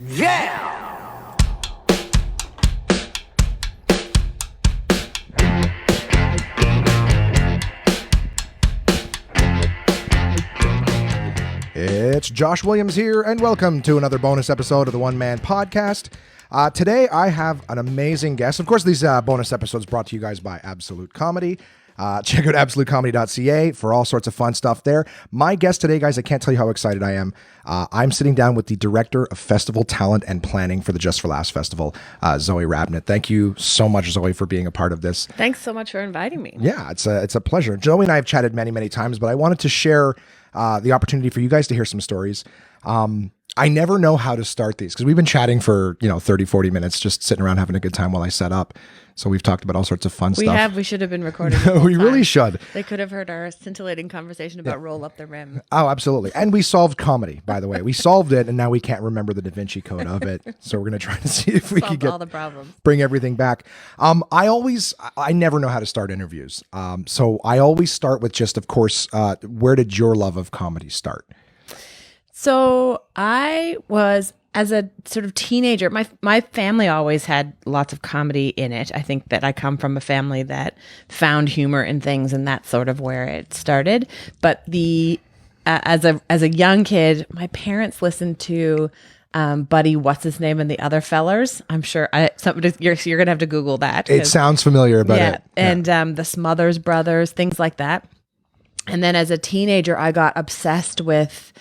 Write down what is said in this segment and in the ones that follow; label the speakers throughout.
Speaker 1: Yeah!
Speaker 2: It's Josh Williams here, and welcome to another bonus episode of the One Man Podcast. Today, I have an amazing guest. Of course, these bonus episodes brought to you guys by Absolute Comedy. Check out absolutecomedy.ca for all sorts of fun stuff there. My guest today, guys, I can't tell you how excited I am. I'm sitting down with the Director of Festival Talent and Planning for the Just for Laughs Festival, Zoe Rabnett. Thank you so much, Zoe, for being a part of this.
Speaker 3: Thanks so much for inviting me.
Speaker 2: Yeah, it's a pleasure. Zoe and I have chatted many, many times, but I wanted to share the opportunity for you guys to hear some stories. I never know how to start these because we've been chatting for, 30, 40 minutes, just sitting around having a good time while I set up. So we've talked about all sorts of fun stuff.
Speaker 3: We should have been recording.
Speaker 2: We really should.
Speaker 3: They could have heard our scintillating conversation about Roll Up the Rim.
Speaker 2: Oh, absolutely. And we solved comedy, by the way. We solved it, and now we can't remember the Da Vinci Code of it. So we're going to try to see if we can
Speaker 3: all the problems.
Speaker 2: Bring everything back. I never know how to start interviews. So I always start with just, of course, where did your love of comedy start?
Speaker 3: So I was, as a sort of teenager, my family always had lots of comedy in it. I think that I come from a family that found humor in things, and that's sort of where it started. But as a young kid, my parents listened to Buddy, what's his name, and the other fellers. I'm sure you're gonna have to Google that.
Speaker 2: It sounds familiar, but
Speaker 3: yeah, and the Smothers Brothers, things like that. And then as a teenager, I got obsessed with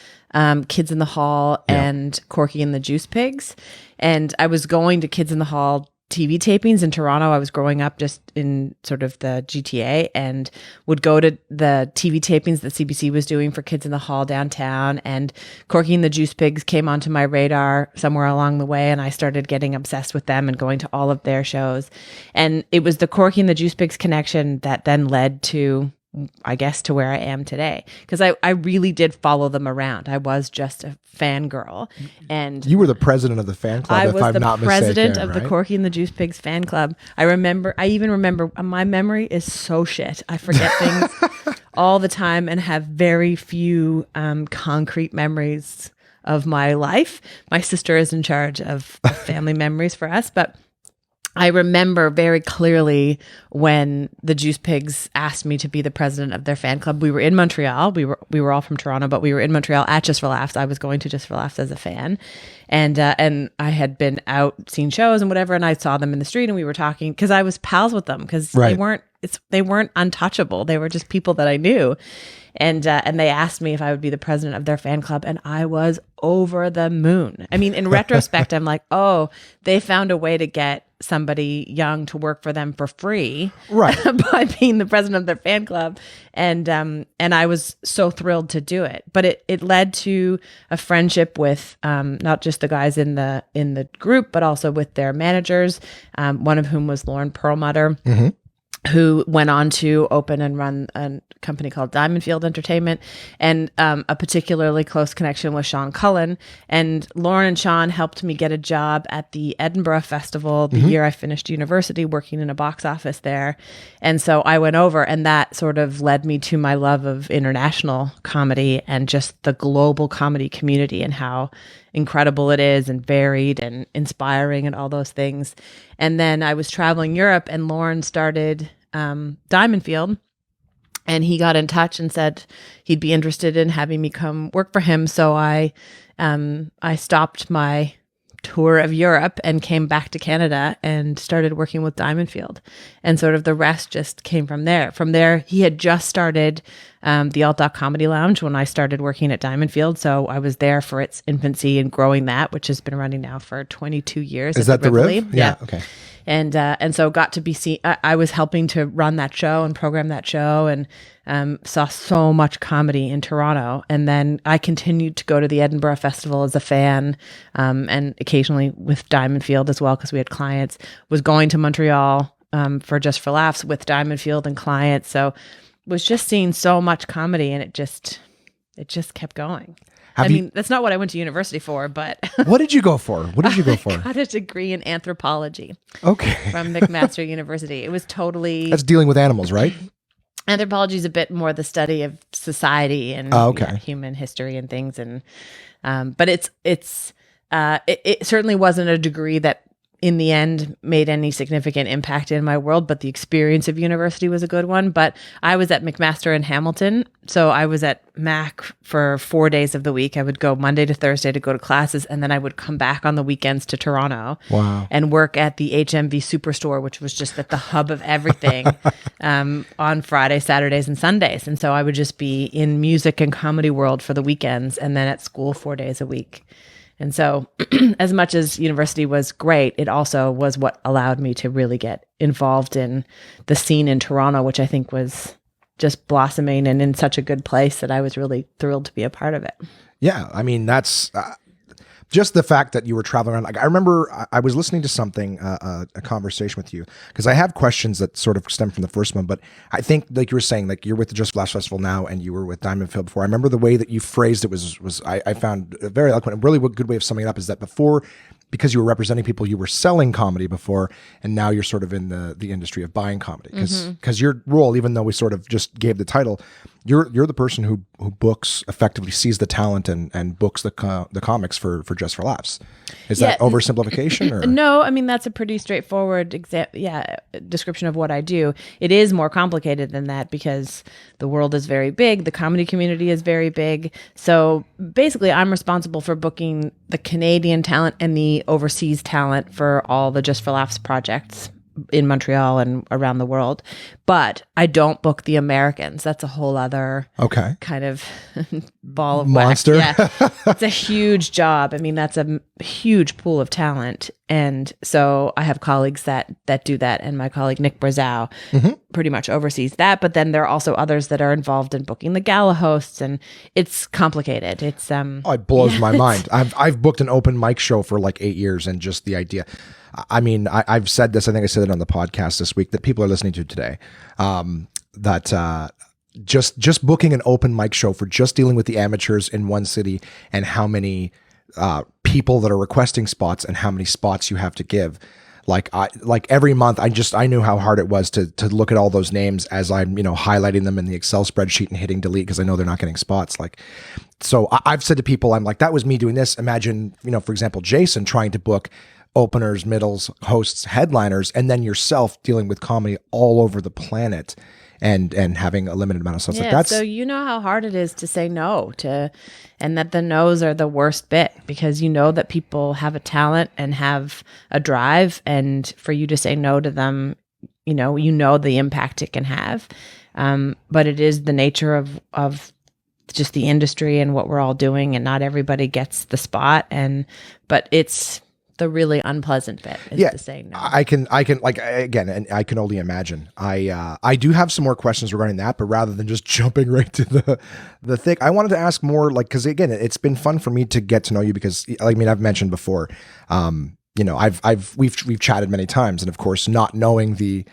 Speaker 3: Kids in the Hall and Corky and the Juice Pigs. And I was going to Kids in the Hall TV tapings in Toronto. I was growing up just in sort of the GTA and would go to the TV tapings that CBC was doing for Kids in the Hall downtown. And Corky and the Juice Pigs came onto my radar somewhere along the way, and I started getting obsessed with them and going to all of their shows. And it was the Corky and the Juice Pigs connection that then led to, I guess, to where I am today, because I really did follow them around. I was just a fangirl, and
Speaker 2: you were the president of the fan club.
Speaker 3: I was the president of the Corky and the Juice Pigs fan club. I even remember. My memory is so shit. I forget things all the time and have very few concrete memories of my life. My sister is in charge of the family memories for us, but I remember very clearly when the Juice Pigs asked me to be the president of their fan club. We were in Montreal. We were all from Toronto, but we were in Montreal at Just for Laughs. I was going to Just for Laughs as a fan, and I had been out seeing shows and whatever, and I saw them in the street, and we were talking because I was pals with them because they weren't untouchable. They were just people that I knew. And they asked me if I would be the president of their fan club, and I was over the moon. I mean, in retrospect, I'm like, oh, they found a way to get somebody young to work for them for free,
Speaker 2: right?
Speaker 3: by being the president of their fan club, and I was so thrilled to do it. But it led to a friendship with not just the guys in the group, but also with their managers. One of whom was Lauren Perlmutter. Mm-hmm. Who went on to open and run a company called Diamond Field Entertainment, and a particularly close connection with Sean Cullen. And Lauren and Sean helped me get a job at the Edinburgh Festival the year I finished university, working in a box office there. And so I went over, and that sort of led me to my love of international comedy and just the global comedy community and how incredible it is and varied and inspiring and all those things. And then I was traveling Europe, and Lauren started Diamond Field, and he got in touch and said he'd be interested in having me come work for him. So I stopped my tour of Europe and came back to Canada and started working with Diamond Field, and sort of the rest just came from there. From there, he had just started the Alt Doc Comedy Lounge when I started working at Diamond Field, so I was there for its infancy and growing that, which has been running now for 22 years.
Speaker 2: Is that the Riv? Yeah. Okay.
Speaker 3: And so got to be seen. I was helping to run that show and program that show, and saw so much comedy in Toronto. And then I continued to go to the Edinburgh Festival as a fan, and occasionally with Diamond Field as well, because we had clients. Was going to Montreal for Just for Laughs with Diamond Field and clients. So was just seeing so much comedy, and it just kept going. I mean, that's not what I went to university for, but...
Speaker 2: What did you go for?
Speaker 3: I got a degree in anthropology.
Speaker 2: Okay.
Speaker 3: From McMaster University. It was totally...
Speaker 2: That's dealing with animals, right?
Speaker 3: Anthropology is a bit more the study of society and human history and things. And but it's it certainly wasn't a degree that in the end made any significant impact in my world, but the experience of university was a good one. But I was at McMaster in Hamilton. So I was at Mac for 4 days of the week. I would go Monday to Thursday to go to classes, and then I would come back on the weekends to Toronto and work at the HMV Superstore, which was just at the hub of everything on Fridays, Saturdays, and Sundays. And so I would just be in music and comedy world for the weekends and then at school 4 days a week. And so as much as university was great, it also was what allowed me to really get involved in the scene in Toronto, which I think was just blossoming and in such a good place that I was really thrilled to be a part of it.
Speaker 2: Yeah. I mean, that's just the fact that you were traveling around. Like, I remember I was listening to something, a conversation with you, because I have questions that sort of stem from the first one, but I think, like you were saying, like you're with the Just Flash Festival now and you were with Diamond Phil before. I remember the way that you phrased it was I found very eloquent. And really a good way of summing it up is that before, because you were representing people, you were selling comedy before, and now you're sort of in the industry of buying comedy. Because your role, even though we sort of just gave the title, you're the person who books, effectively sees the talent and books the comics for Just for Laughs. Is that oversimplification? Or?
Speaker 3: No, I mean, that's a pretty straightforward description of what I do. It is more complicated than that because the world is very big. The comedy community is very big. So basically, I'm responsible for booking the Canadian talent and the overseas talent for all the Just for Laughs projects in Montreal and around the world. But I don't book the Americans. That's a whole other kind of ball of
Speaker 2: monster.
Speaker 3: Wax. Yeah. It's a huge job. I mean, that's a huge pool of talent. And so I have colleagues that do that. And my colleague Nick Brazow pretty much oversees that. But then there are also others that are involved in booking the gala hosts. And it's complicated. It's
Speaker 2: it blows my mind. I've booked an open mic show for like 8 years, and just the idea. I mean, I've said this, I think I said it on the podcast this week that people are listening to today, that just booking an open mic show for just dealing with the amateurs in one city and how many people that are requesting spots and how many spots you have to give. Like every month, I knew how hard it was to look at all those names as I'm, highlighting them in the Excel spreadsheet and hitting delete because I know they're not getting spots. So I've said to people, I'm like, that was me doing this. Imagine, for example, Jason trying to book openers, middles, hosts, headliners, and then yourself dealing with comedy all over the planet and having a limited amount of stuff.
Speaker 3: Yeah, so you know how hard it is to say no and that the no's are the worst bit because you know that people have a talent and have a drive, and for you to say no to them, you know the impact it can have. But it is the nature of just the industry and what we're all doing, and not everybody gets the spot. But it's the really unpleasant bit is to say no.
Speaker 2: I can like, again, and I can only imagine. I do have some more questions regarding that, but rather than just jumping right to the thing, I wanted to ask more, like, because again, it's been fun for me to get to know you because, I've mentioned before, we've chatted many times, and of course, not knowing the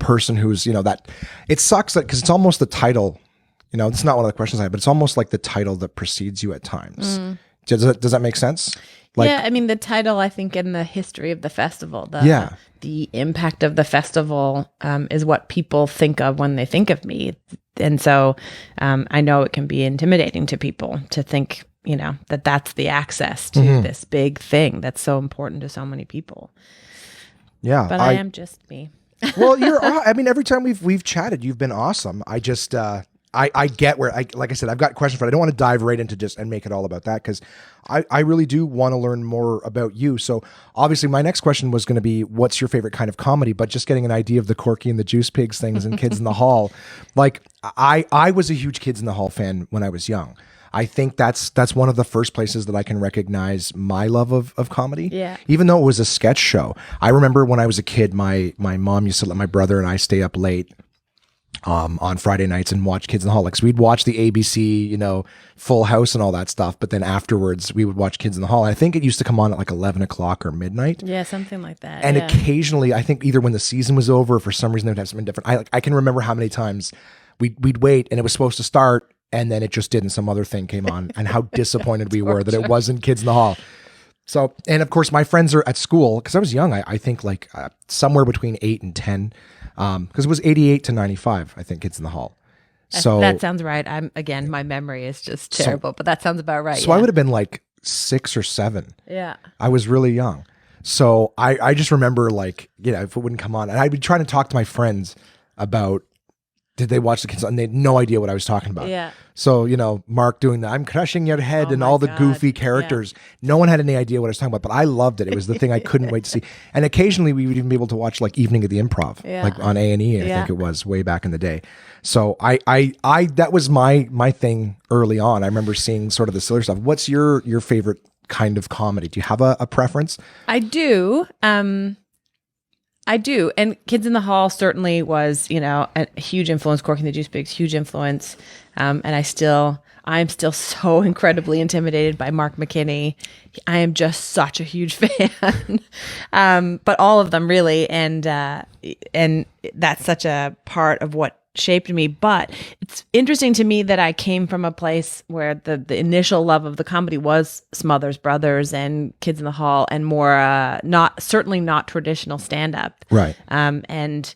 Speaker 2: person who's, that it sucks that because it's almost the title. It's not one of the questions I have, but it's almost like the title that precedes you at times. Does that make sense?
Speaker 3: I mean, the title, I think, in the history of the festival, the impact of the festival is what people think of when they think of me. And so I know it can be intimidating to people to think, that that's the access to this big thing that's so important to so many people.
Speaker 2: Yeah.
Speaker 3: But I am just me.
Speaker 2: Well, every time we've chatted, you've been awesome. I just, I get where like I said, I've got questions, but I don't want to dive right into just and make it all about that because I really do want to learn more about you. So obviously my next question was going to be, what's your favorite kind of comedy? But just getting an idea of the Corky and the Juice Pigs things and Kids in the Hall. Like I was a huge Kids in the Hall fan when I was young. I think that's one of the first places that I can recognize my love of comedy. Yeah. Even though it was a sketch show. I remember when I was a kid, my mom used to let my brother and I stay up late on Friday nights and watch Kids in the Hall. Like, so we'd watch the ABC, Full House and all that stuff. But then afterwards we would watch Kids in the Hall. I think it used to come on at like 11 o'clock or midnight.
Speaker 3: Yeah, something like that.
Speaker 2: And occasionally, I think either when the season was over, or for some reason they would have something different. I can remember how many times we'd wait and it was supposed to start and then it just didn't. Some other thing came on and how disappointed we were that it wasn't Kids in the Hall. So, and of course my friends are at school because I was young. I think like somewhere between 8 and 10. Because it was 88 to 95, I think, Kids in the Hall. So
Speaker 3: that sounds right. My memory is just terrible, but that sounds about right.
Speaker 2: So I would have been like 6 or 7.
Speaker 3: Yeah.
Speaker 2: I was really young. So I just remember like, if it wouldn't come on, and I'd be trying to talk to my friends about, did they watch the kids? And they had no idea what I was talking about.
Speaker 3: Yeah.
Speaker 2: So, Mark doing the I'm crushing your head
Speaker 3: Oh
Speaker 2: and
Speaker 3: my
Speaker 2: all the
Speaker 3: God.
Speaker 2: goofy characters. Yeah. No one had any idea what I was talking about, but I loved it. It was the thing I couldn't wait to see. And occasionally we would even be able to watch like Evening at the Improv, like on A&E, I think it was way back in the day. So I that was my thing early on. I remember seeing sort of the silly stuff. What's your favorite kind of comedy? Do you have a preference?
Speaker 3: I do. I do. And Kids in the Hall certainly was, a huge influence. Corky and the Juice Pigs, huge influence. And I'm still so incredibly intimidated by Mark McKinney. I am just such a huge fan. But all of them really. And that's such a part of what shaped me. But it's interesting to me that I came from a place where the initial love of the comedy was Smothers Brothers and Kids in the Hall, and more certainly not traditional stand-up.
Speaker 2: Right.
Speaker 3: And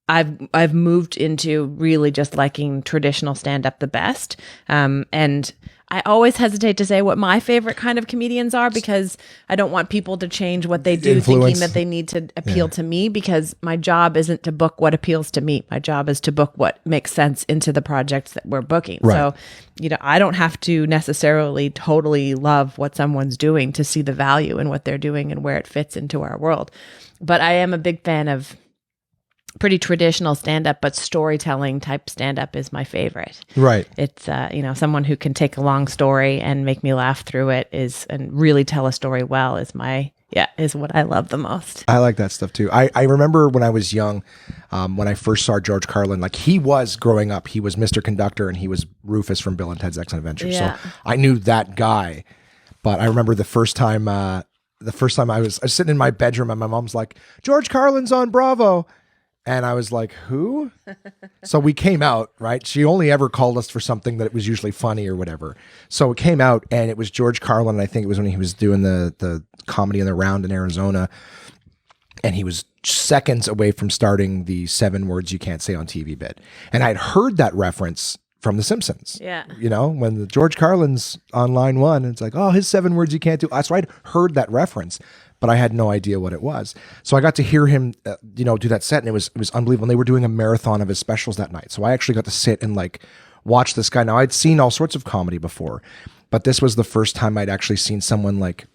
Speaker 3: I've moved into really just liking traditional stand-up the best. And I always hesitate to say what my favorite kind of comedians are, because I don't want people to change what they do thinking that they need to appeal to me, because my job isn't to book what appeals to me. My job is to book what makes sense into the projects that we're booking.
Speaker 2: Right.
Speaker 3: So, I don't have to necessarily totally love what someone's doing to see the value in what they're doing and where it fits into our world. But I am a big fan of pretty traditional stand-up, but storytelling type stand-up is my favorite.
Speaker 2: Right.
Speaker 3: It's someone who can take a long story and make me laugh through it and really tell a story well is what I love the most.
Speaker 2: I like that stuff too. I remember when I was young, when I first saw George Carlin, like he was growing up, he was Mr. Conductor and he was Rufus from Bill and Ted's Excellent Adventure.
Speaker 3: Yeah.
Speaker 2: So I knew that guy, but I remember the first time I was sitting in my bedroom and my mom's like, George Carlin's on Bravo. And I was like, who? So we came out, right? She only ever called us for something that was usually funny or whatever. So it came out and it was George Carlin. And I think it was when he was doing the Comedy in the Round in Arizona. And he was seconds away from starting the 7 words you can't say on TV bit. And I'd heard that reference from The Simpsons.
Speaker 3: Yeah.
Speaker 2: When the George Carlin's on line 1, it's like, oh, his 7 words you can't do. So I'd heard that reference, but I had no idea what it was. So I got to hear him, do that set, and it was unbelievable. And they were doing a marathon of his specials that night. So I actually got to sit and like watch this guy. Now I'd seen all sorts of comedy before, but this was the first time I'd actually seen someone like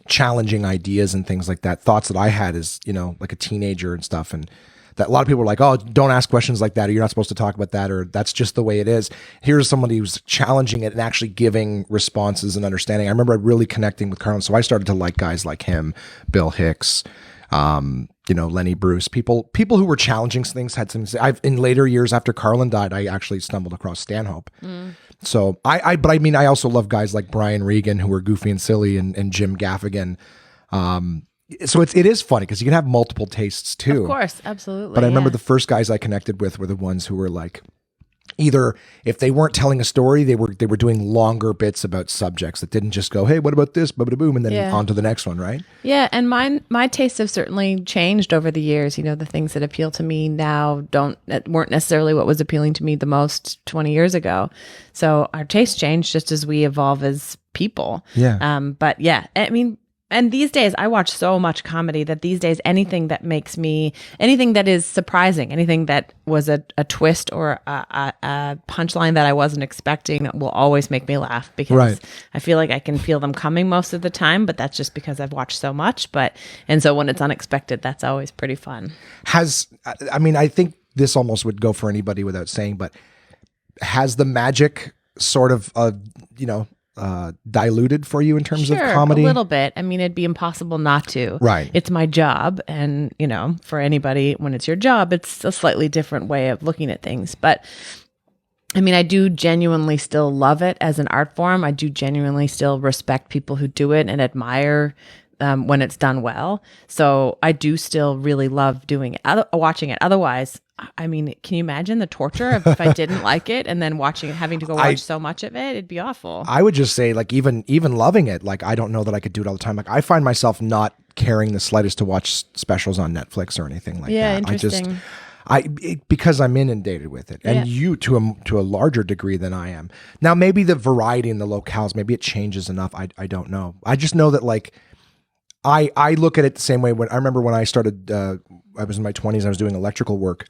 Speaker 2: challenging ideas and things like that, thoughts that I had as, like a teenager and stuff. And that a lot of people were like, oh, don't ask questions like that, or you're not supposed to talk about that, or that's just the way it is. Here's somebody who's challenging it and actually giving responses and understanding. I remember really connecting with Carlin. So I started to like guys like him, Bill Hicks, Lenny Bruce, people who were challenging things, had something to say. In later years after Carlin died, I actually stumbled across Stanhope. So I also love guys like Brian Regan, who were goofy and silly, and Jim Gaffigan. So it is funny because you can have multiple tastes too.
Speaker 3: Of course, absolutely.
Speaker 2: But I remember the first guys I connected with were the ones who were like, either if they weren't telling a story, they were doing longer bits about subjects that didn't just go, hey, what about this, boom, and then on to the next one, right?
Speaker 3: Yeah, and my tastes have certainly changed over the years. The things that appeal to me now weren't necessarily what was appealing to me the most 20 years ago. So our tastes change just as we evolve as people.
Speaker 2: Yeah.
Speaker 3: But yeah, and these days I watch so much comedy that these days anything that is surprising, anything that was a twist or a punchline that I wasn't expecting will always make me laugh, because I feel like I can feel them coming most of the time, but that's just because I've watched so much. And so when it's unexpected, that's always pretty fun.
Speaker 2: I think this almost would go for anybody without saying, but has the magic sort of, diluted for you in terms of comedy?
Speaker 3: A little bit. It'd be impossible not to.
Speaker 2: Right.
Speaker 3: It's my job. And, for anybody, when it's your job, it's a slightly different way of looking at things. But I do genuinely still love it as an art form. I do genuinely still respect people who do it and admire when it's done well. So I do still really love doing it, watching it. Otherwise, can you imagine the torture if I didn't like it and then having to go watch so much of it? It'd be awful. I
Speaker 2: would just say, like, even loving it, like, I don't know that I could do it all the time. Like, I find myself not caring the slightest to watch specials on Netflix or anything like that.
Speaker 3: Yeah, interesting.
Speaker 2: because I'm inundated with it, and you to a larger degree than I am. Now, maybe the variety in the locales, maybe it changes enough. I don't know. I just know that like I look at it the same way. When I remember when I started, I was in my 20s. I was doing electrical work,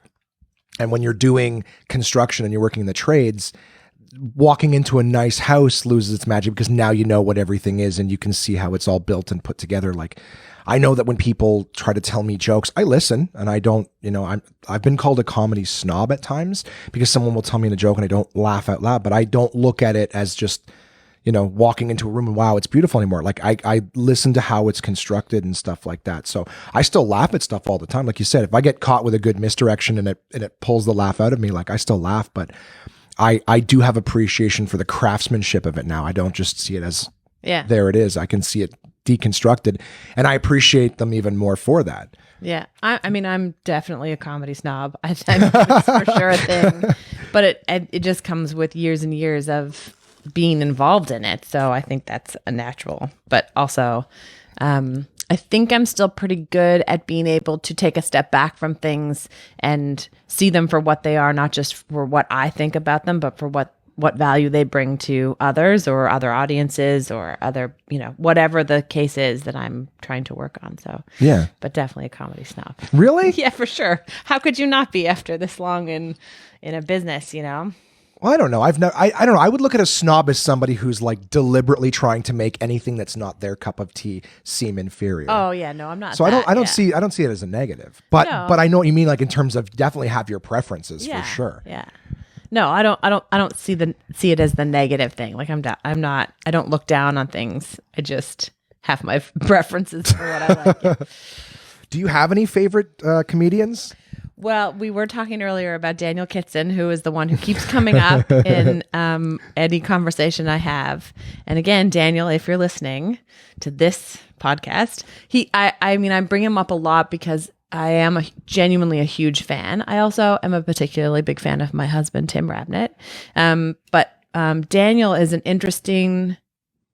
Speaker 2: and when you're doing construction and you're working in the trades, walking into a nice house loses its magic because now you know what everything is and you can see how it's all built and put together. Like, I know that when people try to tell me jokes, I listen, and I don't, I've been called a comedy snob at times because someone will tell me a joke and I don't laugh out loud, but I don't look at it as just, walking into a room and wow, it's beautiful anymore. Like I listen to how it's constructed and stuff like that. So I still laugh at stuff all the time. Like you said, if I get caught with a good misdirection and it pulls the laugh out of me, like I still laugh, but I do have appreciation for the craftsmanship of it now. I don't just see it as, there it is. I can see it deconstructed, and I appreciate them even more for that.
Speaker 3: Yeah. I mean, I'm definitely a comedy snob. I think it's for sure a thing, but it just comes with years and years of being involved in it. So I think that's a natural, but also, I think I'm still pretty good at being able to take a step back from things and see them for what they are, not just for what I think about them, but for what value they bring to others or other audiences or other, whatever the case is that I'm trying to work on. So, yeah, but definitely a comedy snob.
Speaker 2: Really?
Speaker 3: Yeah, for sure. How could you not be after this long in a business,
Speaker 2: Well, I don't know. I don't know. I would look at a snob as somebody who's like deliberately trying to make anything that's not their cup of tea seem inferior.
Speaker 3: Oh yeah, no, I'm not.
Speaker 2: So I don't see it as a negative. But I know what you mean. Like in terms of definitely have your preferences for sure.
Speaker 3: Yeah. No, I don't see it as the negative thing. Like I don't look down on things. I just have my preferences for what I like. Yeah.
Speaker 2: Do you have any favorite comedians?
Speaker 3: Well, we were talking earlier about Daniel Kitson, who is the one who keeps coming up in any conversation I have. And again, Daniel, if you're listening to this podcast, I bring him up a lot because I am genuinely a huge fan. I also am a particularly big fan of my husband, Tim Rabnett. But Daniel is an interesting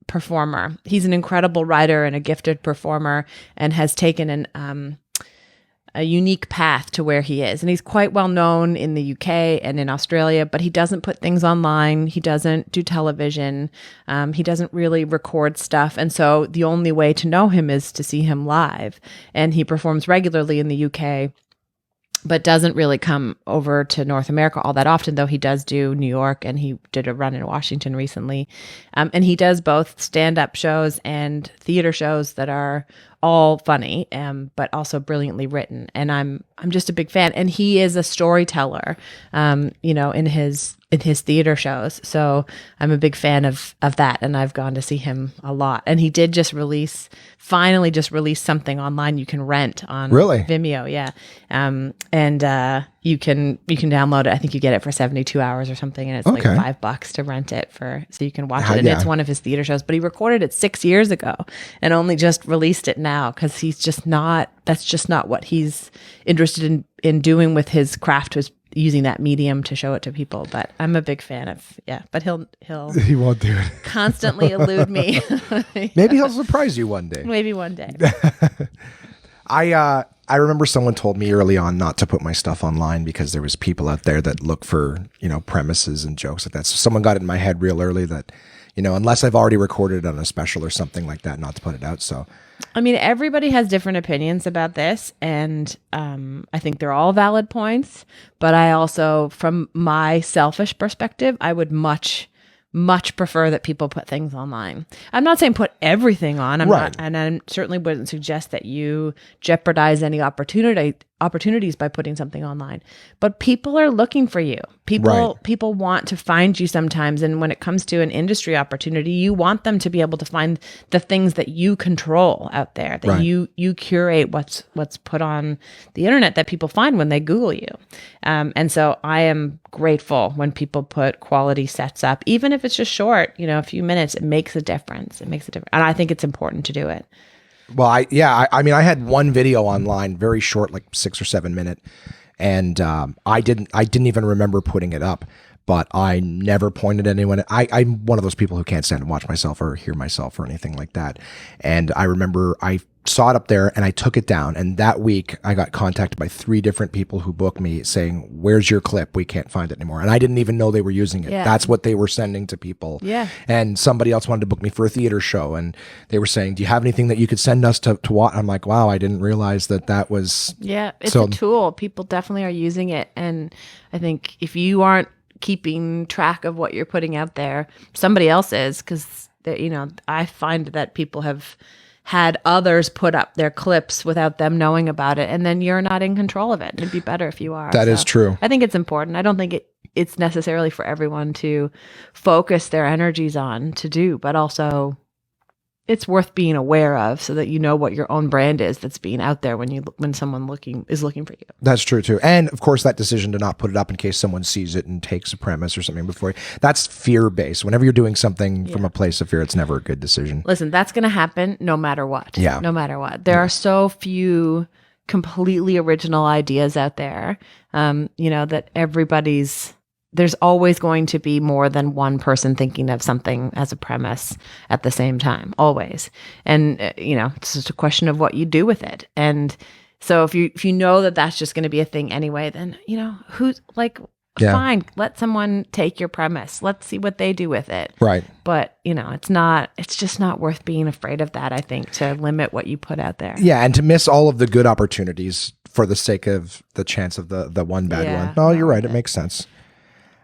Speaker 3: performer. He's an incredible writer and a gifted performer, and has taken a unique path to where he is. And he's quite well known in the UK and in Australia, but he doesn't put things online. He doesn't do television. He doesn't really record stuff. And so the only way to know him is to see him live. And he performs regularly in the UK, but doesn't really come over to North America all that often, though he does do New York, and he did a run in Washington recently. And he does both stand-up shows and theater shows that are all funny, but also brilliantly written. And I'm just a big fan. And he is a storyteller, in his theater shows. So I'm a big fan of that. And I've gone to see him a lot. And he did finally just release something online you can rent on Vimeo. Yeah. You can download it. I think you get it for 72 hours or something. And it's like $5 to rent it so you can watch it. And it's one of his theater shows, but he recorded it 6 years ago and only just released it now. Cause that's just not what he's interested in doing with his craft, was using that medium to show it to people. But I'm a big fan of, but he
Speaker 2: won't do it.
Speaker 3: Constantly elude me.
Speaker 2: Maybe he'll surprise you one day.
Speaker 3: Maybe one day.
Speaker 2: I remember someone told me early on not to put my stuff online because there was people out there that look for, premises and jokes like that. So someone got it in my head real early that, unless I've already recorded it on a special or something like that, not to put it out. So,
Speaker 3: I mean, everybody has different opinions about this, and I think they're all valid points. But I also, from my selfish perspective, I would much prefer that people put things online. I'm not saying put everything on. I'm not, and I certainly wouldn't suggest that you jeopardize any opportunities by putting something online. But people are looking for you. People want to find you sometimes, and when it comes to an industry opportunity, you want them to be able to find the things that you control out there, that you curate what's put on the internet that people find when they Google you. And so I am grateful when people put quality sets up, even if it's just short, a few minutes. It makes a difference. And I think it's important to do it.
Speaker 2: Well, I had one video online, very short, like 6 or 7 minute, and I didn't even remember putting it up. but I never pointed at anyone. I'm one of those people who can't stand to watch myself or hear myself or anything like that. And I remember I saw it up there and I took it down. And that week I got contacted by 3 different people who booked me saying, "Where's your clip? We can't find it anymore." And I didn't even know they were using it.
Speaker 3: Yeah.
Speaker 2: That's what they were sending to people.
Speaker 3: Yeah.
Speaker 2: And somebody else wanted to book me for a theater show. And they were saying, "Do you have anything that you could send us to watch?" I'm like, wow, I didn't realize that was.
Speaker 3: Yeah. It's a tool. People definitely are using it. And I think if you aren't keeping track of what you're putting out there, somebody else is, because, I find that people have had others put up their clips without them knowing about it, and then you're not in control of it. It'd be better if you are.
Speaker 2: That is true.
Speaker 3: I think it's important. I don't think it's necessarily for everyone to focus their energies on to do, but also it's worth being aware of so that you know what your own brand is that's being out there when someone is looking for you.
Speaker 2: That's true too. And of course that decision to not put it up in case someone sees it and takes a premise or something before that's fear-based. Whenever you're doing something from a place of fear, it's never a good decision.
Speaker 3: Listen, that's going to happen no matter what.
Speaker 2: Yeah.
Speaker 3: No matter what. There are so few completely original ideas out there, that there's always going to be more than one person thinking of something as a premise at the same time, always. And, it's just a question of what you do with it. And so if you know that that's just going to be a thing anyway, then, fine, let someone take your premise. Let's see what they do with it.
Speaker 2: Right.
Speaker 3: But, it's just not worth being afraid of that, I think, to limit what you put out there.
Speaker 2: Yeah. And to miss all of the good opportunities for the sake of the chance of the one bad one. No, you're right. It makes sense.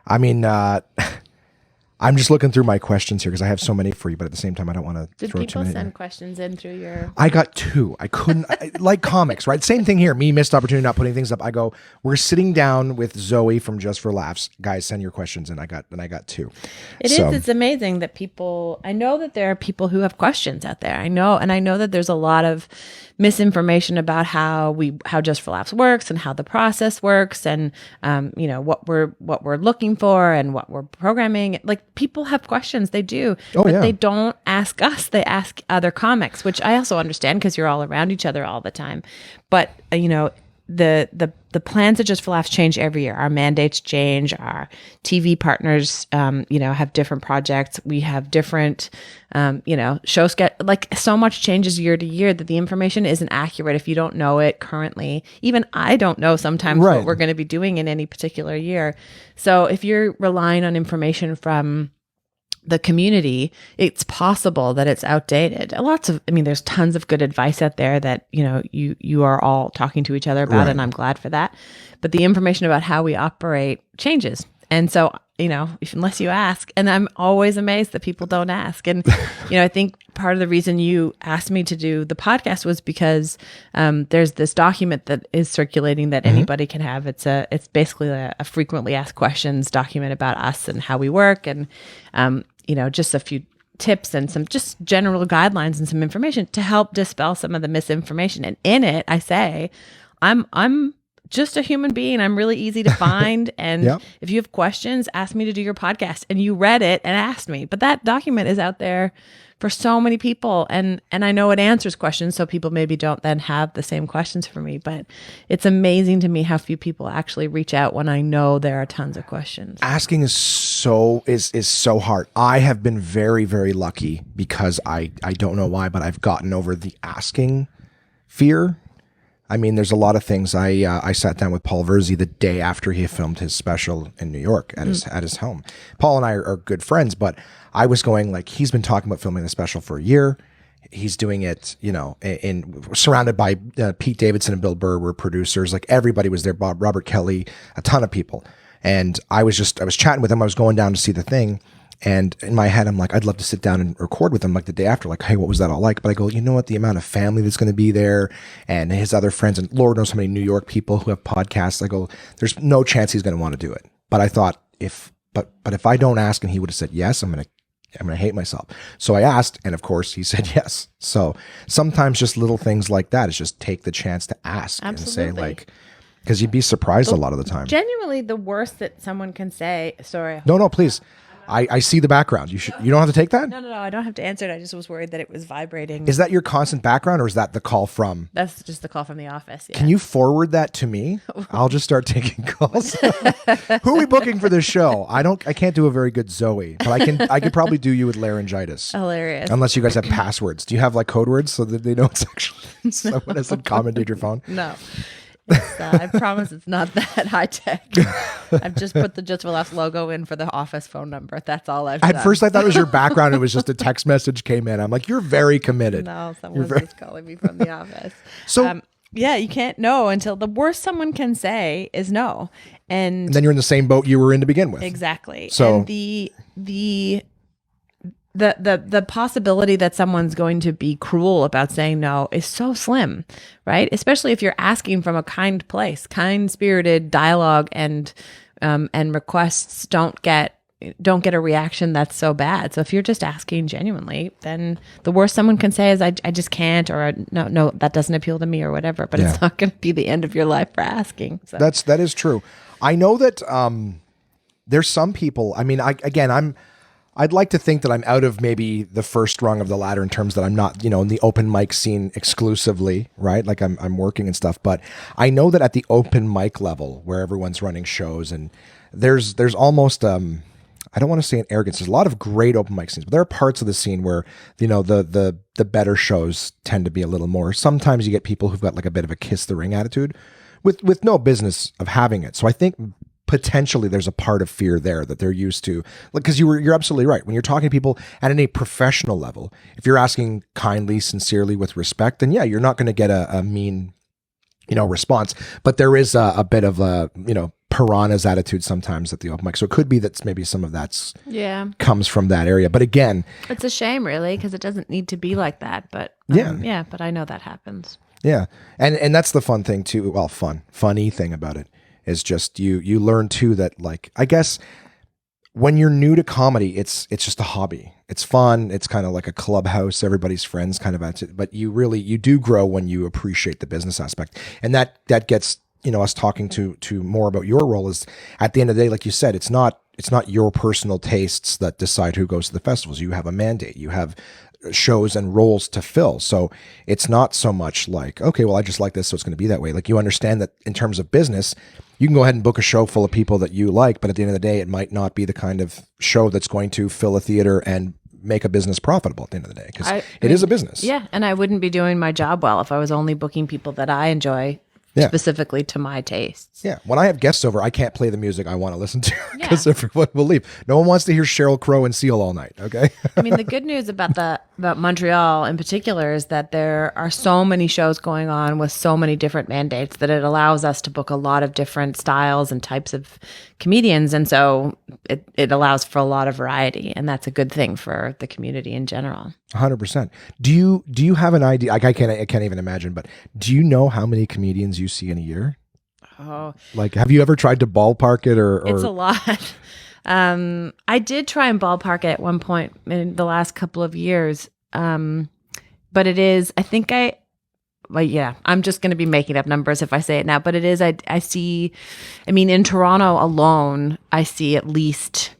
Speaker 2: I mean, I'm just looking through my questions here because I have so many for you, but at the same time, I don't want to throw too many.
Speaker 3: Did people send questions in through your...
Speaker 2: I got 2. I couldn't, like comics, right? Same thing here. Me, missed opportunity, not putting things up. I go, we're sitting down with Zoe from Just for Laughs. Guys, send your questions. And I got 2.
Speaker 3: It's amazing that I know that there are people who have questions out there. I know that there's a lot of misinformation about how Just for Laughs works and how the process works and, what we're looking for and what we're programming. Like, people have questions, they do, but they don't ask us. They ask other comics, which I also understand because you're all around each other all the time. But the plans of Just for Laughs change every year. Our mandates change. Our TV partners, have different projects. We have different, shows so much changes year to year that the information isn't accurate if you don't know it currently. Even I don't know sometimes what we're going to be doing in any particular year. So if you're relying on information from the community, it's possible that it's outdated. There's tons of good advice out there that, you are all talking to each other about, and I'm glad for that. But the information about how we operate changes. And so, unless you ask, and I'm always amazed that people don't ask. And, I think part of the reason you asked me to do the podcast was because there's this document that is circulating that anybody can have. It's basically a frequently asked questions document about us and how we work, and just a few tips and some just general guidelines and some information to help dispel some of the misinformation. And in it, I say, I'm just a human being. I'm really easy to find. And if you have questions, ask me to do your podcast. And you read it and asked me. But that document is out there for so many people. And I know it answers questions. So people maybe don't then have the same questions for me. But it's amazing to me how few people actually reach out when I know there are tons of questions. Asking
Speaker 2: is so hard. I have been very, very lucky because I don't know why, but I've gotten over the asking fear. I mean, there's a lot of things. I sat down with Paul Verzi the day after he filmed his special in New York at his home. Paul and I are good friends, but I was going like, he's been talking about filming the special for a year. He's doing it, in surrounded by Pete Davidson and Bill Burr were producers. Like everybody was there. Robert Kelly, a ton of people. And I was chatting with him. I was going down to see the thing. And in my head, I'm like, I'd love to sit down and record with him like the day after, like, hey, what was that all like? But I go, you know what? The amount of family that's going to be there and his other friends, and Lord knows how many New York people who have podcasts. I go, there's no chance he's going to want to do it. But I thought if I don't ask and he would have said yes, I'm going to hate myself. So I asked, and of course he said yes. So sometimes just little things like that is just take the chance to ask. Absolutely. And say like, because you'd be surprised a lot of the time.
Speaker 3: Genuinely, the worst that someone can say, sorry.
Speaker 2: No, please. I see the background. You don't have to take that?
Speaker 3: No. I don't have to answer it. I just was worried that it was vibrating.
Speaker 2: Is that your constant background, or is that the call from?
Speaker 3: That's just the call from the office. Yeah.
Speaker 2: Can you forward that to me? I'll just start taking calls. Who are we booking for this show? I can't do a very good Zoe, but I can probably do you with laryngitis.
Speaker 3: Hilarious.
Speaker 2: Unless you guys have passwords. Do you have like code words so that they know it's actually someone hasn't commented your phone?
Speaker 3: No. I promise it's not that high tech. I've just put the Just for Laughs logo in for the office phone number. That's all I've done.
Speaker 2: At first I thought it was your background. It was just a text message came in. I'm like, you're very committed.
Speaker 3: No, someone's just calling me from the office.
Speaker 2: So
Speaker 3: yeah, you can't know until the worst someone can say is no. And
Speaker 2: then you're in the same boat you were in to begin with.
Speaker 3: Exactly.
Speaker 2: So
Speaker 3: and the possibility that someone's going to be cruel about saying no is so slim, right? Especially if you're asking from a kind place. Kind-spirited dialogue and requests don't get a reaction that's so bad. So if you're just asking genuinely, then the worst someone can say is I just can't, or no, that doesn't appeal to me, or whatever. But it's not going to be the end of your life for asking. So
Speaker 2: that is true. I know that there's some people. I mean, I'd like to think that I'm out of maybe the first rung of the ladder in terms that I'm not, in the open mic scene exclusively, right? Like I'm working and stuff. But I know that at the open mic level, where everyone's running shows, and there's almost I don't want to say an arrogance. There's a lot of great open mic scenes, but there are parts of the scene where the better shows tend to be a little more. Sometimes you get people who've got like a bit of a kiss the ring attitude, with no business of having it. So I think potentially there's a part of fear there that they're used to, because you're absolutely right. When you're talking to people at a professional level, if you're asking kindly, sincerely, with respect, then yeah, you're not going to get a mean, response. But there is a bit of a, piranha's attitude sometimes at the open mic. So it could be that maybe some of that's comes from that area. But again,
Speaker 3: it's a shame, really, because it doesn't need to be like that. But but I know that happens.
Speaker 2: Yeah, and that's the fun thing too. Well, funny thing about it is just you learn too that, like, I guess when you're new to comedy, it's just a hobby. It's fun. It's kind of like a clubhouse, everybody's friends kind of attitude. But you do grow when you appreciate the business aspect, and that gets us talking to more about your role. Is at the end of the day, like you said, it's not your personal tastes that decide who goes to the festivals. You have a mandate. You have shows and roles to fill. So it's not so much like, okay, well, I just like this, so it's going to be that way. Like, you understand that in terms of business, you can go ahead and book a show full of people that you like, but at the end of the day, it might not be the kind of show that's going to fill a theater and make a business profitable at the end of the day, because it is a business.
Speaker 3: Yeah, and I wouldn't be doing my job well if I was only booking people that I enjoy specifically to my tastes.
Speaker 2: Yeah. When I have guests over, I can't play the music I want to listen to because everyone will leave. No one wants to hear Sheryl Crow and Seal all night. Okay.
Speaker 3: I mean, the good news about Montreal in particular is that there are so many shows going on with so many different mandates that it allows us to book a lot of different styles and types of comedians. And so it allows for a lot of variety, and that's a good thing for the community in general.
Speaker 2: 100%. Do you have an idea? Like, I can't even imagine, but do you know how many comedians you see in a year?
Speaker 3: Oh,
Speaker 2: like, have you ever tried to ballpark it or?
Speaker 3: It's a lot. I did try and ballpark it at one point in the last couple of years. But it is, I'm just going to be making up numbers if I say it now, but it is, in Toronto alone, I see at least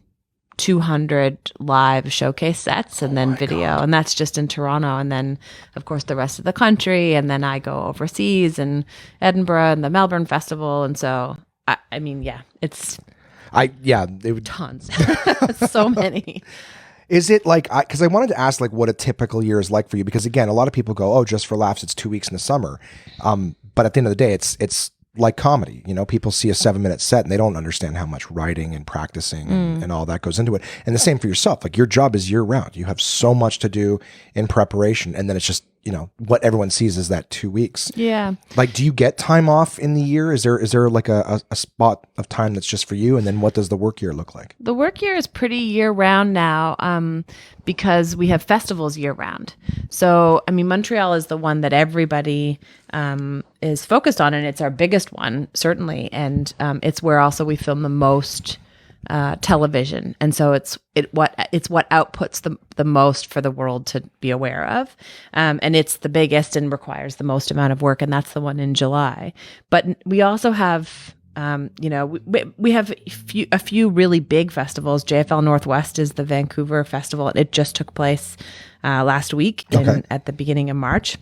Speaker 3: 200 live showcase sets and then video. And that's just in Toronto. And then, of course, the rest of the country. And then I go overseas and Edinburgh and the Melbourne Festival. And so, it's tons. So many.
Speaker 2: Is it like, because I wanted to ask like what a typical year is like for you, because again, a lot of people go, oh, Just for Laughs, it's 2 weeks in the summer. But at the end of the day, it's like comedy. People see a 7-minute set and they don't understand how much writing and practicing and all that goes into it. And the same for yourself. Like, your job is year round. You have so much to do in preparation. And then it's just, what everyone sees is that 2 weeks.
Speaker 3: Yeah.
Speaker 2: Like, do you get time off in the year? Is there like a spot of time that's just for you? And then what does the work year look like?
Speaker 3: The work year is pretty year round now, because we have festivals year round. So, Montreal is the one that everybody is focused on, and it's our biggest one, certainly. And it's where also we film the most television, and so it's what outputs the most for the world to be aware of, and it's the biggest and requires the most amount of work, and that's the one in July. But we also have We have a few really big festivals. JFL Northwest is the Vancouver festival. It just took place last week at the beginning of March.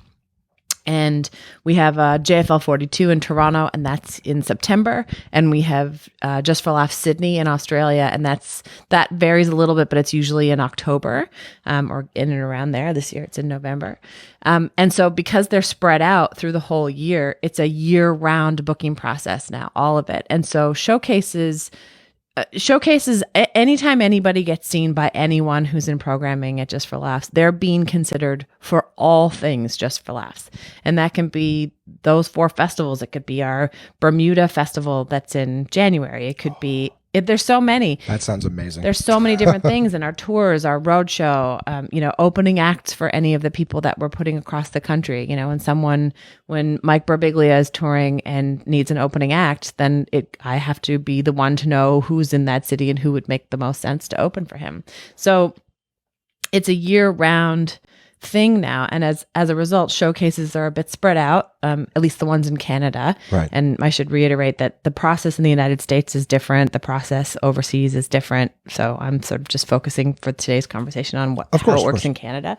Speaker 3: And we have JFL 42 in Toronto, and that's in September. And we have Just for Laughs Sydney in Australia, and that varies a little bit, but it's usually in October or in and around there. This year it's in November. And so because they're spread out through the whole year, it's a year-round booking process now, all of it. And so showcases, anytime anybody gets seen by anyone who's in programming at Just for Laughs, they're being considered for all things Just for Laughs. And that can be those 4 festivals. It could be our Bermuda festival that's in January. It could be, there's so many.
Speaker 2: That sounds amazing.
Speaker 3: There's so many different things in our tours, our road show, opening acts for any of the people that we're putting across the country. When Mike Birbiglia is touring and needs an opening act, then I have to be the one to know who's in that city and who would make the most sense to open for him. So it's a year-round thing now, and as a result, showcases are a bit spread out, at least the ones in Canada.
Speaker 2: Right.
Speaker 3: And I should reiterate that the process in the United States is different. The process overseas is different. So I'm sort of just focusing for today's conversation on how it works in Canada.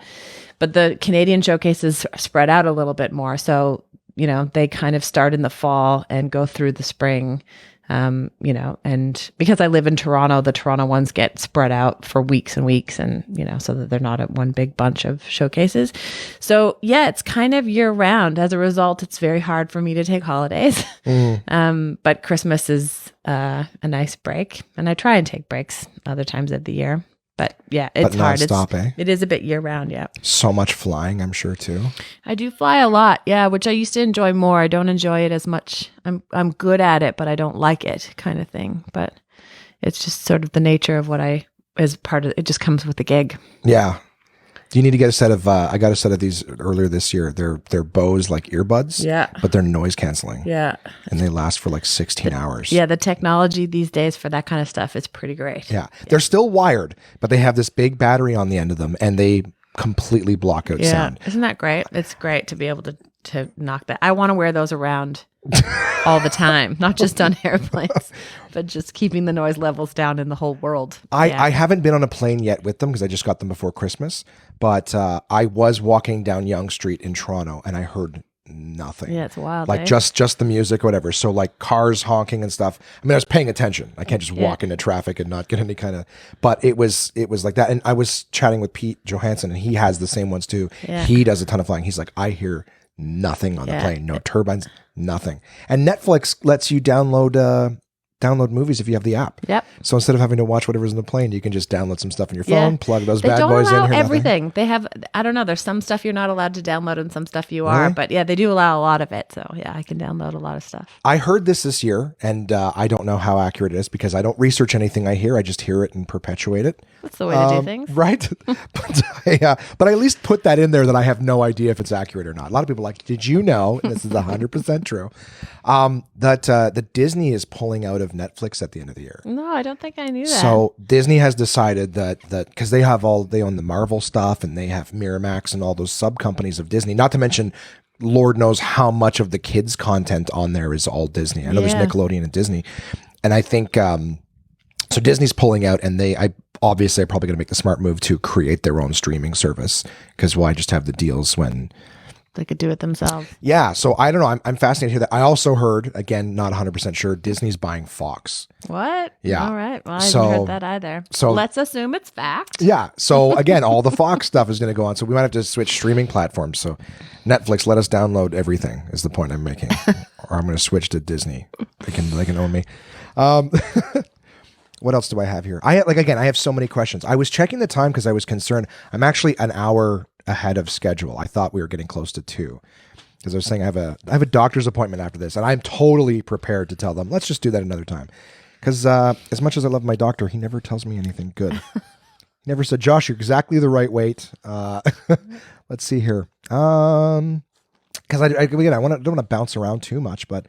Speaker 3: But the Canadian showcases spread out a little bit more. So, they kind of start in the fall and go through the spring. And because I live in Toronto, the Toronto ones get spread out for weeks and weeks, and, so that they're not at one big bunch of showcases. So yeah, it's kind of year round. As a result, it's very hard for me to take holidays. But Christmas is a nice break, and I try and take breaks other times of the year. But yeah, it's hard. It is a bit year round, yeah.
Speaker 2: So much flying, I'm sure, too.
Speaker 3: I do fly a lot, yeah, which I used to enjoy more. I don't enjoy it as much. I'm good at it, but I don't like it, kind of thing. But it's just sort of the nature of what as part of it. Just comes with the gig.
Speaker 2: Yeah. Do you need to get a set of, I got a set of these earlier this year. They're Bose like earbuds, but they're noise canceling.
Speaker 3: Yeah.
Speaker 2: And they last for like 16 hours.
Speaker 3: Yeah. The technology these days for that kind of stuff is pretty great.
Speaker 2: Yeah. They're still wired, but they have this big battery on the end of them, and they completely block out sound.
Speaker 3: Isn't that great? It's great to be able to knock that. I want to wear those around all the time, not just on airplanes, but just keeping the noise levels down in the whole world.
Speaker 2: I haven't been on a plane yet with them because I just got them before Christmas, but I was walking down Yonge Street in Toronto and I heard nothing.
Speaker 3: Yeah, it's wild.
Speaker 2: Like just the music or whatever. So like cars honking and stuff. I mean, I was paying attention. I can't just walk into traffic and not get any kind of, but it was like that. And I was chatting with Pete Johansson, and he has the same ones too. Yeah. He does a ton of flying. He's like, I hear nothing on the plane, no turbines, nothing. And Netflix lets you download movies if you have the app.
Speaker 3: Yep.
Speaker 2: So instead of having to watch whatever's in the plane, you can just download some stuff on your phone, plug those bad boys in.
Speaker 3: They don't allow
Speaker 2: everything.
Speaker 3: They have, I don't know, there's some stuff you're not allowed to download and some stuff you are, but yeah, they do allow a lot of it. So yeah, I can download a lot of stuff.
Speaker 2: I heard this year, and I don't know how accurate it is because I don't research anything I hear. I just hear it and perpetuate it.
Speaker 3: That's the way to do things.
Speaker 2: Right? But I at least put that in there that I have no idea if it's accurate or not. A lot of people are like, did you know, and this is 100% true, that Disney is pulling out of Netflix at the end of the year.
Speaker 3: No, I don't think I knew that.
Speaker 2: So Disney has decided that because they own the Marvel stuff, and they have Miramax and all those sub companies of Disney, not to mention Lord knows how much of the kids content on there is all Disney. I know there's Nickelodeon and Disney, and I think so Disney's pulling out, and obviously are probably going to make the smart move to create their own streaming service, because why just have the deals when
Speaker 3: they could do it themselves?
Speaker 2: Yeah. So I don't know. I'm fascinated to hear that. I also heard, again, not 100% sure, Disney's buying Fox.
Speaker 3: What?
Speaker 2: Yeah.
Speaker 3: All right. Well, I haven't heard that either. So let's assume it's fact.
Speaker 2: Yeah. So again, all the Fox stuff is going to go on. So we might have to switch streaming platforms. So Netflix, let us download everything is the point I'm making. Or I'm going to switch to Disney. They can own me. What else do I have here? I have so many questions. I was checking the time because I was concerned. I'm actually an hour ahead of schedule. I thought we were getting close to 2 because I was saying I have a doctor's appointment after this, and I'm totally prepared to tell them, let's just do that another time. Because as much as I love my doctor, he never tells me anything good. He never said, Josh, you're exactly the right weight. Let's see here. Because I don't want to bounce around too much, but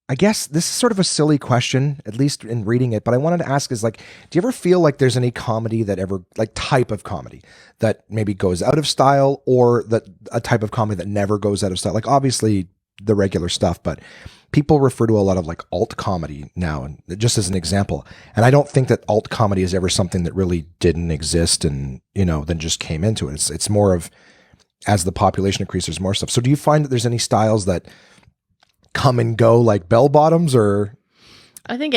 Speaker 2: I guess this is sort of a silly question, at least in reading it, but I wanted to ask is like, do you ever feel like there's any comedy that ever, like type of comedy that maybe goes out of style, or that a type of comedy that never goes out of style? Like obviously the regular stuff, but people refer to a lot of like alt comedy now, and just as an example. And I don't think that alt comedy is ever something that really didn't exist and, then just came into it. It's more of, as the population increases, there's more stuff. So do you find that there's any styles that come and go like bell bottoms, or?
Speaker 3: I think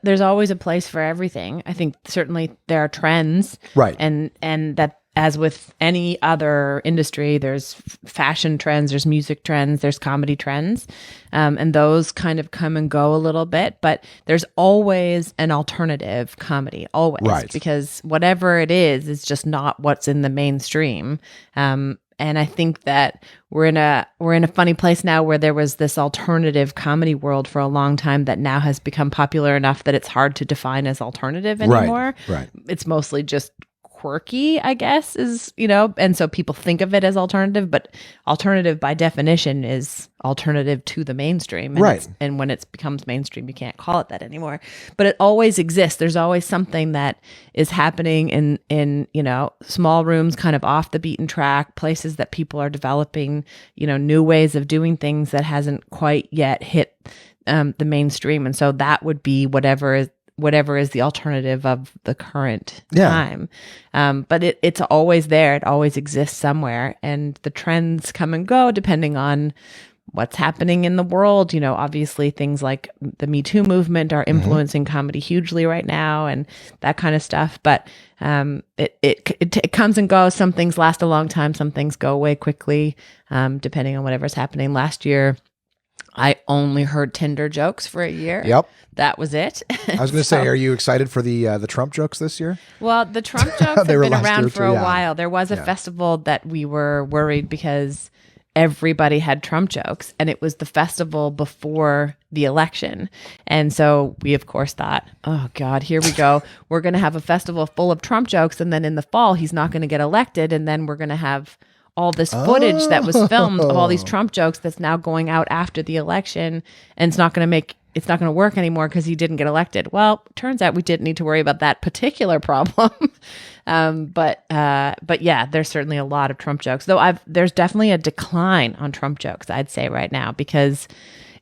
Speaker 3: there's always a place for everything. I think certainly there are trends.
Speaker 2: Right.
Speaker 3: And that, as with any other industry, there's fashion trends, there's music trends, there's comedy trends. And those kind of come and go a little bit, but there's always an alternative comedy, always.
Speaker 2: Right.
Speaker 3: Because whatever it is just not what's in the mainstream. And I think that we're in a funny place now where there was this alternative comedy world for a long time that now has become popular enough that it's hard to define as alternative anymore.
Speaker 2: Right.
Speaker 3: It's mostly just quirky, I guess, and so people think of it as alternative, but alternative by definition is alternative to the mainstream. And
Speaker 2: right.
Speaker 3: And when it becomes mainstream, you can't call it that anymore. But it always exists. There's always something that is happening in small rooms, kind of off the beaten track, places that people are developing, new ways of doing things that hasn't quite yet hit the mainstream. And so that would be whatever is the alternative of the current time. But it's always there. It always exists somewhere. And the trends come and go depending on what's happening in the world. Obviously things like the Me Too movement are influencing comedy hugely right now and that kind of stuff. But it comes and goes. Some things last a long time. Some things go away quickly, depending on whatever's happening. Last year, I only heard Tinder jokes for a year.
Speaker 2: Yep.
Speaker 3: That was it.
Speaker 2: I was going to say, are you excited for the Trump jokes this year?
Speaker 3: Well, the Trump jokes have been around for a while. There was a festival that we were worried because everybody had Trump jokes, and it was the festival before the election. And so we, of course, thought, oh, God, here we go. We're going to have a festival full of Trump jokes, and then in the fall, he's not going to get elected, and then we're going to have all this footage that was filmed of all these Trump jokes that's now going out after the election, and it's not going to work anymore because he didn't get elected. Well, turns out we didn't need to worry about that particular problem. But yeah, there's certainly a lot of Trump jokes, though there's definitely a decline on Trump jokes, I'd say right now, because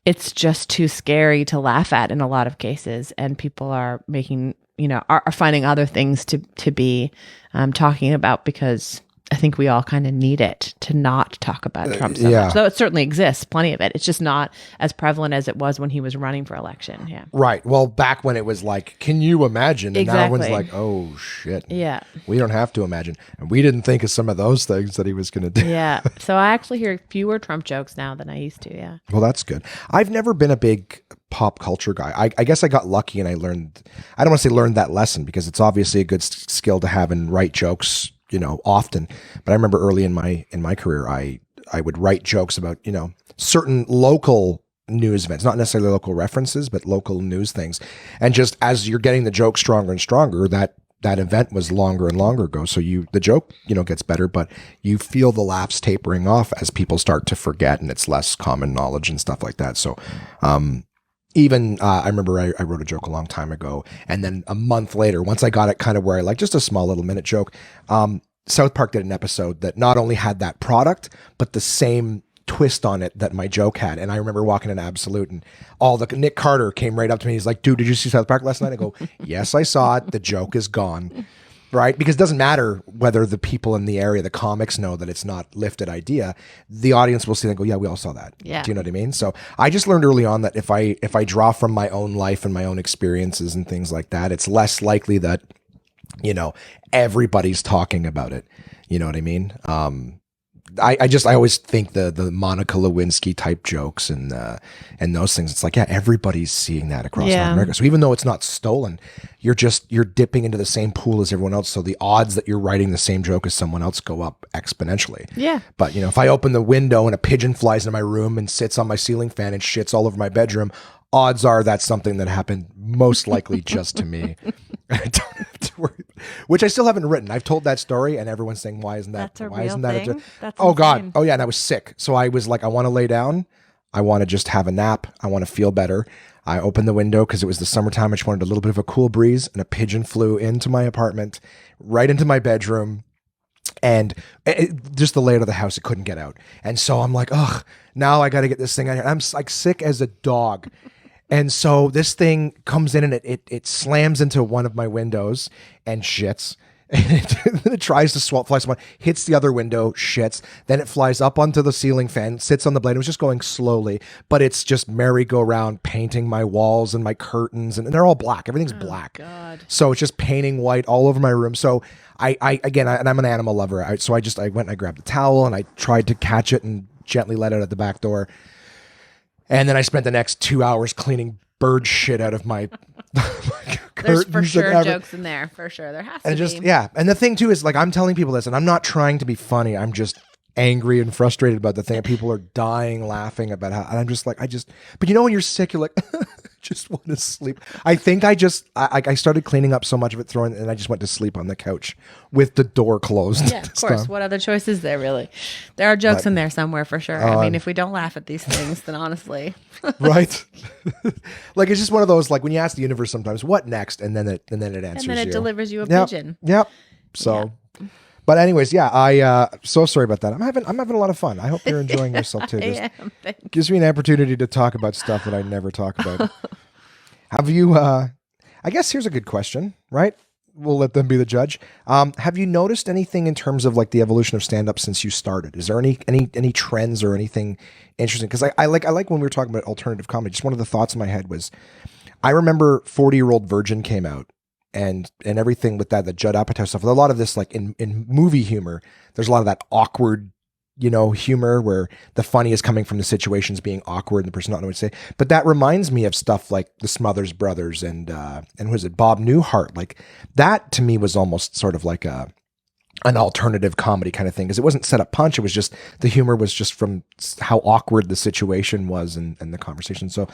Speaker 3: it's just too scary to laugh at in a lot of cases. And people are making, are finding other things to be talking about, because I think we all kind of need it to not talk about Trump so much. Though it certainly exists, plenty of it. It's just not as prevalent as it was when he was running for election. Yeah.
Speaker 2: Right. Well, back when it was like, can you imagine? And
Speaker 3: exactly.
Speaker 2: Now everyone's like, oh, shit.
Speaker 3: Yeah.
Speaker 2: We don't have to imagine. And we didn't think of some of those things that he was going to do.
Speaker 3: Yeah. So I actually hear fewer Trump jokes now than I used to. Yeah.
Speaker 2: Well, that's good. I've never been a big pop culture guy. I guess I got lucky and I don't want to say learned that lesson, because it's obviously a good skill to have and write jokes often. But I remember early in my career, I would write jokes about, certain local news events, not necessarily local references, but local news things. And just as you're getting the joke stronger and stronger, that event was longer and longer ago. So the joke, gets better, but you feel the laughs tapering off as people start to forget and it's less common knowledge and stuff like that. So, I remember I wrote a joke a long time ago, and then a month later, once I got it kind of where I like just a small little minute joke, South Park did an episode that not only had that product, but the same twist on it that my joke had. And I remember walking in Absolute, and Nick Carter came right up to me. He's like, dude, did you see South Park last night? I go, yes, I saw it. The joke is gone. Right? Because it doesn't matter whether the people in the area, the comics, know that it's not lifted idea. The audience will see and go, yeah, we all saw that.
Speaker 3: Yeah.
Speaker 2: Do you know what I mean? So I just learned early on that if I draw from my own life and my own experiences and things like that, it's less likely that, everybody's talking about it. You know what I mean? I always think the Monica Lewinsky type jokes and those things. It's like, yeah, everybody's seeing that across North America. So even though it's not stolen, you're dipping into the same pool as everyone else. So the odds that you're writing the same joke as someone else go up exponentially.
Speaker 3: Yeah.
Speaker 2: But if I open the window and a pigeon flies into my room and sits on my ceiling fan and shits all over my bedroom, odds are that's something that happened most likely just to me. I don't have to worry. Which I still haven't written. I've told that story and everyone's saying, why isn't that?
Speaker 3: That's a
Speaker 2: why
Speaker 3: real
Speaker 2: isn't that
Speaker 3: thing? That's
Speaker 2: oh
Speaker 3: insane.
Speaker 2: God. Oh yeah. And I was sick. So I was like, I want to lay down. I want to just have a nap. I want to feel better. I opened the window because it was the summertime. I just wanted a little bit of a cool breeze, and a pigeon flew into my apartment, right into my bedroom. And just the layout of the house, it couldn't get out. And so I'm like, ugh, now I got to get this thing out here. I'm like sick as a dog. And so this thing comes in and it slams into one of my windows and shits. And it tries to fly someone, hits the other window, shits. Then it flies up onto the ceiling fan, sits on the blade. It was just going slowly, but it's just merry-go-round painting my walls and my curtains, and they're all black. Everything's black.
Speaker 3: God.
Speaker 2: So it's just painting white all over my room. So and I'm an animal lover. So I went and I grabbed a towel and I tried to catch it and gently let it out the back door. And then I spent the next 2 hours cleaning bird shit out of my
Speaker 3: There's for sure jokes in there, for sure. There has to be.
Speaker 2: Yeah. And the thing too is, like, I'm telling people this, and I'm not trying to be funny. I'm just angry and frustrated about the thing. And people are dying laughing about how, and I'm just like, but you know, when you're sick, you're like, just want to sleep. I think I started cleaning up so much of it, and I just went to sleep on the couch with the door closed.
Speaker 3: Yeah, of course. What other choice is there, really? There are jokes in there somewhere, for sure. I mean, if we don't laugh at these things, then honestly.
Speaker 2: Right. Like, it's just one of those, like, when you ask the universe sometimes, what next? And then it answers you.
Speaker 3: And then it delivers you a pigeon.
Speaker 2: Yep. So, but anyways, I so sorry about that. I'm having a lot of fun. I hope you're enjoying yourself too. Gives me an opportunity to talk about stuff that I never talk about. Have you, I guess here's a good question, right? We'll let them be the judge. Have you noticed anything in terms of like the evolution of stand-up since you started? Is there any trends or anything interesting? Because I like when we were talking about alternative comedy, just one of the thoughts in my head was, I remember 40-Year-Old Virgin came out and everything with that, the Judd Apatow stuff. A lot of this, like in movie humor, there's a lot of that awkward, humor where the funny is coming from the situations being awkward and the person not knowing what to say. But that reminds me of stuff like the Smothers Brothers and who is it, Bob Newhart. Like that to me was almost sort of like an alternative comedy kind of thing, because it wasn't set up punch. It was just, the humor was just from how awkward the situation was and the conversation. So,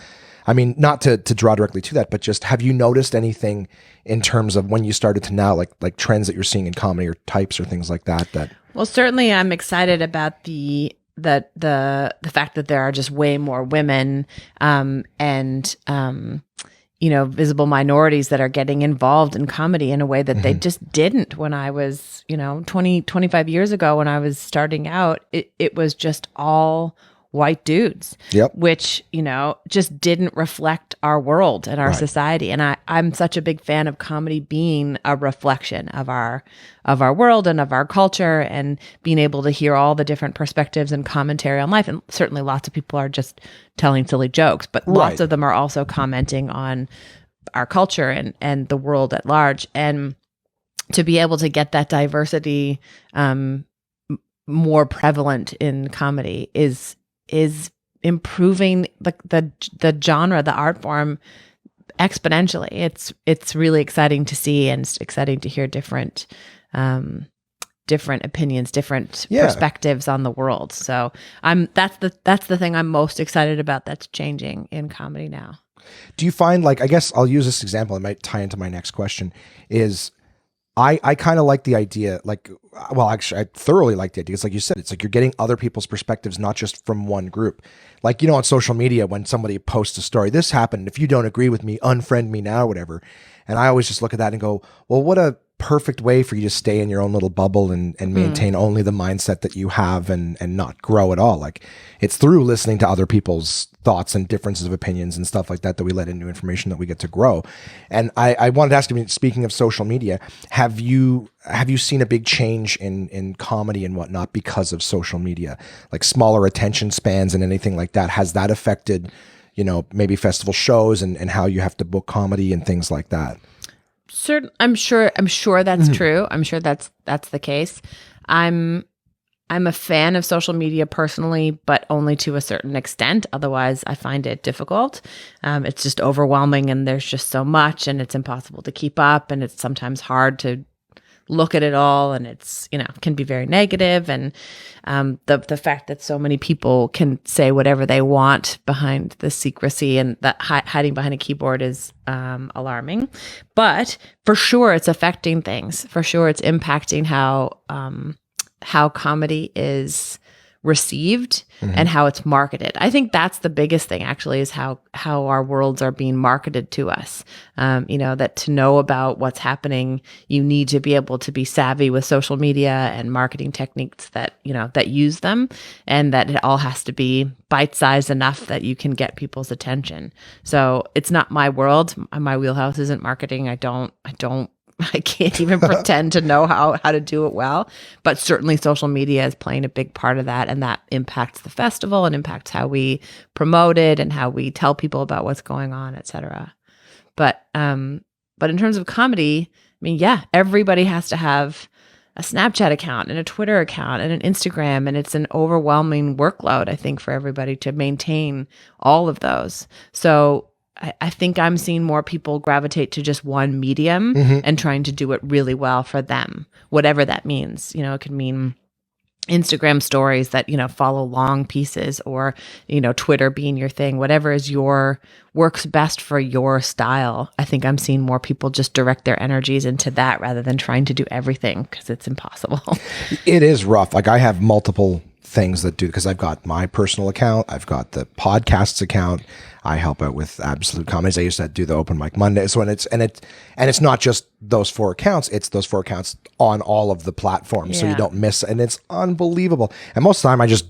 Speaker 2: I mean, not to draw directly to that, but just, have you noticed anything in terms of when you started to now, like trends that you're seeing in comedy or types or things like that?
Speaker 3: Well, certainly I'm excited about the fact that there are just way more women and visible minorities that are getting involved in comedy in a way that they just didn't when I was, 25 years ago when I was starting out. It was just all white dudes, which, just didn't reflect our world and our society. And I'm such a big fan of comedy being a reflection of our world and of our culture, and being able to hear all the different perspectives and commentary on life. And certainly lots of people are just telling silly jokes, but lots of them are also commenting on our culture and the world at large. And to be able to get that diversity more prevalent in comedy is improving the genre, the art form exponentially. It's really exciting to see, and it's exciting to hear different opinions, different perspectives on the world. So that's the thing I'm most excited about that's changing in comedy now.
Speaker 2: Do you find, like, I guess I'll use this example, it might tie into my next question, is I kind of like the idea, actually, I thoroughly like the idea. It's like you said, it's like you're getting other people's perspectives, not just from one group. Like, on social media, when somebody posts a story, this happened, if you don't agree with me, unfriend me now, whatever. And I always just look at that and go, well, what a perfect way for you to stay in your own little bubble and maintain only the mindset that you have and not grow at all. Like, it's through listening to other people's thoughts and differences of opinions and stuff like that we let in new information that we get to grow. And I wanted to ask you, speaking of social media, have you seen a big change in comedy and whatnot because of social media, like smaller attention spans and anything like that? Has that affected, maybe festival shows and how you have to book comedy and things like that?
Speaker 3: I'm sure that's true. I'm sure that's the case. I'm a fan of social media personally, but only to a certain extent. Otherwise, I find it difficult. It's just overwhelming, and there's just so much, and it's impossible to keep up, and it's sometimes hard to look at it all, and it's, can be very negative. And the fact that so many people can say whatever they want behind the secrecy and that hiding behind a keyboard is alarming. But for sure, it's affecting things. For sure, it's impacting how comedy is received and how it's marketed. I think that's the biggest thing actually, is how our worlds are being marketed to us. That to know about what's happening, you need to be able to be savvy with social media and marketing techniques that use them, and that it all has to be bite-sized enough that you can get people's attention. So it's not my world. My wheelhouse isn't marketing. I can't even pretend to know how to do it well, but certainly social media is playing a big part of that, and that impacts the festival and impacts how we promote it and how we tell people about what's going on, etc. But in terms of comedy, I mean, yeah, everybody has to have a Snapchat account and a Twitter account and an Instagram, and it's an overwhelming workload, I think, for everybody to maintain all of those. So I think I'm seeing more people gravitate to just one medium and trying to do it really well for them, whatever that means. It could mean Instagram stories that, follow long pieces, or, Twitter being your thing, whatever works best for your style. I think I'm seeing more people just direct their energies into that rather than trying to do everything, because it's impossible.
Speaker 2: It is rough. Like, I have multiple things that do, because I've got my personal account, I've got the podcasts account, I help out with Absolute Comedies. I used to do the open mic Monday. So it's not just those 4 accounts, it's those 4 accounts on all of the platforms. So you don't miss, and it's unbelievable. And most of the time I just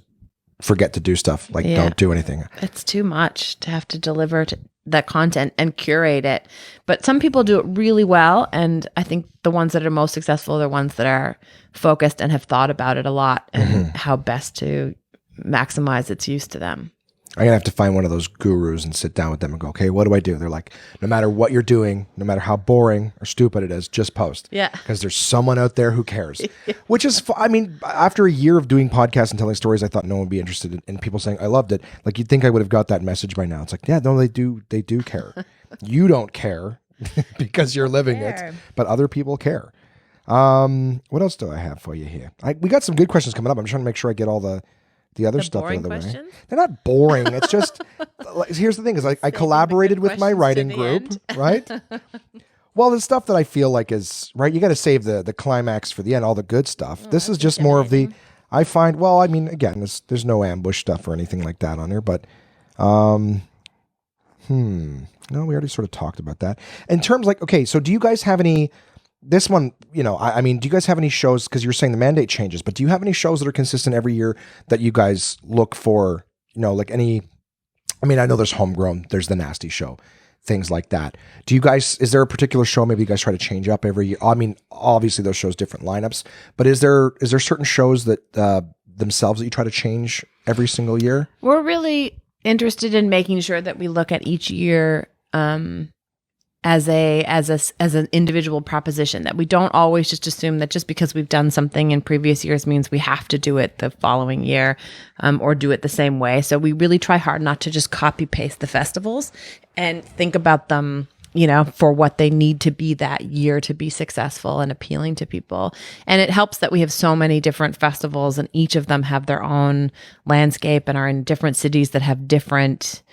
Speaker 2: forget to do stuff, don't do anything.
Speaker 3: It's too much to have to deliver that content and curate it. But some people do it really well. And I think the ones that are most successful are the ones that are focused and have thought about it a lot and how best to maximize its use to them.
Speaker 2: I'm going to have to find one of those gurus and sit down with them and go, okay, what do I do? They're like, no matter what you're doing, no matter how boring or stupid it is, just post.
Speaker 3: Yeah.
Speaker 2: Because there's someone out there who cares. Which is, after a year of doing podcasts and telling stories, I thought no one would be interested in people saying, I loved it. Like, you'd think I would have got that message by now. It's like, yeah, no, they do care. You don't care because you're living it, but other people care. What else do I have for you here? We got some good questions coming up. I'm trying to make sure I get all the other stuff out of the way. They're not boring. It's just, here's the thing, is I collaborated with my writing group, right? Well, the stuff that I feel like is, right, you got to save the climax for the end, all the good stuff. This is just more of the, I find, again, there's no ambush stuff or anything like that on there, but, no, we already sort of talked about that. In terms okay, so do you guys have any, this one, do you guys have any shows, because you're saying the mandate changes, but do you have any shows that are consistent every year that you guys look for, like any, I know there's Homegrown, there's the Nasty Show, things like that. Do you guys, is there a particular show maybe you guys try to change up every year? Obviously those shows, different lineups, but is there certain shows that themselves that you try to change every single year?
Speaker 3: We're really interested in making sure that we look at each year, as an individual proposition, that we don't always just assume that just because we've done something in previous years means we have to do it the following year, or do it the same way. So we really try hard not to just copy paste the festivals and think about them, for what they need to be that year to be successful and appealing to people. And it helps that we have so many different festivals, and each of them have their own landscape and are in different cities that have different,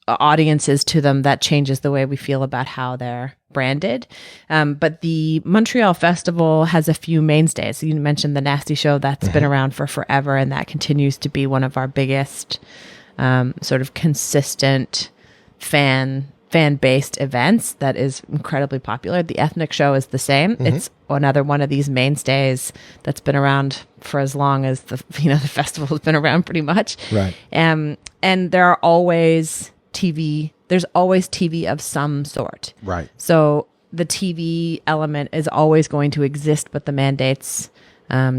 Speaker 3: audiences to them. That changes the way we feel about how they're branded. But the Montreal Festival has a few mainstays. You mentioned the Nasty Show, that's been around for forever, and that continues to be one of our biggest sort of consistent fan-based events that is incredibly popular. The Ethnic Show is the same. It's another one of these mainstays that's been around for as long as the festival has been around, pretty much.
Speaker 2: Right.
Speaker 3: And there are always TV. There's always TV of some sort.
Speaker 2: Right.
Speaker 3: So the TV element is always going to exist, but the mandates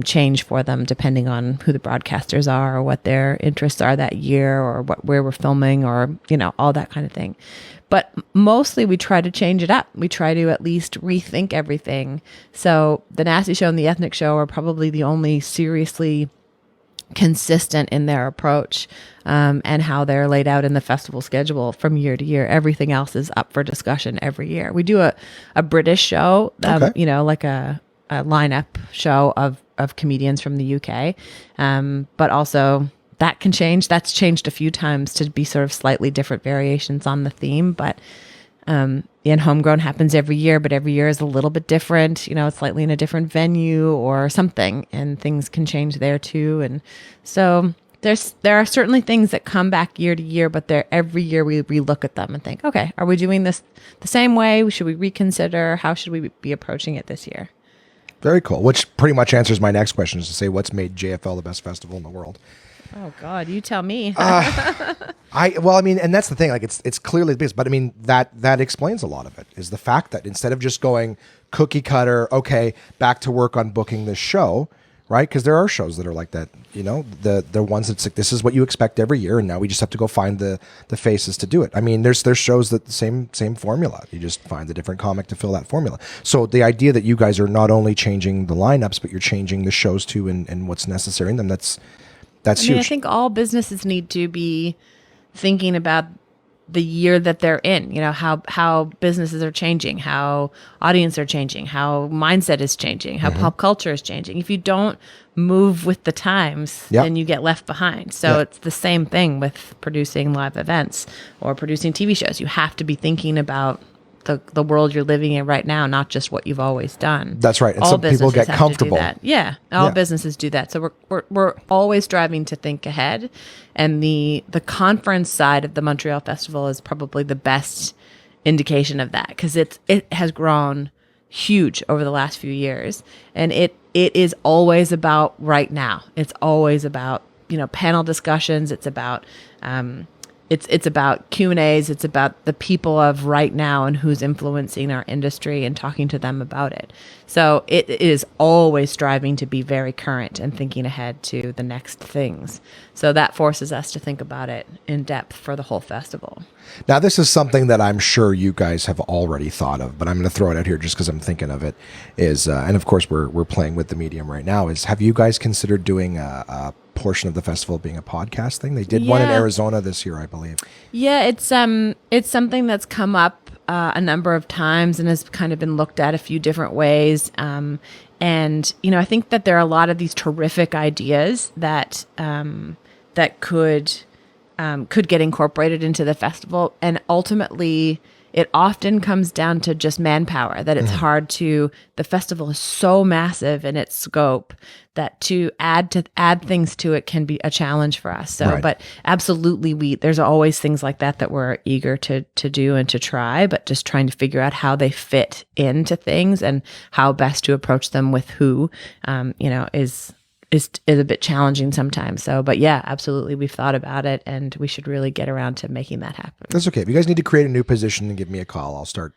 Speaker 3: change for them depending on who the broadcasters are, or what their interests are that year, or where we're filming, or all that kind of thing. But mostly we try to change it up. We try to at least rethink everything. So the Nasty Show and the Ethnic Show are probably the only seriously consistent in their approach, and how they're laid out in the festival schedule from year to year. Everything else is up for discussion every year. We do a British show, like a lineup show of comedians from the UK, but also that can change. That's changed a few times to be sort of slightly different variations on the theme, but And Homegrown happens every year, but every year is a little bit different. It's slightly in a different venue or something, and things can change there too. And so there are certainly things that come back year to year, but every year we relook at them and think, okay, are we doing this the same way? Should we reconsider? How should we be approaching it this year?
Speaker 2: Very cool. Which pretty much answers my next question, is to say, what's made JFL the best festival in the world?
Speaker 3: Oh God, you tell me.
Speaker 2: And that's the thing. Like, it's clearly the biggest, but I mean that explains a lot of it. Is the fact that instead of just going cookie cutter, okay, back to work on booking this show, right? Because there are shows that are like that. The ones that's like, this is what you expect every year, and now we just have to go find the faces to do it. I mean, there's shows that the same formula. You just find a different comic to fill that formula. So the idea that you guys are not only changing the lineups, but you're changing the shows too, and what's necessary in them. That's huge.
Speaker 3: I think all businesses need to be thinking about the year that they're in, how businesses are changing, how audience are changing, how mindset is changing, how pop culture is changing. If you don't move with the times, then you get left behind. So it's the same thing with producing live events or producing TV shows. You have to be thinking about the world you're living in right now, not just what you've always done.
Speaker 2: That's right. And some people get comfortable.
Speaker 3: All businesses do that. So we're always striving to think ahead. And the conference side of the Montreal Festival is probably the best indication of that, because it has grown huge over the last few years, and it is always about right now. It's always about panel discussions. It's about It's about Q&As. It's about the people of right now and who's influencing our industry and talking to them about it. So it is always striving to be very current and thinking ahead to the next things. So that forces us to think about it in depth for the whole festival.
Speaker 2: Now, this is something that I'm sure you guys have already thought of, but I'm going to throw it out here just because I'm thinking of it. And of course, we're playing with the medium right now. Have you guys considered doing a portion of the festival being a podcast thing? They did one in Arizona this year, I believe.
Speaker 3: Yeah, it's something that's come up a number of times and has kind of been looked at a few different ways. And I think that there are a lot of these terrific ideas that could get incorporated into the festival, and ultimately it often comes down to just manpower, that it's hard to, the festival is so massive in its scope that to add things to it can be a challenge for us. So, But absolutely there's always things like that we're eager to do and to try, but just trying to figure out how they fit into things and how best to approach them with who, is a bit challenging sometimes. So, but yeah, absolutely. We've thought about it, and we should really get around to making that happen.
Speaker 2: That's okay. If you guys need to create a new position and give me a call,
Speaker 3: Good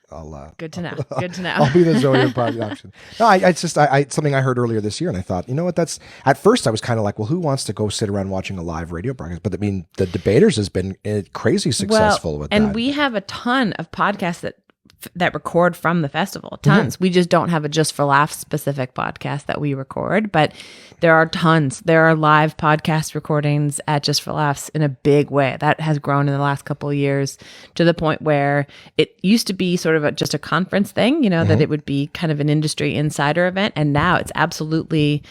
Speaker 3: to know. Good to know.
Speaker 2: I'll be the Zoe Rabnett option. No, it's something I heard earlier this year, and I thought, you know what, at first I was kind of like, well, who wants to go sit around watching a live radio broadcast? But I mean, the Debaters has been crazy successful with that.
Speaker 3: And we have a ton of podcasts that record from the festival, tons. We just don't have a Just for Laughs specific podcast that we record, but there are tons. There are live podcast recordings at Just for Laughs in a big way. That has grown in the last couple of years to the point where it used to be sort of just a conference thing, that it would be kind of an industry insider event. And now it's absolutely,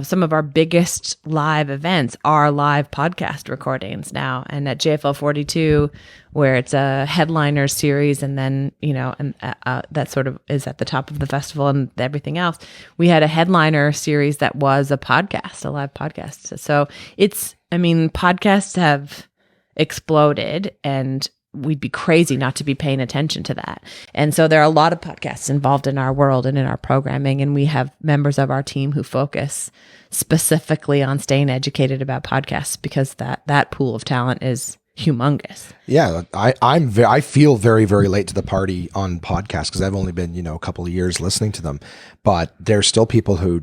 Speaker 3: some of our biggest live events are live podcast recordings now. And at JFL 42, where it's a headliner series, and then, that sort of is at the top of the festival and everything else, we had a headliner series that was a podcast, a live podcast. So podcasts have exploded, and we'd be crazy not to be paying attention to that. And so there are a lot of podcasts involved in our world and in our programming, and we have members of our team who focus specifically on staying educated about podcasts, because that pool of talent is humongous.
Speaker 2: Yeah, I feel very, very late to the party on podcasts, because I've only been, a couple of years listening to them, but there's still people who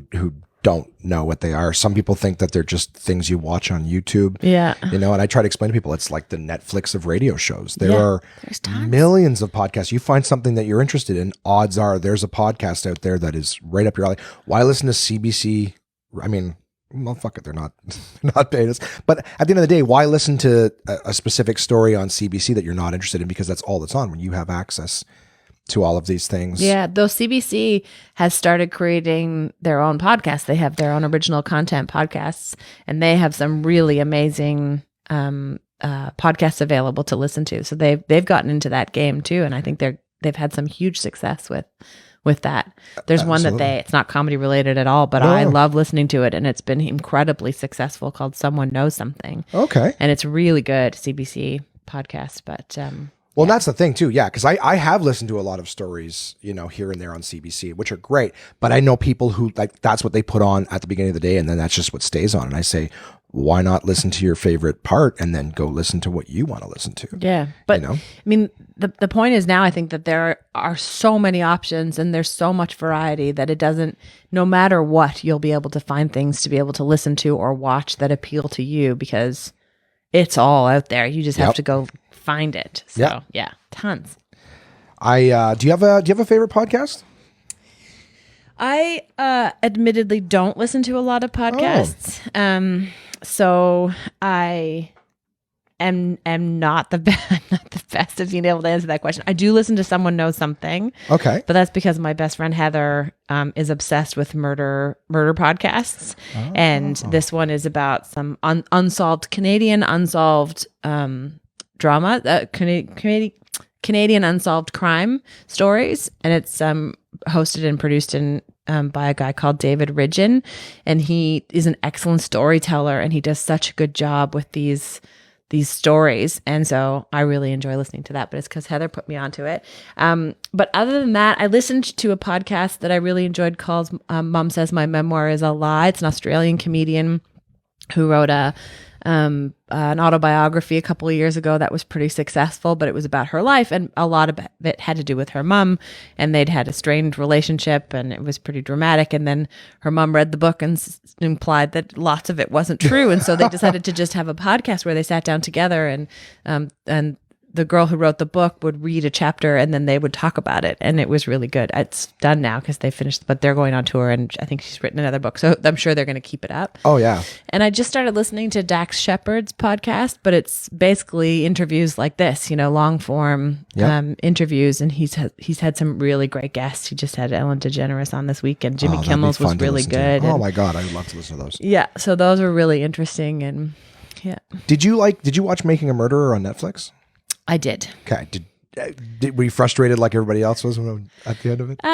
Speaker 2: don't know what they are. Some people think that they're just things you watch on YouTube.
Speaker 3: Yeah.
Speaker 2: And I try to explain to people, it's like the Netflix of radio shows. There are millions of podcasts. You find something that you're interested in, odds are there's a podcast out there that is right up your alley. Why listen to CBC? I mean, well, fuck it, they're not paying us. But at the end of the day, why listen to a specific story on CBC that you're not interested in, because that's all that's on when you have access to all of these things?
Speaker 3: Yeah, though CBC has started creating their own podcasts. They have their own original content podcasts, and they have some really amazing podcasts available to listen to. So they've gotten into that game too, and I think they've had some huge success with that. There's one that it's not comedy related at all, but I love listening to it, and it's been incredibly successful, called Someone Knows Something.
Speaker 2: Okay.
Speaker 3: And it's really good, CBC podcast, but
Speaker 2: well, that's the thing too. Yeah. Cause I have listened to a lot of stories, here and there on CBC, which are great, but I know people who that's what they put on at the beginning of the day. And then that's just what stays on. And I say, why not listen to your favorite part and then go listen to what you want to listen to?
Speaker 3: Yeah. But I mean, the point is now I think that there are so many options and there's so much variety that it doesn't, no matter what, you'll be able to find things to be able to listen to or watch that appeal to you, because it's all out there. You just have to go find it. So yeah, tons.
Speaker 2: Do you have a favorite podcast?
Speaker 3: I admittedly don't listen to a lot of podcasts. So I am not the best at being able to answer that question. I do listen to Someone Knows Something.
Speaker 2: Okay.
Speaker 3: But that's because my best friend Heather is obsessed with murder podcasts. Oh. And this one is about some Canadian unsolved drama, Canadian unsolved crime stories. And it's hosted and produced by a guy called David Ridgen, and he is an excellent storyteller, and he does such a good job with these stories, and so I really enjoy listening to that. But it's because Heather put me onto it. But other than that, I listened to a podcast that I really enjoyed called Mom Says My Memoir Is a Lie. It's an Australian comedian who wrote an autobiography a couple of years ago that was pretty successful, but it was about her life, and a lot of it had to do with her mom, and they'd had a strained relationship, and it was pretty dramatic. And then her mom read the book and implied that lots of it wasn't true, and so they decided to just have a podcast where they sat down together, and the girl who wrote the book would read a chapter and then they would talk about it. And it was really good. It's done now because they finished, but they're going on tour, and I think she's written another book. So I'm sure they're going to keep it up.
Speaker 2: Oh, yeah.
Speaker 3: And I just started listening to Dax Shepards Podcast, but it's basically interviews like this, long form interviews. And he's had some really great guests. He just had Ellen DeGeneres on this week, and Jimmy Kimmel's was really good.
Speaker 2: Oh my God. I would love to listen to those.
Speaker 3: Yeah. So those were really interesting. And yeah.
Speaker 2: Did you watch Making a Murderer on Netflix?
Speaker 3: I did.
Speaker 2: Okay. Were you frustrated like everybody else was at the end of it?
Speaker 3: Yeah,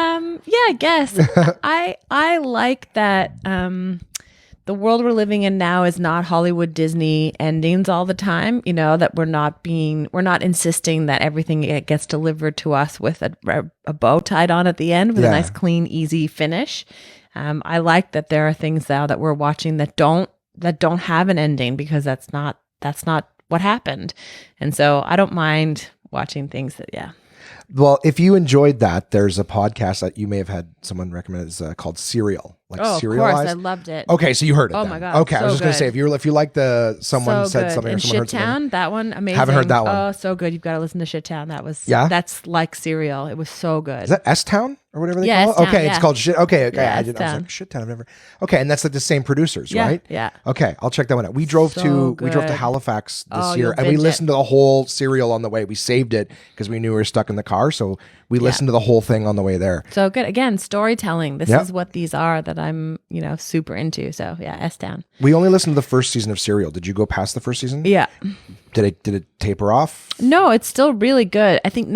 Speaker 3: I guess. I like that the world we're living in now is not Hollywood Disney endings all the time, that we're not insisting that everything gets delivered to us with a bow tied on at the end with a nice, clean, easy finish. I like that there are things now that we're watching that don't have an ending, because that's not what happened. And so I don't mind watching things that,
Speaker 2: Well, if you enjoyed that, there's a podcast that you may have had someone recommend. It's called Serial.
Speaker 3: Of course, I loved it.
Speaker 2: Okay, so you heard it.
Speaker 3: Oh
Speaker 2: then.
Speaker 3: my God!
Speaker 2: Okay, I was just gonna say if you like someone
Speaker 3: so
Speaker 2: said
Speaker 3: good.
Speaker 2: something, or
Speaker 3: in
Speaker 2: someone heard something.
Speaker 3: Shittown, that one amazing.
Speaker 2: Haven't heard that one.
Speaker 3: Oh, so good! You've got to listen to Shittown. That's like Serial. It was so good.
Speaker 2: Is that S-Town or whatever they call it?
Speaker 3: S-Town,
Speaker 2: Okay, it's called Shit. Okay.
Speaker 3: Yeah,
Speaker 2: I was like Shit-Town. I've never. Okay, and that's like the same producers, right?
Speaker 3: Yeah.
Speaker 2: Okay, I'll check that one out. We drove to Halifax this year, and we listened to the whole Serial on the way. We saved it because we knew we were stuck in the car, so we listened to the whole thing on the way there.
Speaker 3: So good. Again, storytelling. This is what these are that I'm, super into. So yeah, S-Town.
Speaker 2: We only listened to the first season of Serial. Did you go past the first season?
Speaker 3: Yeah.
Speaker 2: Did it taper off?
Speaker 3: No, it's still really good. I think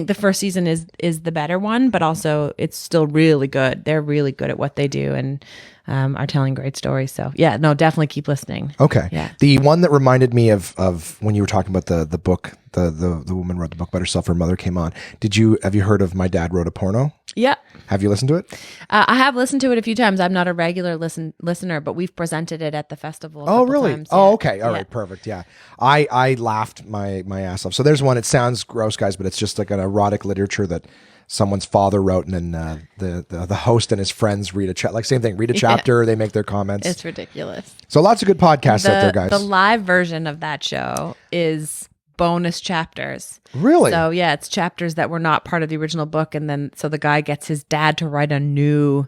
Speaker 3: the first season is the better one, but also it's still really good. They're really good at what they do and are telling great stories. So yeah, no, definitely keep listening.
Speaker 2: Okay.
Speaker 3: Yeah.
Speaker 2: The one that reminded me of when you were talking about the book, the woman wrote the book about herself, her mother came on. Have you heard of My Dad Wrote a Porno?
Speaker 3: Yeah.
Speaker 2: Have you listened to it?
Speaker 3: I have listened to it a few times. I'm not a regular listener, but we've presented it at the festival.
Speaker 2: Oh, really?
Speaker 3: Times.
Speaker 2: Oh, okay. All right. Perfect. Yeah. I laughed my ass off. So there's one, it sounds gross, guys, but it's just like an erotic literature that someone's father wrote, and then the host and his friends read same thing, read a chapter, they make their comments.
Speaker 3: It's ridiculous.
Speaker 2: So lots of good podcasts out there, guys.
Speaker 3: The live version of that show is bonus chapters.
Speaker 2: Really?
Speaker 3: So yeah, it's chapters that were not part of the original book, and then so the guy gets his dad to write a new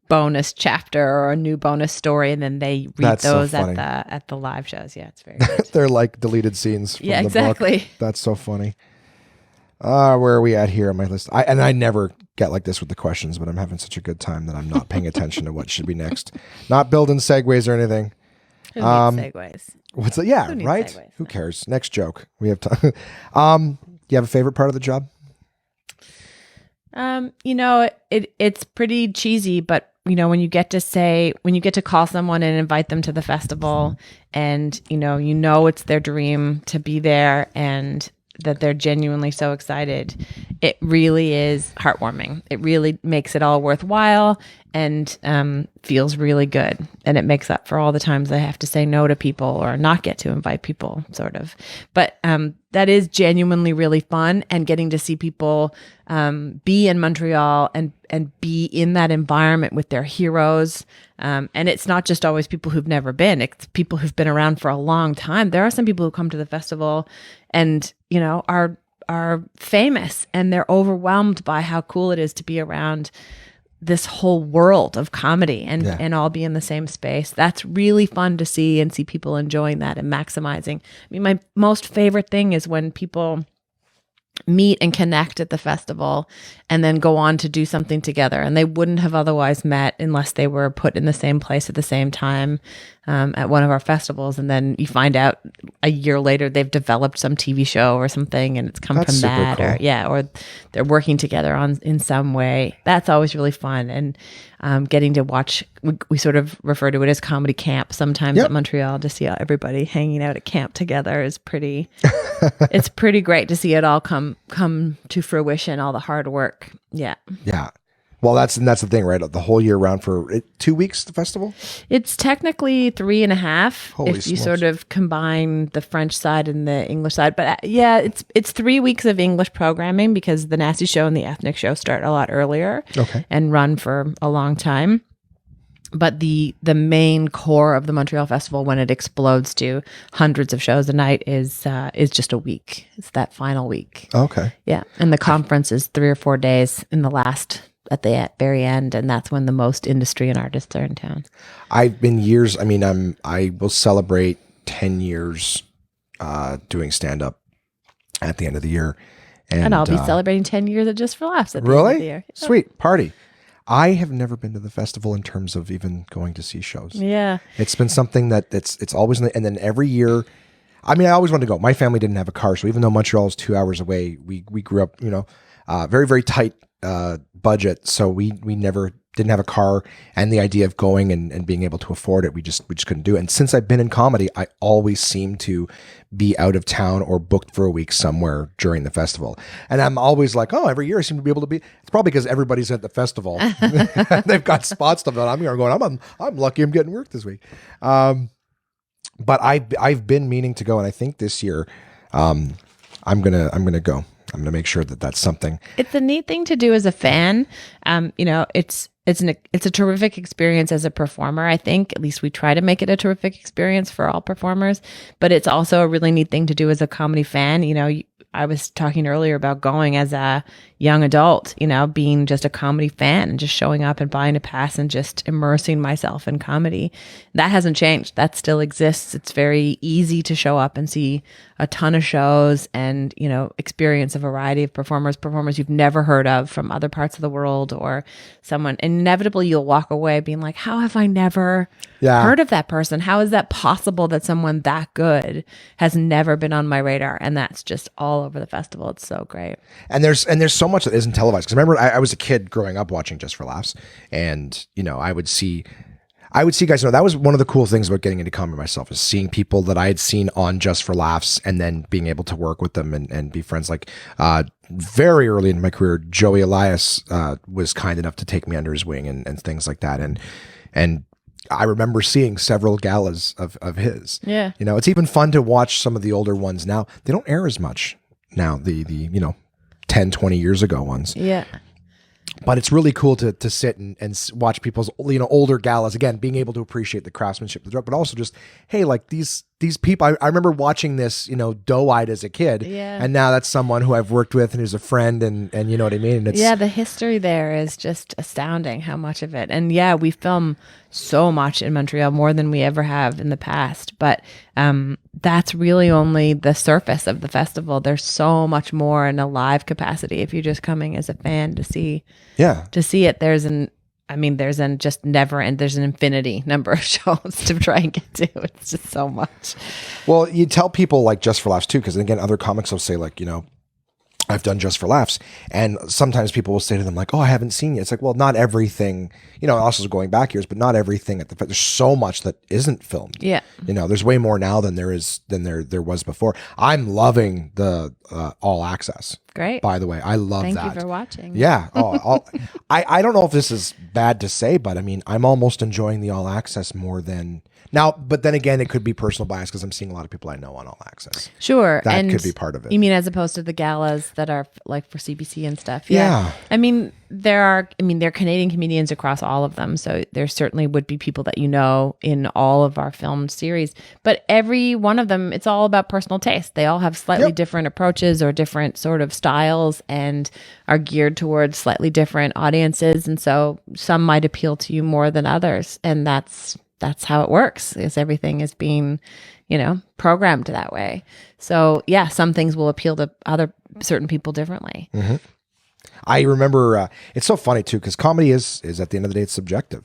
Speaker 3: bonus chapter or a new bonus story, and then they read those at the live shows. Yeah, it's very good.
Speaker 2: They're like deleted scenes from the
Speaker 3: exactly.
Speaker 2: book. That's so funny. Where are we at here on my list? I never get like this with the questions, but I'm having such a good time that I'm not paying attention to what should be next. Not building segues or anything.
Speaker 3: Who needs segues?
Speaker 2: What's that? Yeah,
Speaker 3: Who needs
Speaker 2: right?
Speaker 3: segues?
Speaker 2: Who cares? Next joke. We have time. Do you have a favorite part of the job?
Speaker 3: It's pretty cheesy, but when you get to call someone and invite them to the festival, and it's their dream to be there, and that they're genuinely so excited, it really is heartwarming. It really makes it all worthwhile, and feels really good. And it makes up for all the times I have to say no to people or not get to invite people, sort of. But that is genuinely really fun, and getting to see people be in Montreal and be in that environment with their heroes. And it's not just always people who've never been, it's people who've been around for a long time. There are some people who come to the festival and, are famous, and they're overwhelmed by how cool it is to be around this whole world of comedy and all be in the same space. That's really fun to see, and see people enjoying that and maximizing. I mean, my most favorite thing is when people meet and connect at the festival and then go on to do something together, and they wouldn't have otherwise met unless they were put in the same place at the same time at one of our festivals. And then you find out a year later they've developed some TV show or something, and it's come
Speaker 2: That's
Speaker 3: from
Speaker 2: super
Speaker 3: that,
Speaker 2: cool.
Speaker 3: or they're working together in some way. That's always really fun. And getting to watch, we sort of refer to it as comedy camp sometimes at Montreal, to see everybody hanging out at camp together is pretty it's pretty great to see it all come to fruition, all the hard work. Yeah.
Speaker 2: Well, that's the thing, right? The whole year round for 2 weeks, the festival?
Speaker 3: It's technically 3.5
Speaker 2: Holy
Speaker 3: if you
Speaker 2: smokes.
Speaker 3: sort of combine the French side and the English side. But it's 3 weeks of English programming, because the Nasty Show and the Ethnic Show start a lot earlier and run for a long time. But the main core of the Montreal Festival, when it explodes to hundreds of shows a night, is just a week. It's that final week.
Speaker 2: Okay.
Speaker 3: Yeah, and the conference is 3 or 4 days at the very end, and that's when the most industry and artists are in town.
Speaker 2: I've been years. I mean, I will celebrate 10 years doing stand up at the end of the year,
Speaker 3: and I'll be celebrating 10 years of Just for Laughs at the end of the year. Yeah.
Speaker 2: Sweet party. I have never been to the festival in terms of even going to see shows.
Speaker 3: Yeah,
Speaker 2: it's been something that it's always, and then every year. I mean, I always wanted to go. My family didn't have a car, so even though Montreal is 2 hours away, we grew up, very, very tight budget. So we never didn't have a car, and the idea of going and being able to afford it, we just couldn't do it. And since I've been in comedy, I always seem to be out of town or booked for a week somewhere during the festival. And I'm always like, oh, every year I seem to be able to be. It's probably because everybody's at the festival. They've got spots to fill. I'm here going, I'm lucky I'm getting work this week. But I've been meaning to go, and I think this year I'm gonna go. I'm gonna make sure that that's something.
Speaker 3: It's a neat thing to do as a fan. It's a terrific experience as a performer. I think, at least we try to make it a terrific experience for all performers. But it's also a really neat thing to do as a comedy fan. I was talking earlier about going as a young adult, being just a comedy fan and just showing up and buying a pass and just immersing myself in comedy. That hasn't changed. That still exists. It's very easy to show up and see a ton of shows and, experience a variety of performers you've never heard of from other parts of the world, or someone. Inevitably, you'll walk away being like, how have I never heard of that person? How is that possible that someone that good has never been on my radar? And that's just all over the festival. It's so great.
Speaker 2: And there's so much that isn't televised. Because remember, I was a kid growing up watching Just for Laughs, and I would see guys. That was one of the cool things about getting into comedy myself, is seeing people that I had seen on Just for Laughs, and then being able to work with them and be friends. Like very early in my career, Joey Elias was kind enough to take me under his wing and things like that. And I remember seeing several galas of his.
Speaker 3: Yeah.
Speaker 2: It's even fun to watch some of the older ones now. They don't air as much now, the 10, 20 years ago ones.
Speaker 3: Yeah.
Speaker 2: But it's really cool to sit and watch people's older galas, again, being able to appreciate the craftsmanship of the joke, but also just, hey, like these people, I remember watching this, doe-eyed as a kid, and now that's someone who I've worked with and who's a friend, and you know what I mean? And it's,
Speaker 3: the history there is just astounding, how much of it. And we film so much in Montreal, more than we ever have in the past, but that's really only the surface of the festival. There's so much more in a live capacity if you're just coming as a fan to see it. There's I mean, there's an infinity number of shows to try and get to. It's just so much.
Speaker 2: Well, you tell people like Just for Laughs too, because again, other comics will say like, I've done Just for Laughs, and sometimes people will say to them like, "Oh, I haven't seen it." It's like, well, not everything. Also going back years, but not everything there's so much that isn't filmed.
Speaker 3: Yeah.
Speaker 2: There's way more now than there was before. I'm loving the All Access.
Speaker 3: Great.
Speaker 2: By the way, I love that.
Speaker 3: Thank you for watching.
Speaker 2: Yeah. I don't know if this is bad to say, but I mean, I'm almost enjoying the All Access more than now. But then again, it could be personal bias because I'm seeing a lot of people I know on All Access.
Speaker 3: Sure.
Speaker 2: That could be part of it.
Speaker 3: You mean as opposed to the galas that are like for CBC and stuff?
Speaker 2: Yeah.
Speaker 3: I mean, there are Canadian comedians across all of them. So there certainly would be people that in all of our filmed series. But every one of them, it's all about personal taste. They all have slightly different approaches or different sort of styles and are geared towards slightly different audiences. And so some might appeal to you more than others. And that's how it works, is everything is being, programmed that way. So yeah, some things will appeal to certain people differently.
Speaker 2: Mm-hmm. I remember, it's so funny too, because comedy is at the end of the day, it's subjective.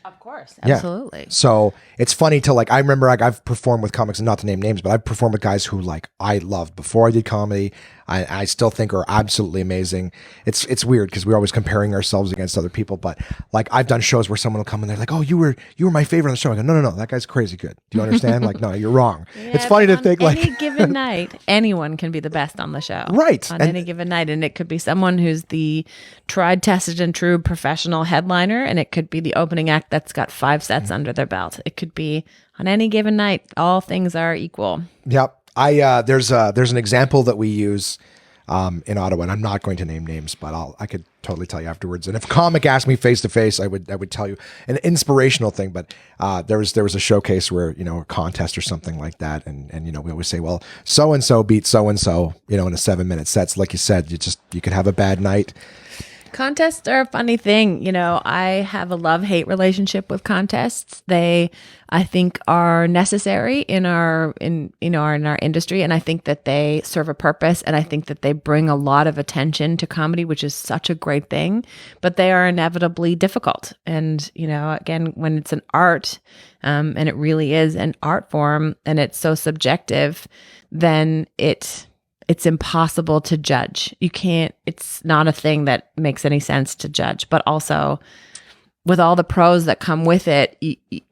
Speaker 3: Of course. Absolutely.
Speaker 2: Yeah. So it's funny to I remember I've performed with comics, and not to name names, but I've performed with guys who I loved before I did comedy. I still think are absolutely amazing. It's weird because we're always comparing ourselves against other people, but I've done shows where someone will come and they're like, "Oh, you were my favorite on the show." I go, "No, that guy's crazy good. Do you understand?" No, you're wrong. Yeah, it's funny to think
Speaker 3: any given night, anyone can be the best on the show.
Speaker 2: Right.
Speaker 3: On any given night. And it could be someone who's the tried, tested, and true professional headliner, and it could be the opening act that's got 5 sets under their belt. It could be on any given night, all things are equal.
Speaker 2: Yep. There's an example that we use in Ottawa, and I'm not going to name names, but I could totally tell you afterwards. And if a comic asked me face to face, I would tell you an inspirational thing. But there was a showcase where a contest or something like that, and we always say, well, so and so beat so and so, in a 7-minute set. So like you said, you could have a bad night.
Speaker 3: Contests are a funny thing. I have a love-hate relationship with contests. They, I think, are necessary in our industry, and I think that they serve a purpose, and I think that they bring a lot of attention to comedy, which is such a great thing. But they are inevitably difficult, and again, when it's an art, and it really is an art form, and it's so subjective, then it's impossible to judge. It's not a thing that makes any sense to judge, but also with all the pros that come with it,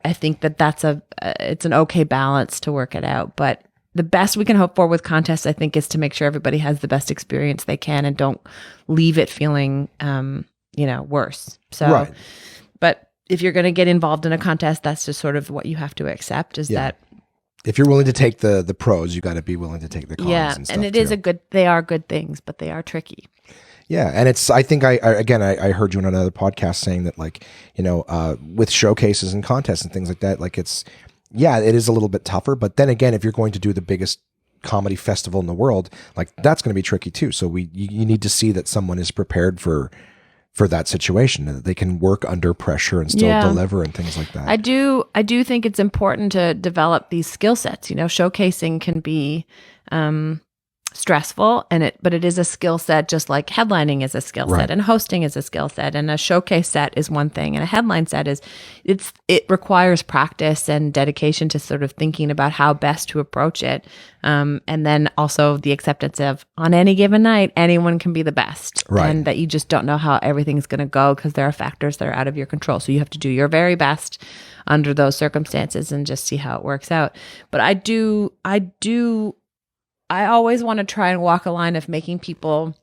Speaker 3: I think that it's an okay balance to work it out. But the best we can hope for with contests, I think, is to make sure everybody has the best experience they can and don't leave it feeling, worse. So,
Speaker 2: right.
Speaker 3: But if you're going to get involved in a contest, that's just sort of what you have to accept is that.
Speaker 2: If you're willing to take the pros, you got to be willing to take the cons.
Speaker 3: Yeah,
Speaker 2: and stuff
Speaker 3: and it
Speaker 2: too.
Speaker 3: is they are good things, but they are tricky.
Speaker 2: Yeah, and I think I heard you on another podcast saying that with showcases and contests and things like that, it is a little bit tougher. But then again, if you're going to do the biggest comedy festival in the world, that's going to be tricky too. So you need to see that someone is prepared for that situation, that they can work under pressure and still deliver and things like that.
Speaker 3: I do think it's important to develop these skill sets. Showcasing can be stressful, but it is a skill set, just like headlining is a skill set and hosting is a skill set, and a showcase set is one thing, and a headline set it requires practice and dedication to sort of thinking about how best to approach it, and then also the acceptance of on any given night anyone can be the best, and that you just don't know how everything's going to go because there are factors that are out of your control, so you have to do your very best under those circumstances and just see how it works out. But I always want to try and walk a line of putting people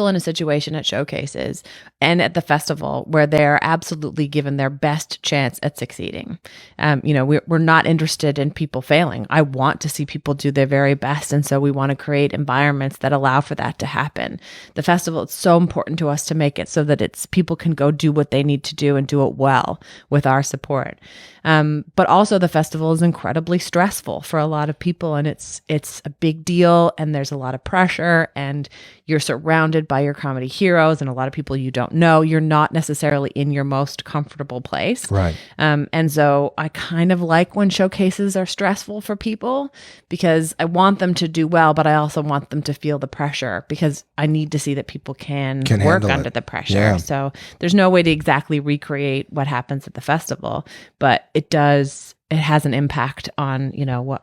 Speaker 3: in a situation at showcases and at the festival where they're absolutely given their best chance at succeeding. We're not interested in people failing. I want to see people do their very best. And so we want to create environments that allow for that to happen. The festival, it's so important to us to make it so that people can go do what they need to do and do it well with our support. But also the festival is incredibly stressful for a lot of people, and it's a big deal, and there's a lot of pressure, and You're surrounded by your comedy heroes and a lot of people you don't know. You're not necessarily in your most comfortable place.
Speaker 2: Right.
Speaker 3: And so I kind of like when showcases are stressful for people because I want them to do well, but I also want them to feel the pressure because I need to see that people can work under the pressure.
Speaker 2: Yeah.
Speaker 3: So there's no way to exactly recreate what happens at the festival, but it has an impact on,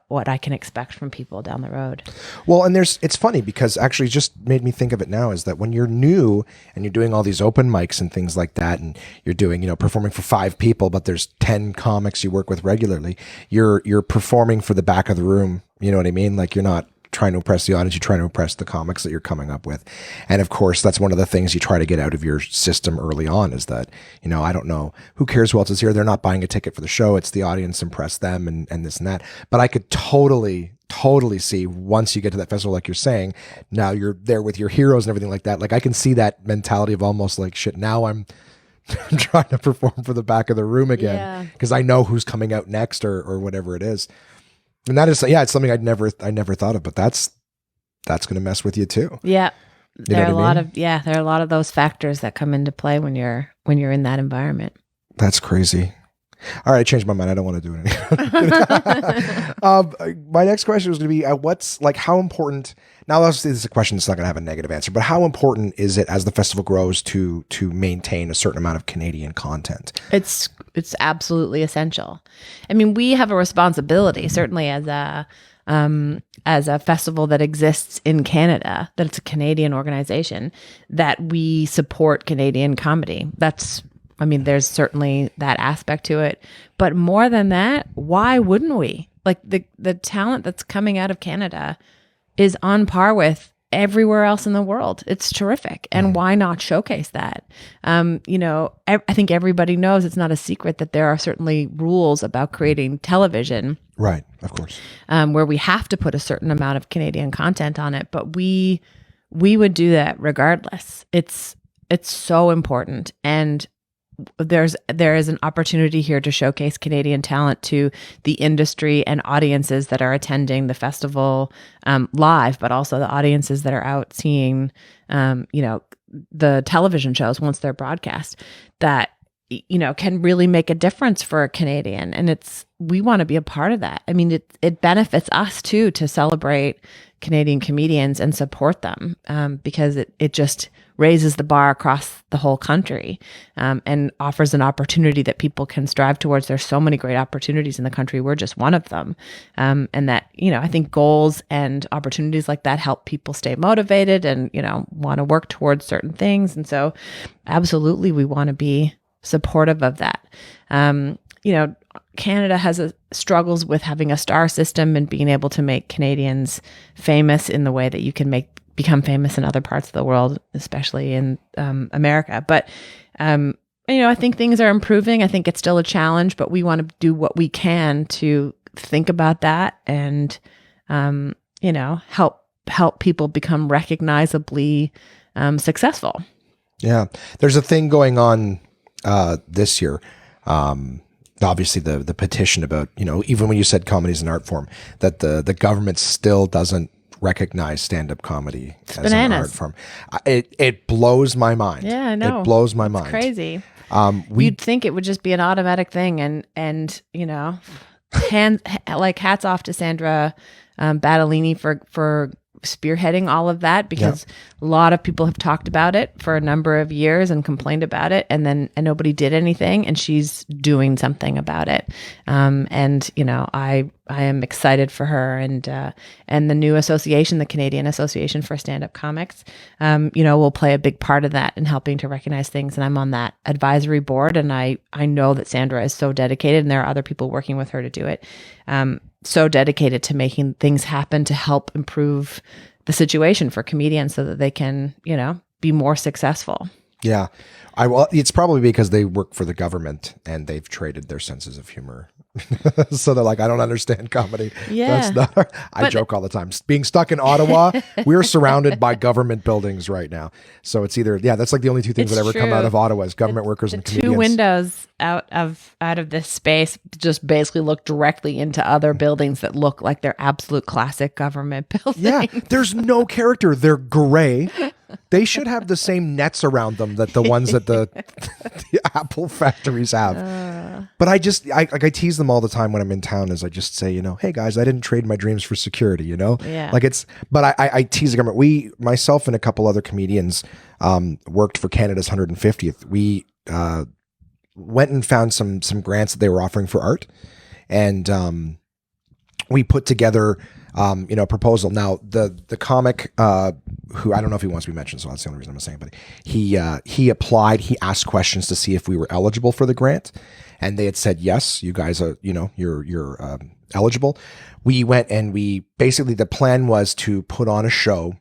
Speaker 3: what I can expect from people down the road.
Speaker 2: Well, and it's funny because actually just made me think of it now is that when you're new and you're doing all these open mics and things like that, and you're doing, performing for 5 people, but there's 10 comics you work with regularly, you're performing for the back of the room. You know what I mean? Like you're not trying to impress the audience, you're trying to impress the comics that you're coming up with. And of course, that's one of the things you try to get out of your system early on is that, I don't know, who cares who else is here? They're not buying a ticket for the show. It's the audience, impress them and this and that. But I could totally see once you get to that festival, like you're saying, now you're there with your heroes and everything like that. Like I can see that mentality of almost like, shit, now I'm trying to perform for the back of the room again because I know who's coming out next or whatever it is. And that is, it's something I never thought of, but that's going to mess with you too.
Speaker 3: Yeah. There are a lot of those factors that come into play when you're in that environment.
Speaker 2: That's crazy. All right. I changed my mind. I don't want to do it anymore. My next question was going to be, what's like, how important, now obviously this is a question that's not going to have a negative answer, but how important is it as the festival grows to maintain a certain amount of Canadian content?
Speaker 3: It's absolutely essential. I mean, we have a responsibility, certainly as a festival that exists in Canada, that it's a Canadian organization, that we support Canadian comedy. There's certainly that aspect to it. But more than that, why wouldn't we? Like the talent that's coming out of Canada is on par with everywhere else in the world. It's terrific. And why not showcase that? I think everybody knows it's not a secret that there are certainly rules about creating television.
Speaker 2: Right, of course.
Speaker 3: Where we have to put a certain amount of Canadian content on it, but we would do that regardless. It's so important. And there is an opportunity here to showcase Canadian talent to the industry and audiences that are attending the festival live, but also the audiences that are out seeing, the television shows once they're broadcast that, can really make a difference for a Canadian. And we want to be a part of that. I mean, it benefits us too, to celebrate Canadian comedians and support them because it just raises the bar across the whole country and offers an opportunity that people can strive towards. There's so many great opportunities in the country. We're just one of them. And that, I think goals and opportunities like that help people stay motivated and, want to work towards certain things. And so absolutely, we want to be supportive of that. Canada has struggles with having a star system and being able to make Canadians famous in the way that you can become famous in other parts of the world, especially in America. But, I think things are improving. I think it's still a challenge, but we want to do what we can to think about that and, help people become recognizably successful.
Speaker 2: Yeah. There's a thing going on this year. Obviously the petition about, even when you said comedy is an art form, that the government still doesn't recognize stand-up comedy as an art form. It blows my mind.
Speaker 3: Yeah, I know.
Speaker 2: It blows my mind.
Speaker 3: Crazy. You'd think it would just be an automatic thing and hats off to Sandra Battellini for spearheading all of that because a lot of people have talked about it for a number of years and complained about it and nobody did anything and she's doing something about it. I am excited for her and the new association, the Canadian Association for Stand-Up Comics, will play a big part of that in helping to recognize things. And I'm on that advisory board and I know that Sandra is so dedicated and there are other people working with her to do it. So dedicated to making things happen to help improve the situation for comedians so that they can, be more successful.
Speaker 2: Yeah. It's probably because they work for the government and they've traded their senses of humor. So they're like, I don't understand comedy.
Speaker 3: Yeah.
Speaker 2: I joke all the time. Being stuck in Ottawa, we're surrounded by government buildings right now. So it's either, that's like the only two things that ever come out of Ottawa is government workers and comedians.
Speaker 3: 2 windows out of this space just basically look directly into other buildings that look like they're absolute classic government buildings.
Speaker 2: Yeah. There's no character. They're gray. They should have the same nets around them that the ones that the Apple factories have. But I tease them all the time when I'm in town, as I just say, hey guys, I didn't trade my dreams for security,
Speaker 3: Yeah.
Speaker 2: But I tease the government. Myself and a couple other comedians worked for Canada's 150th. We went and found some grants that they were offering for art. And we put together proposal. Now the comic, who I don't know if he wants to be mentioned, so that's the only reason I'm saying, but he applied, he asked questions to see if we were eligible for the grant, and they had said, yes, you guys are, you're eligible. We went and the plan was to put on a show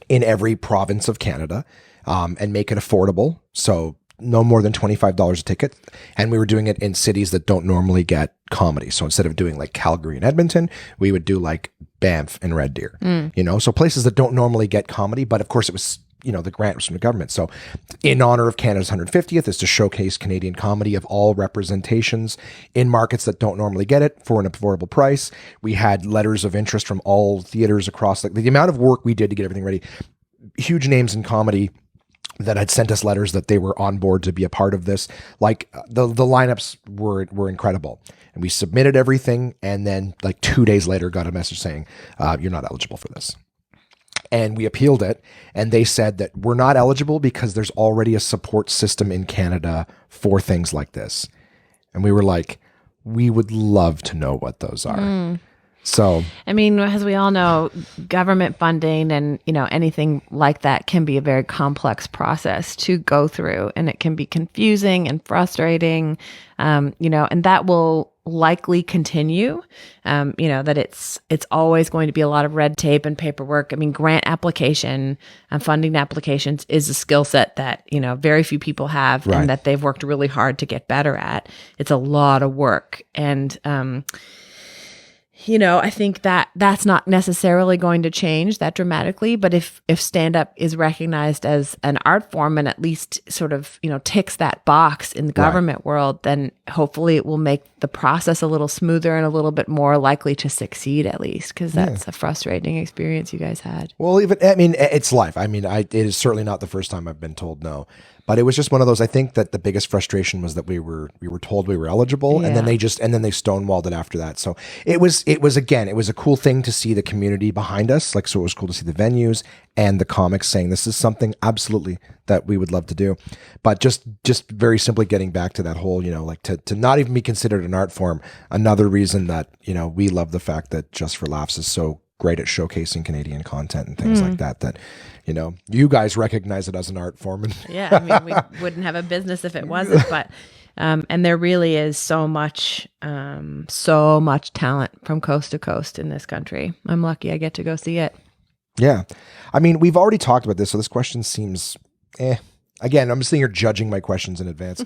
Speaker 2: in every province of Canada, and make it affordable. So no more than $25 a ticket. And we were doing it in cities that don't normally get comedy. So instead of doing like Calgary and Edmonton, we would do like Banff and Red Deer, so places that don't normally get comedy. But of course it was, the grant was from the government. So in honor of Canada's 150th is to showcase Canadian comedy of all representations in markets that don't normally get it for an affordable price. We had letters of interest from all theaters across the amount of work we did to get everything ready. Huge names in comedy that had sent us letters that they were on board to be a part of this. Like the lineups were incredible, and we submitted everything. And then like 2 days later got a message saying, you're not eligible for this. And we appealed it, and they said that we're not eligible because there's already a support system in Canada for things like this. And we were like, we would love to know what those are. So,
Speaker 3: I mean, as we all know, government funding and, anything like that can be a very complex process to go through, and it can be confusing and frustrating, and that will likely continue, that it's always going to be a lot of red tape and paperwork. I mean, grant application and funding applications is a skill set that, very few people have,
Speaker 2: right,
Speaker 3: and that they've worked really hard to get better at. It's a lot of work. And, I think that that's not necessarily going to change that dramatically, but if stand-up is recognized as an art form and at least sort of, ticks that box in the government world, then hopefully it will make the process a little smoother and a little bit more likely to succeed, at least, because that's a frustrating experience you guys had.
Speaker 2: Well, it's life. It is certainly not the first time I've been told no. But it was just one of those. I think that the biggest frustration was that we were told we were eligible, and then they stonewalled it after that. So it was a cool thing to see the community behind us. Like, so it was cool to see the venues and the comics saying this is something absolutely that we would love to do. But just very simply getting back to that whole, to not even be considered an art form. Another reason that we love the fact that Just for Laughs is so great at showcasing Canadian content and things like that. That you guys recognize it as an art form.
Speaker 3: Yeah, we wouldn't have a business if it wasn't. But and there really is so much talent from coast to coast in this country. I'm lucky I get to go see it.
Speaker 2: Yeah, we've already talked about this, so this question seems Again, I'm sitting here judging my questions in advance.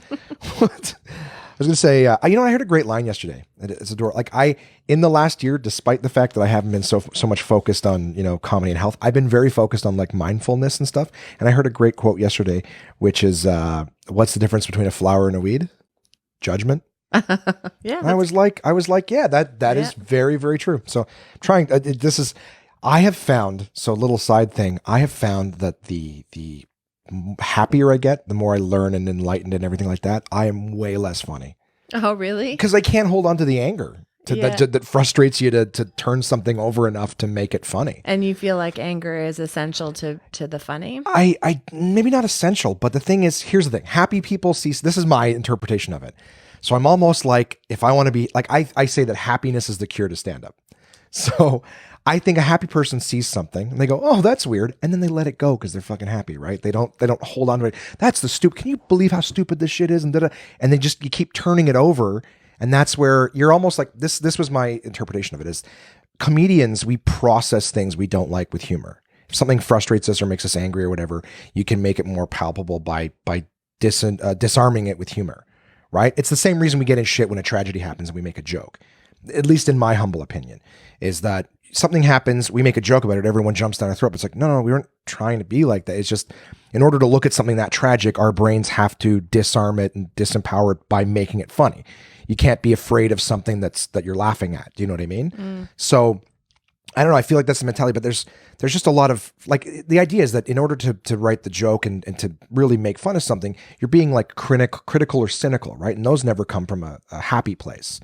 Speaker 2: What? I was going to say, I heard a great line yesterday. It's adorable. Like in the last year, despite the fact that I haven't been so much focused on, comedy and health, I've been very focused on like mindfulness and stuff. And I heard a great quote yesterday, which is, what's the difference between a flower and a weed? Judgment.
Speaker 3: Yeah.
Speaker 2: And I was like, yeah, that is very, very true. So I have found, so little side thing, I have found that the happier I get, the more I learn and enlightened and everything like that, I am way less funny.
Speaker 3: Oh, really?
Speaker 2: Because I can't hold on to the anger that frustrates you to turn something over enough to make it funny.
Speaker 3: And you feel like anger is essential to the funny?
Speaker 2: I maybe not essential, but the thing is, here's the thing. Happy people see, this is my interpretation of it. So I'm almost like, if I want to be, like I say that happiness is the cure to stand-up. So I think a happy person sees something and they go, oh, that's weird. And then they let it go because they're fucking happy, right? They don't hold on to it. That's the stupid. Can you believe how stupid this shit is? And they you keep turning it over. And that's where you're almost like, this was my interpretation of it, is comedians, we process things we don't like with humor. If something frustrates us or makes us angry or whatever, you can make it more palpable by disarming it with humor, right? It's the same reason we get in shit when a tragedy happens and we make a joke. At least in my humble opinion, is that something happens, we make a joke about it, everyone jumps down our throat. It's like, no, we weren't trying to be like that. It's just, in order to look at something that tragic, our brains have to disarm it and disempower it by making it funny. You can't be afraid of something that you're laughing at. Do you know what I mean? So I don't know. I feel like that's the mentality, but there's just a lot of like the idea is that in order to write the joke and to really make fun of something, you're being like critical or cynical, right? And those never come from a happy place.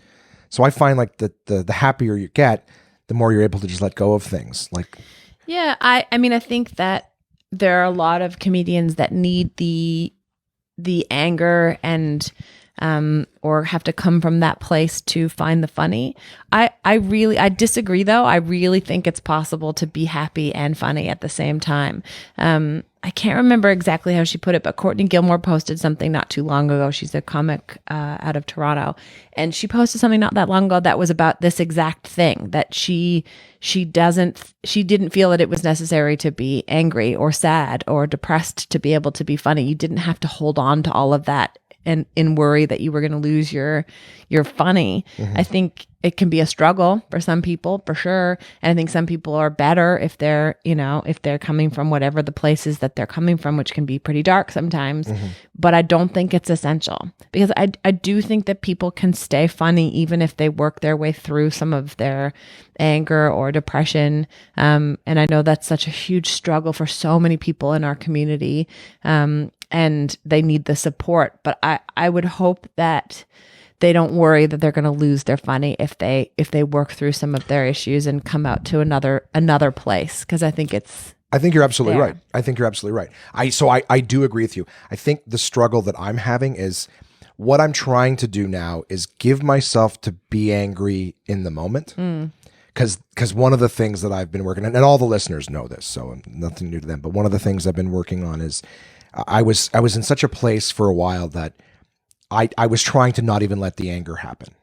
Speaker 2: So I find like the happier you get, the more you're able to just let go of things. Like,
Speaker 3: yeah, I mean, I think that there are a lot of comedians that need the anger and or have to come from that place to find the funny. I disagree though. I really think it's possible to be happy and funny at the same time. I can't remember exactly how she put it, but Courtney Gilmore posted something not too long ago. She's a comic out of Toronto, and she posted something not that long ago that was about this exact thing, that she didn't feel that it was necessary to be angry or sad or depressed to be able to be funny. You didn't have to hold on to all of that and in worry that you were going to lose your funny. I think it can be a struggle for some people, for sure. And I think some people are better if they're coming from whatever the places that they're coming from, which can be pretty dark sometimes. But I don't think it's essential, because I do think that people can stay funny even if they work their way through some of their anger or depression. And I know that's such a huge struggle for so many people in our community. And they need the support. But I would hope that they don't worry that they're going to lose their funny if they work through some of their issues and come out to another place. Because I think
Speaker 2: you're absolutely right. I think you're absolutely right. So I do agree with you. I think the struggle that I'm having is what I'm trying to do now is give myself to be angry in the moment. Because one of the things that I've been working on, and all the listeners know this, so nothing new to them, but one of the things I've been working on is I was in such a place for a while that I was trying to not even let the anger happen.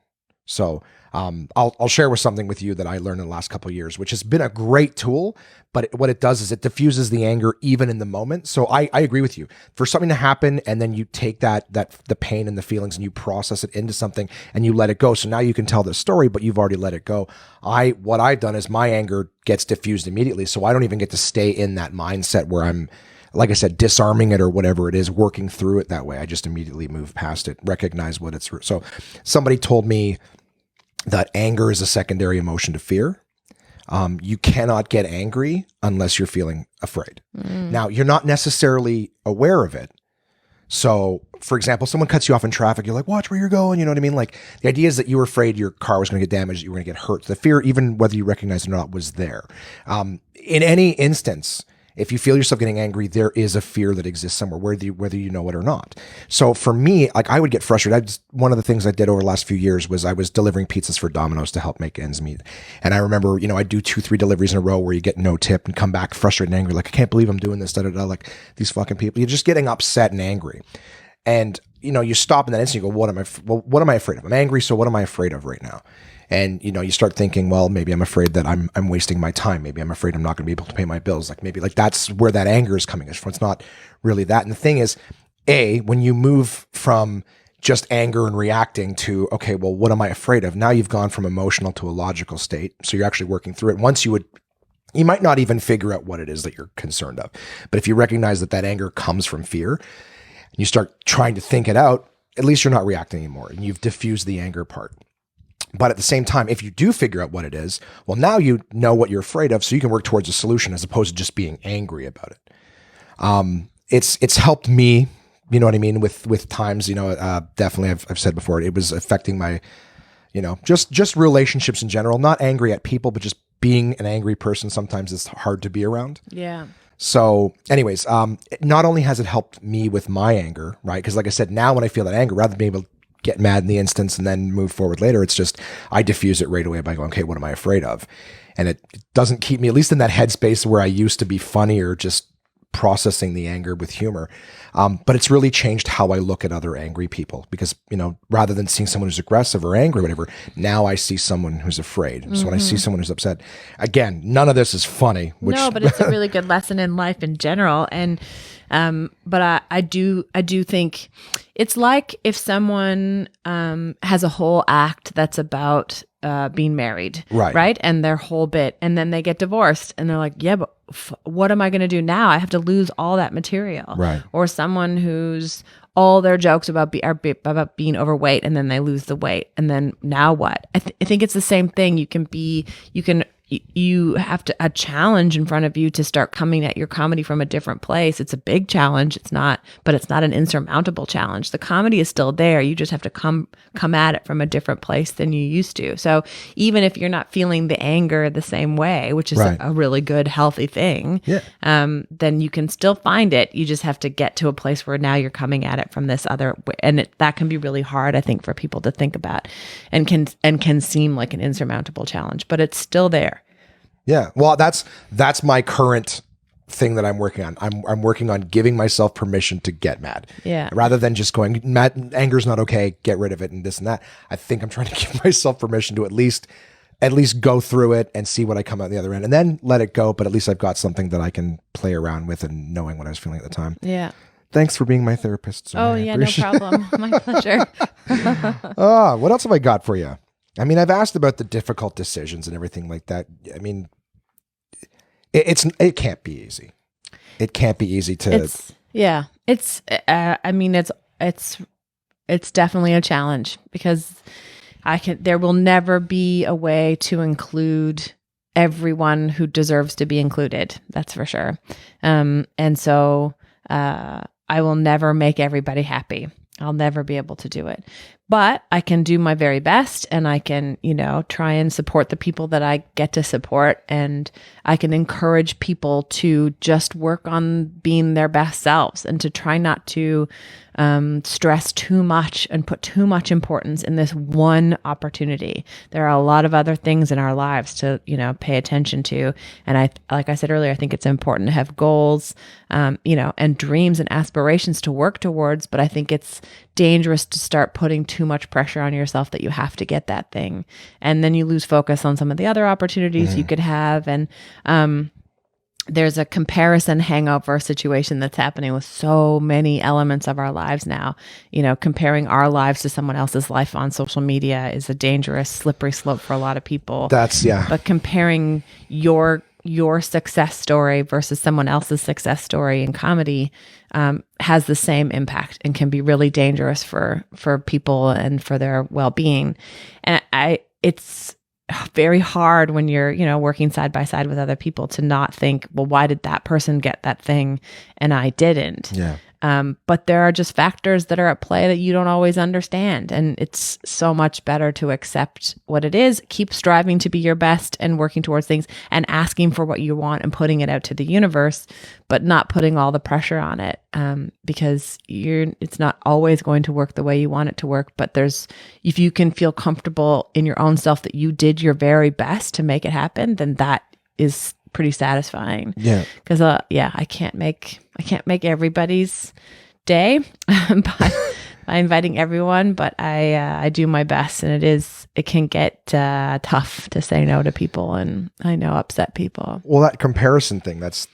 Speaker 2: So I'll share with something with you that I learned in the last couple of years, which has been a great tool, but what it does is it diffuses the anger even in the moment. So I agree with you. For something to happen and then you take that the pain and the feelings and you process it into something and you let it go. So now you can tell the story, but you've already let it go. What I've done is my anger gets diffused immediately. So I don't even get to stay in that mindset where I'm, like I said, disarming it or whatever it is, working through it that way. I just immediately move past it, recognize what it's. So somebody told me that anger is a secondary emotion to fear. You cannot get angry unless you're feeling afraid. Now, you're not necessarily aware of it. So, for example, someone cuts you off in traffic. You're like, watch where you're going. You know what I mean? Like, the idea is that you were afraid your car was going to get damaged, you were going to get hurt. The fear, even whether you recognize it or not, was there. In any instance, if you feel yourself getting angry, there is a fear that exists somewhere, whether you know it or not. So for me, like, I would get frustrated. One of the things I did over the last few years was I was delivering pizzas for Domino's to help make ends meet. And I remember, I'd do 2-3 deliveries in a row where you get no tip and come back frustrated and angry. Like, I can't believe I'm doing this, like these fucking people. You're just getting upset and angry. And, you stop in that instant, you go, what am I afraid of? I'm angry. So what am I afraid of right now? And, you start thinking, well, maybe I'm afraid that I'm wasting my time. Maybe I'm afraid I'm not going to be able to pay my bills. Like, maybe like that's where that anger is coming from. It's not really that. And the thing is, when you move from just anger and reacting to, okay, well, what am I afraid of? Now you've gone from emotional to a logical state. So you're actually working through it. Once you might not even figure out what it is that you're concerned of. But if you recognize that anger comes from fear and you start trying to think it out, at least you're not reacting anymore and you've diffused the anger part. But at the same time, if you do figure out what it is, well, now you know what you're afraid of, so you can work towards a solution as opposed to just being angry about it. It's helped me, you know what I mean, with times, definitely I've said before, it was affecting my, just relationships in general, not angry at people, but just being an angry person sometimes is hard to be around.
Speaker 3: Yeah.
Speaker 2: So anyways, not only has it helped me with my anger, right? Because like I said, now when I feel that anger, rather than being able to get mad in the instance and then move forward later, it's just, I diffuse it right away by going, okay, what am I afraid of? And it doesn't keep me, at least in that headspace where I used to be funny or just processing the anger with humor. But it's really changed how I look at other angry people because, rather than seeing someone who's aggressive or angry or whatever, now I see someone who's afraid. So when I see someone who's upset, again, none of this is funny. No,
Speaker 3: but it's a really good lesson in life in general. And, but I do think it's like if someone, has a whole act that's about, being married, right? And their whole bit, and then they get divorced and they're like, yeah, but what am I going to do now? I have to lose all that material.
Speaker 2: Right.
Speaker 3: Or someone who's all their jokes are about being overweight and then they lose the weight. And then now what? I think it's the same thing. You can you have a challenge in front of you to start coming at your comedy from a different place. It's a big challenge. But it's not an insurmountable challenge. The comedy is still there. You just have to come at it from a different place than you used to. So even if you're not feeling the anger the same way, which is a really good, healthy thing, then you can still find it. You just have to get to a place where now you're coming at it from this other way. And that can be really hard, I think, for people to think about and can seem like an insurmountable challenge, but it's still there.
Speaker 2: Yeah. Well, that's my current thing that I'm working on. I'm working on giving myself permission to get mad.
Speaker 3: Yeah.
Speaker 2: Rather than just going, mad, anger's not okay, get rid of it and this and that. I think I'm trying to give myself permission to at least go through it and see what I come out the other end and then let it go. But at least I've got something that I can play around with and knowing what I was feeling at the time.
Speaker 3: Yeah.
Speaker 2: Thanks for being my therapist. Zoe.
Speaker 3: Oh yeah, no problem. My pleasure.
Speaker 2: What else have I got for you? I mean, I've asked about the difficult decisions and everything like that. I mean, it can't be easy. It can't be easy to. It's
Speaker 3: definitely a challenge because there will never be a way to include everyone who deserves to be included. That's for sure. And so I will never make everybody happy. I'll never be able to do it. But I can do my very best and I can, try and support the people that I get to support. And I can encourage people to just work on being their best selves and to try not to stress too much and put too much importance in this one opportunity. There are a lot of other things in our lives to, pay attention to. And like I said earlier, I think it's important to have goals, and dreams and aspirations to work towards. But I think it's dangerous to start putting too much pressure on yourself that you have to get that thing. And then you lose focus on some of the other opportunities you could have. And, there's a comparison hangover situation that's happening with so many elements of our lives now. Comparing our lives to someone else's life on social media is a dangerous, slippery slope for a lot of people. But comparing your success story versus someone else's success story in comedy has the same impact and can be really dangerous for people and for their well-being. And it's very hard when you're, working side by side with other people to not think, well, why did that person get that thing and I didn't?
Speaker 2: Yeah.
Speaker 3: But there are just factors that are at play that you don't always understand. And it's so much better to accept what it is, keep striving to be your best and working towards things and asking for what you want and putting it out to the universe, but not putting all the pressure on it. Because it's not always going to work the way you want it to work. But if you can feel comfortable in your own self that you did your very best to make it happen, then that is pretty satisfying.
Speaker 2: Yeah.
Speaker 3: Because I can't make everybody's day by inviting everyone, but I do my best, and it can get tough to say no to people, and I know upset people.
Speaker 2: Well, that comparison thing, that's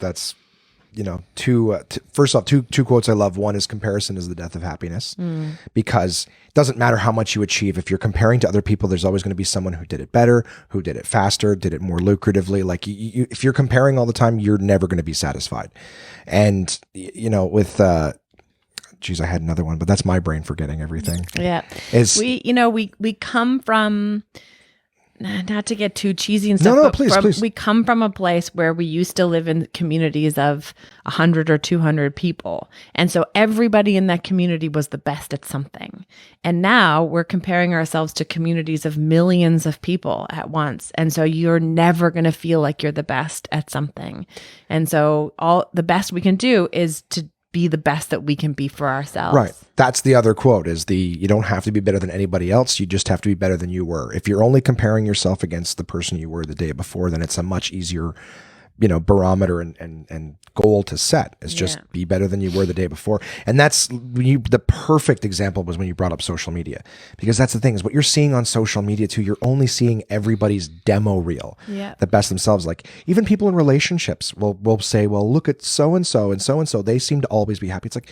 Speaker 2: first off, two quotes I love. One is comparison is the death of happiness, because it doesn't matter how much you achieve. If you're comparing to other people, there's always going to be someone who did it better, who did it faster, did it more lucratively. Like if you're comparing all the time, you're never going to be satisfied. And, with, I had another one, but that's my brain forgetting everything.
Speaker 3: Yeah. We come from, not to get too cheesy and stuff,
Speaker 2: but please.
Speaker 3: We come from a place where we used to live in communities of 100 or 200 people. And so everybody in that community was the best at something. And now we're comparing ourselves to communities of millions of people at once. And so you're never going to feel like you're the best at something. And so all the best we can do is to be the best that we can be for ourselves.
Speaker 2: Right. That's the other quote is you don't have to be better than anybody else. You just have to be better than you were. If you're only comparing yourself against the person you were the day before, then it's a much easier, barometer and goal to set. Is just be better than you were the day before. And that's the perfect example was when you brought up social media, because that's the thing is what you're seeing on social media too. You're only seeing everybody's demo reel, the best themselves. Like even people in relationships will say, well, look at so-and-so and so-and-so. They seem to always be happy. It's like,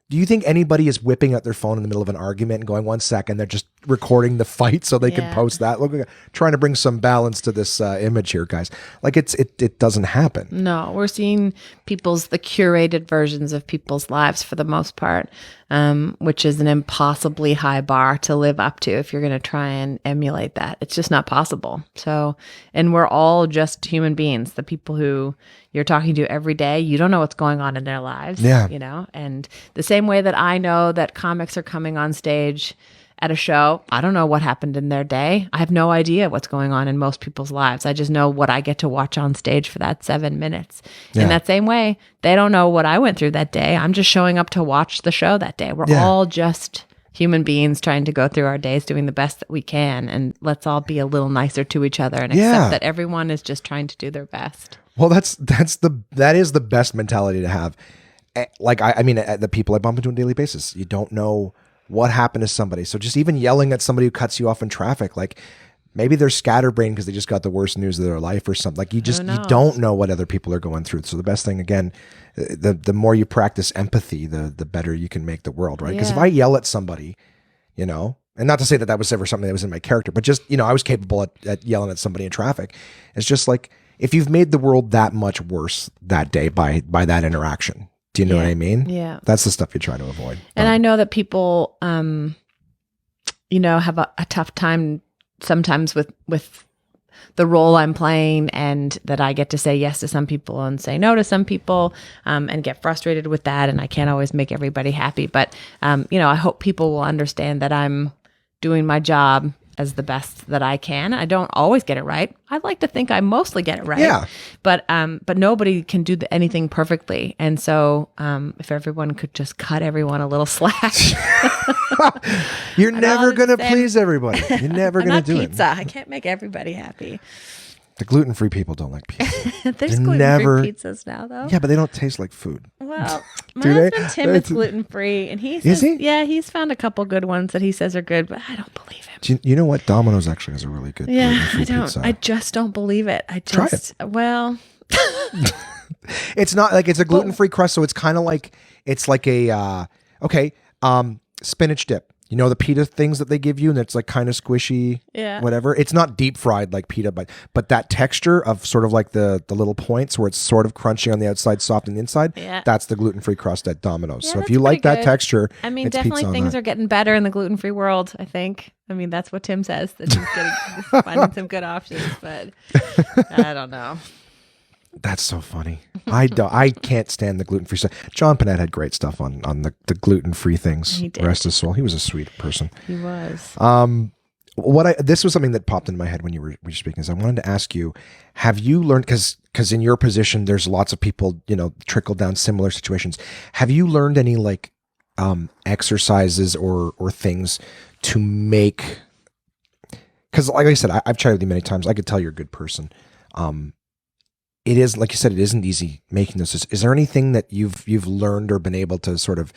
Speaker 2: do you think anybody is whipping out their phone in the middle of an argument and going 1 second, they're just recording the fight so they can post that. Look, trying to bring some balance to this image here, guys. Like it doesn't happen.
Speaker 3: No, we're seeing the curated versions of people's lives for the most part, which is an impossibly high bar to live up to if you're going to try and emulate that. It's just not possible. So, and we're all just human beings. The people who you're talking to every day, you don't know what's going on in their lives.
Speaker 2: Yeah.
Speaker 3: You know, and the same way that I know that comics are coming on stage at a show, I don't know what happened in their day. I have no idea what's going on in most people's lives. I just know what I get to watch on stage for that 7 minutes. In that same way, they don't know what I went through that day. I'm just showing up to watch the show that day. We're all just human beings trying to go through our days doing the best that we can, and let's all be a little nicer to each other and accept that everyone is just trying to do their best.
Speaker 2: Well, that is the best mentality to have. Like I mean, the people I bump into on a daily basis, you don't know what happened to somebody. So just even yelling at somebody who cuts you off in traffic, like maybe they're scatterbrained because they just got the worst news of their life or something. Like you don't know what other people are going through. So the best thing, again, the more you practice empathy, the better you can make the world, right? Because if I yell at somebody, you know, and not to say that was ever something that was in my character, but just, you know, I was capable at yelling at somebody in traffic. It's just like, if you've made the world that much worse that day by that interaction, do you know what I mean?
Speaker 3: Yeah.
Speaker 2: That's the stuff you try to avoid.
Speaker 3: And I know that people, you know, have a tough time sometimes with the role I'm playing, and that I get to say yes to some people and say no to some people, and get frustrated with that. And I can't always make everybody happy. But, you know, I hope people will understand that I'm doing my job as the best that I can. I don't always get it right. I'd like to think I mostly get it right.
Speaker 2: Yeah.
Speaker 3: But nobody can do anything perfectly. And so if everyone could just cut everyone a little slack.
Speaker 2: You're never going to please everybody. You're never going to do
Speaker 3: pizza. I can't make everybody happy.
Speaker 2: The gluten-free people don't like pizza.
Speaker 3: There's gluten-free pizzas now, though.
Speaker 2: Yeah, but they don't taste like food.
Speaker 3: Well, my husband Tim is gluten-free, and
Speaker 2: is he?
Speaker 3: Yeah, he's found a couple good ones that he says are good, but I don't believe him.
Speaker 2: You know what? Domino's actually has a really good gluten-free pizza.
Speaker 3: I just don't believe it.
Speaker 2: Try it.
Speaker 3: Well,
Speaker 2: it's not like it's a gluten-free crust, so it's kind of like it's like a spinach dip. You know, the pita things that they give you, and it's like kind of squishy, whatever. It's not deep fried like pita, but that texture of sort of like the little points where it's sort of crunchy on the outside, soft on the inside, that's the gluten-free crust at Domino's. So if you like that texture,
Speaker 3: I mean,
Speaker 2: it's
Speaker 3: definitely things are getting better in the gluten-free world, I think. I mean, that's what Tim says, that he's finding some good options, but I don't know.
Speaker 2: That's so funny. I can't stand the gluten-free stuff. John Panette had great stuff on the gluten-free things.
Speaker 3: He did.
Speaker 2: Rest his soul. He was a sweet person.
Speaker 3: He was.
Speaker 2: This was something that popped into my head when you were speaking. Is I wanted to ask you, have you learned, because in your position there's lots of people, you know, trickle down similar situations. Have you learned any like exercises or things to make? Because like I said, I've chatted with you many times. I could tell you're a good person. It is, like you said, it isn't easy making this. Is there anything that you've learned or been able to sort of,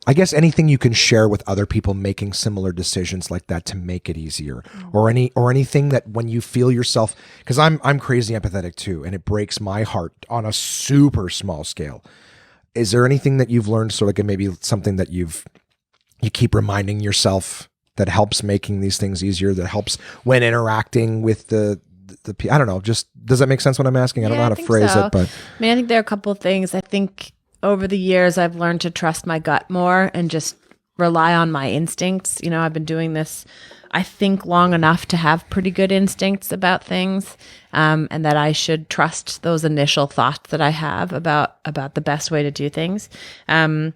Speaker 2: I guess, anything you can share with other people making similar decisions like that to make it easier, or anything that when you feel yourself, because I'm crazy empathetic too, and it breaks my heart on a super small scale. Is there anything that you've learned, sort of like maybe something that you keep reminding yourself that helps making these things easier, that helps when interacting with the I don't know, just does that make sense what I'm asking? I don't know how to phrase it, but
Speaker 3: I mean, I think there are a couple of things. I think over the years I've learned to trust my gut more and just rely on my instincts. You know, I've been doing this, I think, long enough to have pretty good instincts about things, and that I should trust those initial thoughts that I have about the best way to do things. And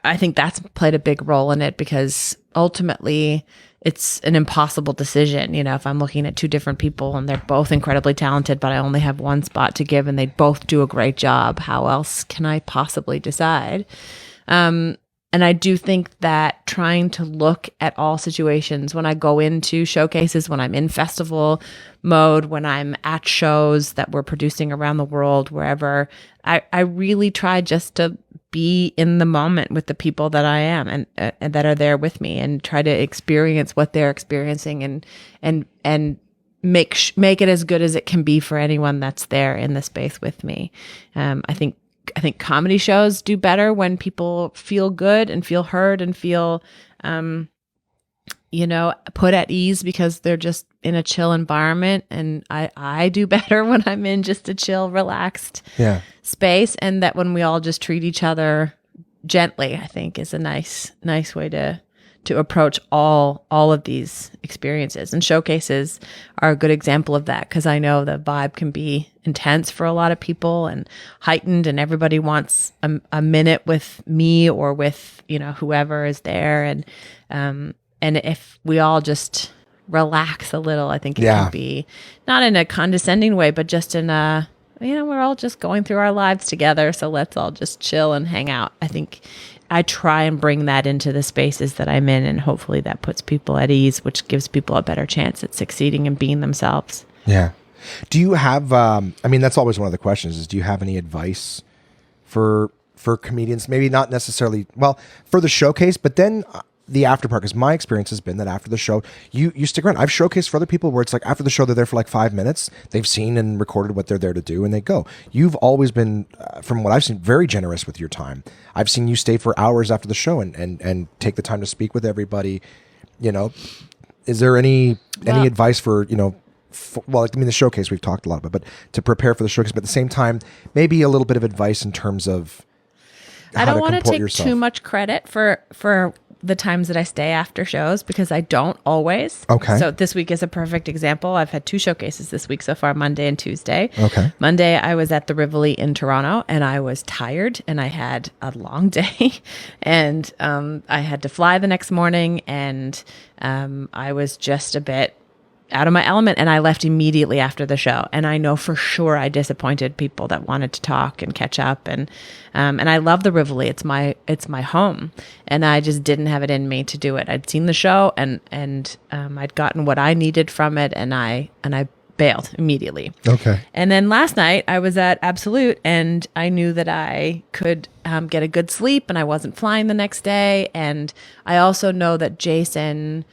Speaker 3: I think that's played a big role in it, because ultimately it's an impossible decision. You know, if I'm looking at two different people and they're both incredibly talented, but I only have one spot to give and they both do a great job, how else can I possibly decide? And I do think that trying to look at all situations when I go into showcases, when I'm in festival mode, when I'm at shows that we're producing around the world, wherever, I really try just to be in the moment with the people that I am and that are there with me, and try to experience what they're experiencing and make it as good as it can be for anyone that's there in the space with me. I think comedy shows do better when people feel good and feel heard and feel put at ease because they're just in a chill environment. And I do better when I'm in just a chill, relaxed space. And that when we all just treat each other gently, I think is a nice way to approach all of these experiences. And showcases are a good example of that, because I know the vibe can be intense for a lot of people and heightened, and everybody wants a minute with me or with whoever is there. And if we all just relax a little, I think it can be not in a condescending way, but just in a, we're all just going through our lives together, so let's all just chill and hang out. I think I try and bring that into the spaces that I'm in, and hopefully that puts people at ease, which gives people a better chance at succeeding and being themselves. Yeah.
Speaker 2: Do you have, that's always one of the questions, is do you have any advice for comedians? Maybe not necessarily, for the showcase, but then the after part, because my experience has been that after the show, you stick around. I've showcased for other people where it's like after the show, they're there for like 5 minutes. They've seen and recorded what they're there to do, and they go. You've always been, from what I've seen, very generous with your time. I've seen you stay for hours after the show and take the time to speak with everybody. Is there any advice for, the showcase we've talked a lot about, but to prepare for the showcase, but at the same time, maybe a little bit of advice in terms of how
Speaker 3: I don't want to take
Speaker 2: yourself.
Speaker 3: Too much credit for the times that I stay after shows, because I don't always.
Speaker 2: Okay.
Speaker 3: So this week is a perfect example. I've had 2 showcases this week so far, Monday and Tuesday.
Speaker 2: Okay.
Speaker 3: Monday, I was at the Rivoli in Toronto, and I was tired, and I had a long day, and I had to fly the next morning, and I was just a bit out of my element, and I left immediately after the show. And I know for sure I disappointed people that wanted to talk and catch up. And I love the Rivoli. It's my home, and I just didn't have it in me to do it. I'd seen the show, and I'd gotten what I needed from it, and I bailed immediately.
Speaker 2: Okay.
Speaker 3: And then last night I was at Absolute, and I knew that I could get a good sleep, and I wasn't flying the next day. And I also know that Jason's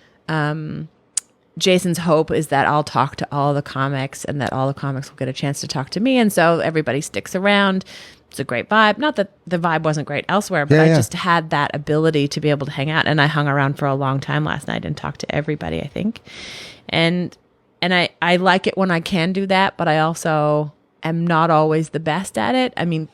Speaker 3: hope is that I'll talk to all the comics, and that all the comics will get a chance to talk to me. And so everybody sticks around. It's a great vibe. Not that the vibe wasn't great elsewhere, but I just had that ability to be able to hang out. And I hung around for a long time last night and talked to everybody, I think. And I like it when I can do that, but I also am not always the best at it. I mean,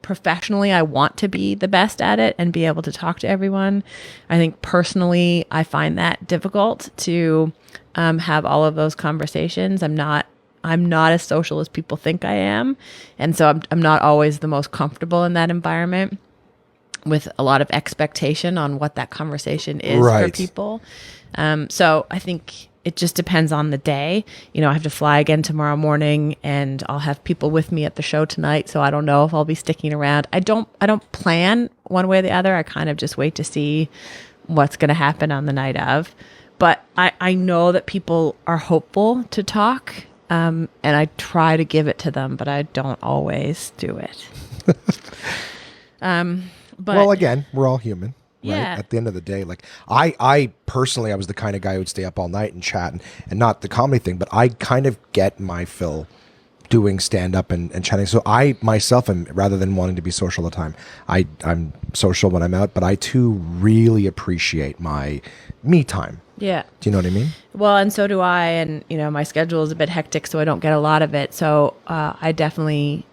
Speaker 3: professionally, I want to be the best at it and be able to talk to everyone. I think personally, I find that difficult to have all of those conversations. I'm not as social as people think I am, and so I'm not always the most comfortable in that environment with a lot of expectation on what that conversation is for people. So I think it just depends on the day. I have to fly again tomorrow morning, and I'll have people with me at the show tonight, so I don't know if I'll be sticking around. I don't plan one way or the other. I kind of just wait to see what's going to happen on the night of. But I know that people are hopeful to talk, and I try to give it to them, but I don't always do it.
Speaker 2: Well, again, we're all human. Right?
Speaker 3: Yeah.
Speaker 2: At the end of the day, like I personally, I was the kind of guy who would stay up all night and chat, and not the comedy thing, but I kind of get my fill doing stand-up and chatting. So I myself am, rather than wanting to be social all the time, I'm social when I'm out, but I too really appreciate my me time.
Speaker 3: Yeah.
Speaker 2: Do you know what I mean?
Speaker 3: Well, and so do I. And, my schedule is a bit hectic, so I don't get a lot of it. So I definitely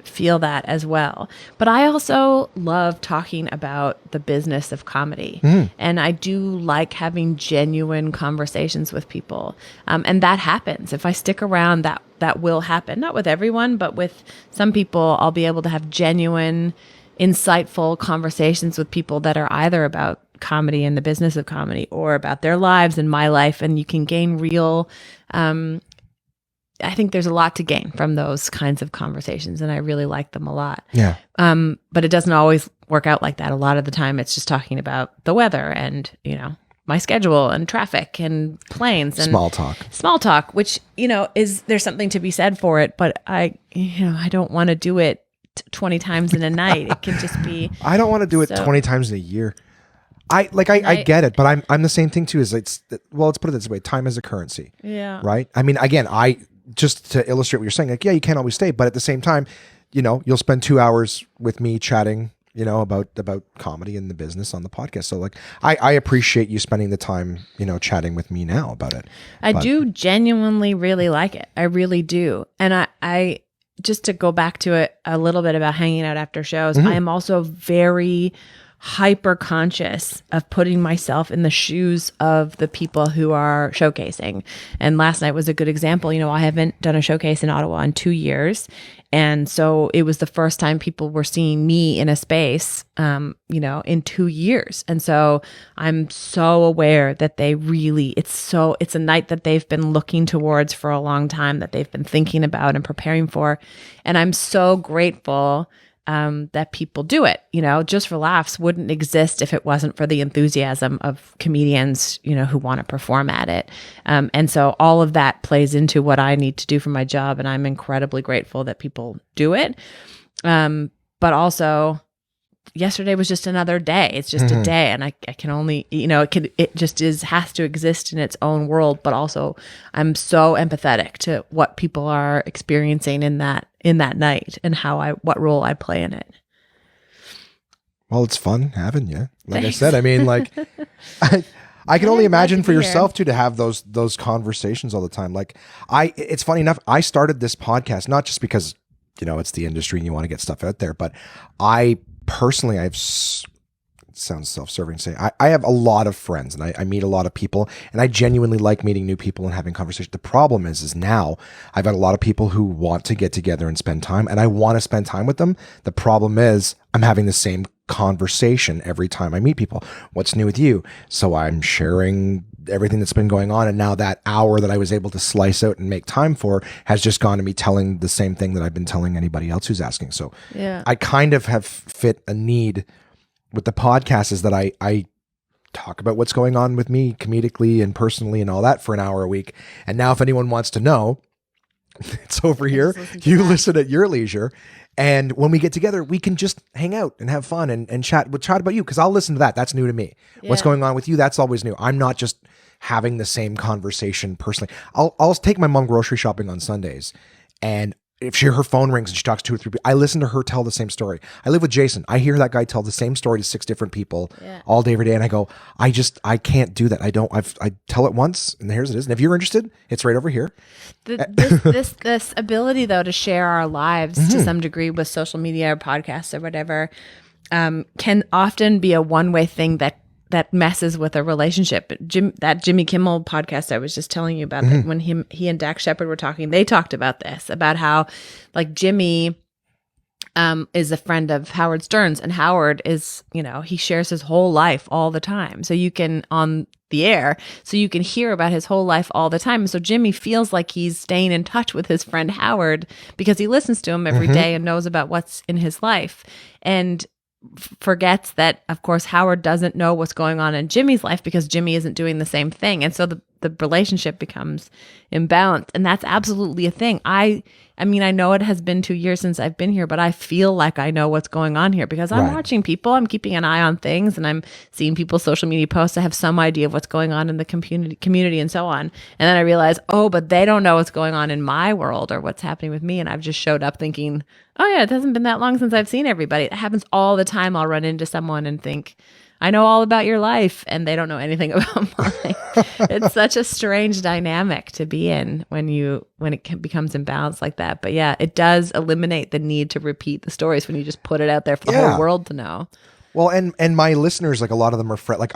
Speaker 3: feel that as well. But I also love talking about the business of comedy. And I do like having genuine conversations with people. And that happens. If I stick around, that will happen. Not with everyone, but with some people, I'll be able to have genuine, insightful conversations with people that are either about comedy and the business of comedy, or about their lives and my life. And you can gain real, I think there's a lot to gain from those kinds of conversations, and I really like them a lot.
Speaker 2: Yeah.
Speaker 3: But it doesn't always work out like that. A lot of the time it's just talking about the weather and, my schedule and traffic and planes and small talk, which, there's something to be said for it, but I don't want to do it 20 times in a night. It can just be,
Speaker 2: I don't want to do it 20 times in a year. I get it, but I'm the same thing too. Let's put it this way: time is a currency.
Speaker 3: Yeah.
Speaker 2: Right. I mean, again, just to illustrate what you're saying, like, yeah, you can't always stay, but at the same time, you'll spend 2 hours with me chatting, about comedy and the business on the podcast. So like, I appreciate you spending the time, chatting with me now about it.
Speaker 3: I do genuinely really like it. I really do. And I just to go back to it a little bit about hanging out after shows, I am also very hyper conscious of putting myself in the shoes of the people who are showcasing. And last night was a good example. I haven't done a showcase in Ottawa in 2 years. And so it was the first time people were seeing me in a space, in 2 years. And so I'm so aware that it's a night that they've been looking towards for a long time, that they've been thinking about and preparing for. And I'm so grateful that people do it. Just for Laughs wouldn't exist if it wasn't for the enthusiasm of comedians, who want to perform at it. And so all of that plays into what I need to do for my job. And I'm incredibly grateful that people do it. But also, yesterday was just another day. It's just a day. And I can only, has to exist in its own world. But also, I'm so empathetic to what people are experiencing in that night and what role I play in it.
Speaker 2: Well, it's fun having you. Like
Speaker 3: Thanks.
Speaker 2: I said, I mean, like, I can only imagine for yourself too to have those conversations all the time. Like, it's funny enough, I started this podcast not just because it's the industry and you want to get stuff out there, but I personally, it sounds self-serving to say, I have a lot of friends and I meet a lot of people, and I genuinely like meeting new people and having conversations. The problem is now I've got a lot of people who want to get together and spend time, and I want to spend time with them. The problem is I'm having the same conversation every time I meet people. What's new with you? So I'm sharing everything that's been going on, and now that hour that I was able to slice out and make time for has just gone to me telling the same thing that I've been telling anybody else who's asking. So yeah. I kind of have fit a need with the podcast, is that I talk about what's going on with me comedically and personally and all that for an hour a week. And now if anyone wants to know, it's over here. You listen at your leisure. And when we get together, we can just hang out and have fun and chat. We'll chat about you, because I'll listen to that. That's new to me. Yeah. What's going on with you? That's always new. I'm not just having the same conversation personally. I'll take my mom grocery shopping on Sundays, and if her phone rings and she talks to 2 or 3 people, I listen to her tell the same story. I live with Jason. I hear that guy tell the same story to 6 different people all day, every day. And I go, I can't do that. I tell it once and here's it is. And if you're interested, it's right over here.
Speaker 3: This ability though, to share our lives to some degree with social media or podcasts or whatever, can often be a one-way thing that messes with a relationship. That Jimmy Kimmel podcast I was just telling you about, that when he and Dax Shepards were talking, they talked about this, about how like Jimmy is a friend of Howard Stern's, and Howard is, he shares his whole life all the time. So you can, on the air, so you can hear about his whole life all the time. So Jimmy feels like he's staying in touch with his friend Howard because he listens to him every day and knows about what's in his life. And forgets that, of course, Howard doesn't know what's going on in Jimmy's life because Jimmy isn't doing the same thing. And so the relationship becomes imbalanced. And that's absolutely a thing. I mean, I know it has been 2 years since I've been here, but I feel like I know what's going on here because I'm watching people, I'm keeping an eye on things, and I'm seeing people's social media posts. I have some idea of what's going on in the community and so on. And then I realize, but they don't know what's going on in my world or what's happening with me. And I've just showed up thinking, oh yeah, it hasn't been that long since I've seen everybody. It happens all the time. I'll run into someone and think, I know all about your life, and they don't know anything about mine. It's such a strange dynamic to be in when it becomes imbalanced like that. But yeah, it does eliminate the need to repeat the stories when you just put it out there for the whole world to know.
Speaker 2: Well, and my listeners, like a lot of them are like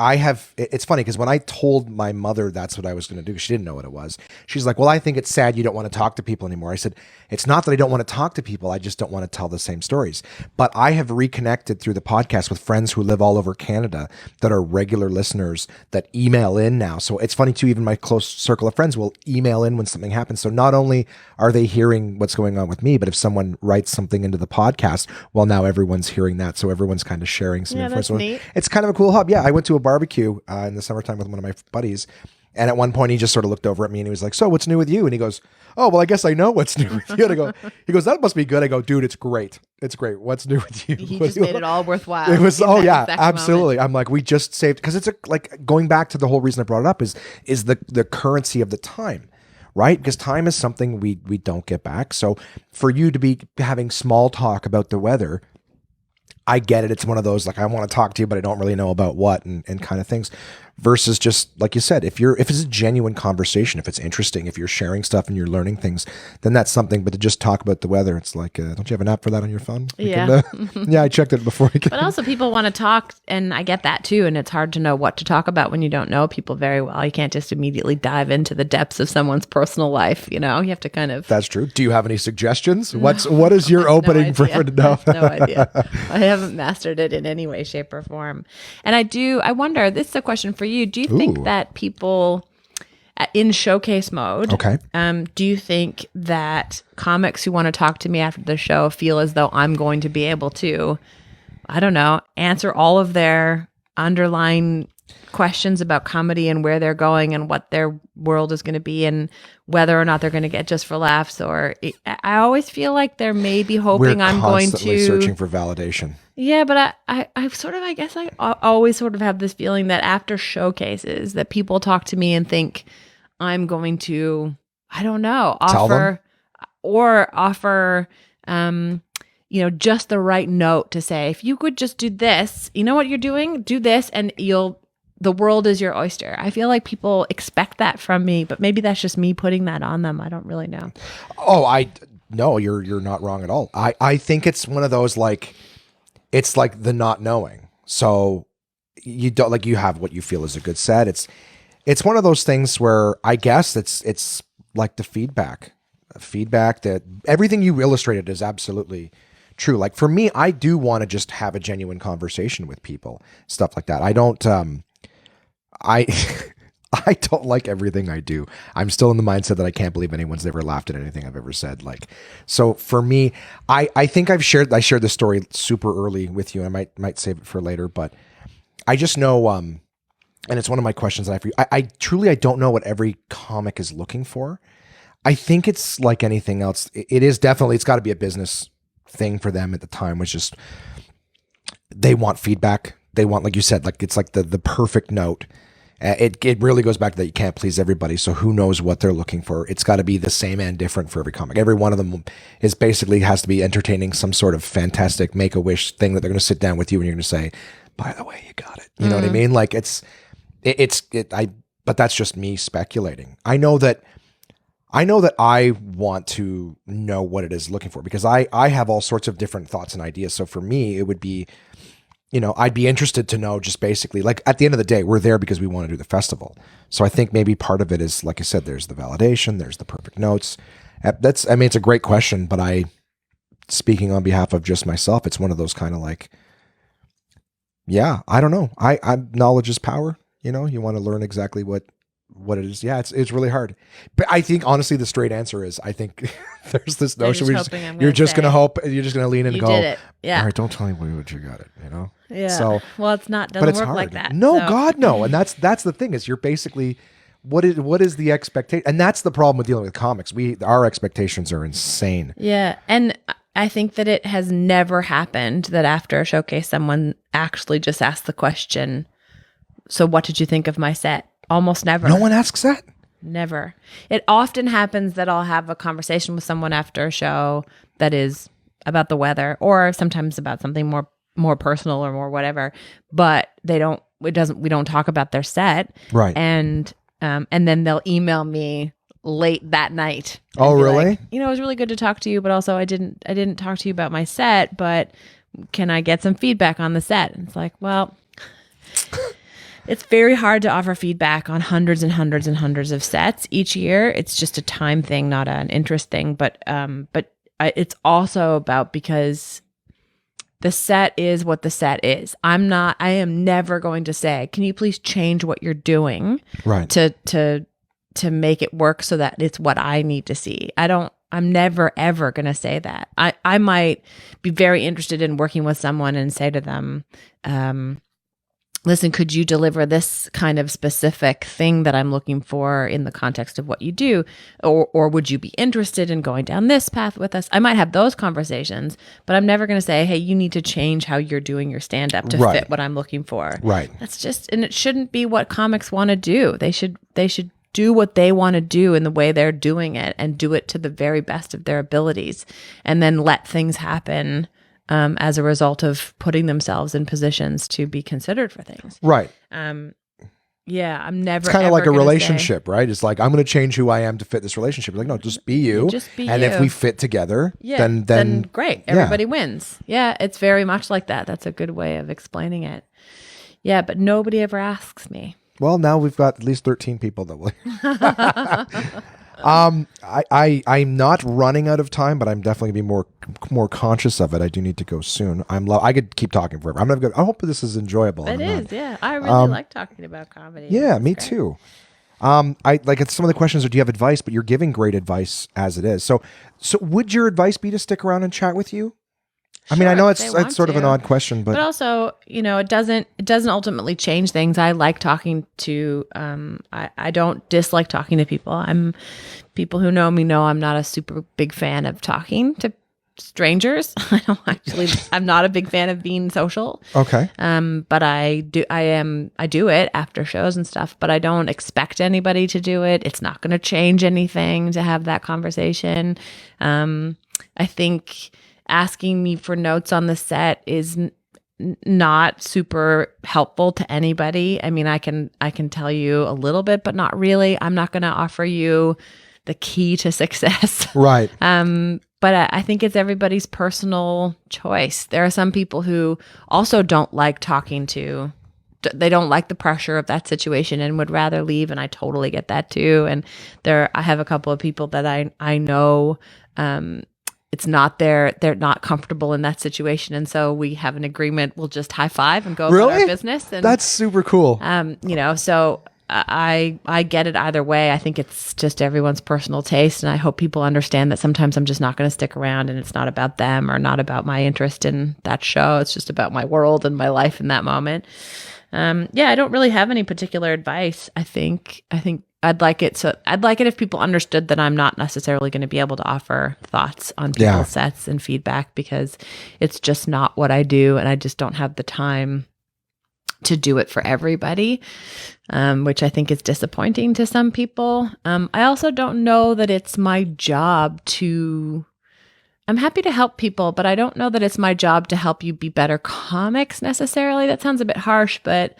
Speaker 2: it's funny because when I told my mother that's what I was going to do, she didn't know what it was. She's like, well, I think it's sad you don't want to talk to people anymore. I said, it's not that I don't want to talk to people. I just don't want to tell the same stories. But I have reconnected through the podcast with friends who live all over Canada that are regular listeners that email in now. So it's funny too, even my close circle of friends will email in when something happens. So not only are they hearing what's going on with me, but if someone writes something into the podcast, well, now everyone's hearing that. So everyone's kind of sharing some info.
Speaker 3: That's neat.
Speaker 2: It's kind of a cool hub. Yeah, I went to a barbecue in the summertime with one of my buddies. And at one point he just sort of looked over at me and he was like, so what's new with you? And he goes, oh, well, I guess I know what's new with you. And he goes, that must be good. I go, dude, it's great. It's great. What's new with you?
Speaker 3: He just made it all worthwhile.
Speaker 2: It was, absolutely. Moment. I'm like, we just saved, because it's like going back to the whole reason I brought it up is the currency of the time. Right? Because time is something we don't get back. So for you to be having small talk about the weather, I get it. It's one of those, like, I want to talk to you, but I don't really know about what and kind of things, versus just like you said, if it's a genuine conversation, if it's interesting, if you're sharing stuff and you're learning things, then that's something. But to just talk about the weather, it's like, don't you have an app for that on your phone?
Speaker 3: Yeah.
Speaker 2: Yeah, I checked it before.
Speaker 3: But also people want to talk, and I get that too. And it's hard to know what to talk about when you don't know people very well. You can't just immediately dive into the depths of someone's personal life. You have to kind of.
Speaker 2: That's true. Do you have any suggestions? What is your opening for to know?
Speaker 3: No idea. I haven't mastered it in any way, shape, or form. And I wonder, this is a question for you. Do you think that people in showcase mode, do you think that comics who want to talk to me after the show feel as though I'm going to be able to, I don't know, answer all of their underlying questions about comedy and where they're going and what their world is going to be and whether or not they're going to get just for laughs? Or I always feel like they're maybe hoping I'm going to
Speaker 2: searching for validation.
Speaker 3: Yeah, but I sort of, I guess I always sort of have this feeling that after showcases that people talk to me and think I'm going to, I don't know, offer just the right note to say, if you could just do this, you know what you're doing? Do this and the world is your oyster. I feel like people expect that from me, but maybe that's just me putting that on them. I don't really know.
Speaker 2: Oh, no, you're not wrong at all. I think it's one of those, like, it's like the not knowing. So you don't, like, you have what you feel is a good set. It's one of those things where I guess it's like the feedback that everything you illustrated is absolutely true. Like for me, I do want to just have a genuine conversation with people, stuff like that. I don't, I don't like everything I do. I'm still in the mindset that I can't believe anyone's ever laughed at anything I've ever said. Like, so for me, I think I shared this story super early with you, and I might save it for later, but I just know, and it's one of my questions that I have for you. I truly don't know what every comic is looking for. I think it's like anything else. It is definitely, it's got to be a business thing for them at the time, which is they want feedback. They want, like you said, like it's like the perfect note. It really goes back to that you can't please everybody. So who knows what they're looking for? It's got to be the same and different for every comic. Every one of them is basically has to be entertaining, some sort of fantastic make-a-wish thing that they're going to sit down with you and you're going to say, by the way, you got it. You know what I mean? Like but that's just me speculating. I know that I want to know what it is looking for because I have all sorts of different thoughts and ideas. So for me, it would be, I'd be interested to know just basically, like at the end of the day, we're there because we want to do the festival. So I think maybe part of it is, like I said, there's the validation, there's the perfect notes. It's a great question, but speaking on behalf of just myself, it's one of those kind of like, yeah, I don't know. Knowledge is power. You want to learn exactly what it is. Yeah, it's really hard. But I think honestly, the straight answer is, I think there's this notion you're just going to hope, you're just going to lean in and go,
Speaker 3: did it. Yeah.
Speaker 2: All right, don't tell anybody what you got it,
Speaker 3: Yeah.
Speaker 2: So,
Speaker 3: well, doesn't work
Speaker 2: hard.
Speaker 3: like that.
Speaker 2: No, so. God, no. And that's the thing is you're basically, what is the expectation? And that's the problem with dealing with comics. Our expectations are insane.
Speaker 3: Yeah. And I think that it has never happened that after a showcase, someone actually just asked the question, so what did you think of my set? Almost never.
Speaker 2: No one asks that?
Speaker 3: Never. It often happens that I'll have a conversation with someone after a show that is about the weather or sometimes about something more personal or more whatever, but we don't talk about their set.
Speaker 2: Right.
Speaker 3: And then they'll email me late that night.
Speaker 2: Oh, really?
Speaker 3: Like, it was really good to talk to you, but also I didn't talk to you about my set, but can I get some feedback on the set? And it's like, well, it's very hard to offer feedback on hundreds and hundreds and hundreds of sets each year. It's just a time thing, not an interest thing. But it's also about, because the set is what the set is. I am never going to say, can you please change what you're doing,
Speaker 2: right,
Speaker 3: to make it work so that it's what I need to see. I'm never, ever going to say that. I might be very interested in working with someone and say to them, listen, could you deliver this kind of specific thing that I'm looking for in the context of what you do? Or would you be interested in going down this path with us? I might have those conversations, but I'm never going to say, hey, you need to change how you're doing your stand-up to fit what I'm looking for.
Speaker 2: Right.
Speaker 3: That's just, and it shouldn't be what comics want to do. They should do what they want to do in the way they're doing it and do it to the very best of their abilities, and then let things happen as a result of putting themselves in positions to be considered for things.
Speaker 2: Right.
Speaker 3: Yeah, I'm never.
Speaker 2: It's kind of
Speaker 3: ever
Speaker 2: like a
Speaker 3: gonna
Speaker 2: relationship, right? It's like, I'm going to change who I am to fit this relationship. Like, no, just be you.
Speaker 3: Just be
Speaker 2: and
Speaker 3: you.
Speaker 2: if we fit together,
Speaker 3: Yeah,
Speaker 2: then
Speaker 3: great. Everybody wins. Yeah, it's very much like that. That's a good way of explaining it. Yeah, but nobody ever asks me.
Speaker 2: Well, now we've got at least 13 people that will. I'm not running out of time, but I'm definitely gonna be more conscious of it. I do need to go soon. I could keep talking forever. I hope this is enjoyable.
Speaker 3: It is, yeah. I really like talking about comedy.
Speaker 2: Yeah,
Speaker 3: It's
Speaker 2: me
Speaker 3: great.
Speaker 2: too. I like some of the questions are, do you have advice? But you're giving great advice as it is. So would your advice be to stick around and chat with you? I mean, I
Speaker 3: Sure,
Speaker 2: know
Speaker 3: if they want
Speaker 2: it's sort of an
Speaker 3: to.
Speaker 2: odd question,
Speaker 3: But also, it doesn't ultimately change things. I like talking to I don't dislike talking to people. People who know me know I'm not a super big fan of talking to strangers. I'm not a big fan of being social.
Speaker 2: okay.
Speaker 3: But I do it after shows and stuff, but I don't expect anybody to do it. It's not going to change anything to have that conversation. I think asking me for notes on the set is not super helpful to anybody. I mean, I can tell you a little bit, but not really. I'm not going to offer you the key to success.
Speaker 2: Right.
Speaker 3: But I think it's everybody's personal choice. There are some people who also don't like talking to, they don't like the pressure of that situation and would rather leave. And I totally get that too. And I have a couple of people that I know, it's not they're not comfortable in that situation. And so we have an agreement. We'll just high five and go about our business. And
Speaker 2: that's super cool.
Speaker 3: So I get it either way. I think it's just everyone's personal taste. And I hope people understand that sometimes I'm just not going to stick around and it's not about them or not about my interest in that show. It's just about my world and my life in that moment. I don't really have any particular advice. I think I'd like it if people understood that I'm not necessarily going to be able to offer thoughts on people's sets and feedback because it's just not what I do and I just don't have the time to do it for everybody, which I think is disappointing to some people. I also don't know that it's my job to... I'm happy to help people, but I don't know that it's my job to help you be better comics necessarily. That sounds a bit harsh, but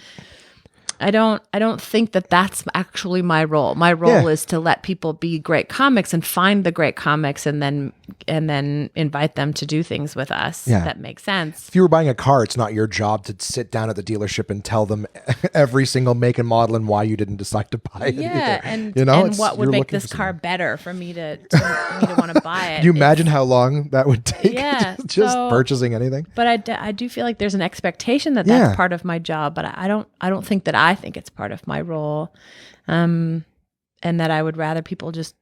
Speaker 3: I don't think that that's actually my role. My role is to let people be great comics and find the great comics and then invite them to do things with us that make sense.
Speaker 2: If you were buying a car, it's not your job to sit down at the dealership and tell them every single make and model and why you didn't decide to buy it.
Speaker 3: Yeah,
Speaker 2: either.
Speaker 3: and what would make this car better for me to want to buy it.
Speaker 2: Can you imagine how long that would take?
Speaker 3: Yeah,
Speaker 2: just purchasing anything.
Speaker 3: But I do feel like there's an expectation that that's part of my job, but I don't think that I think it's part of my role, and that I would rather people just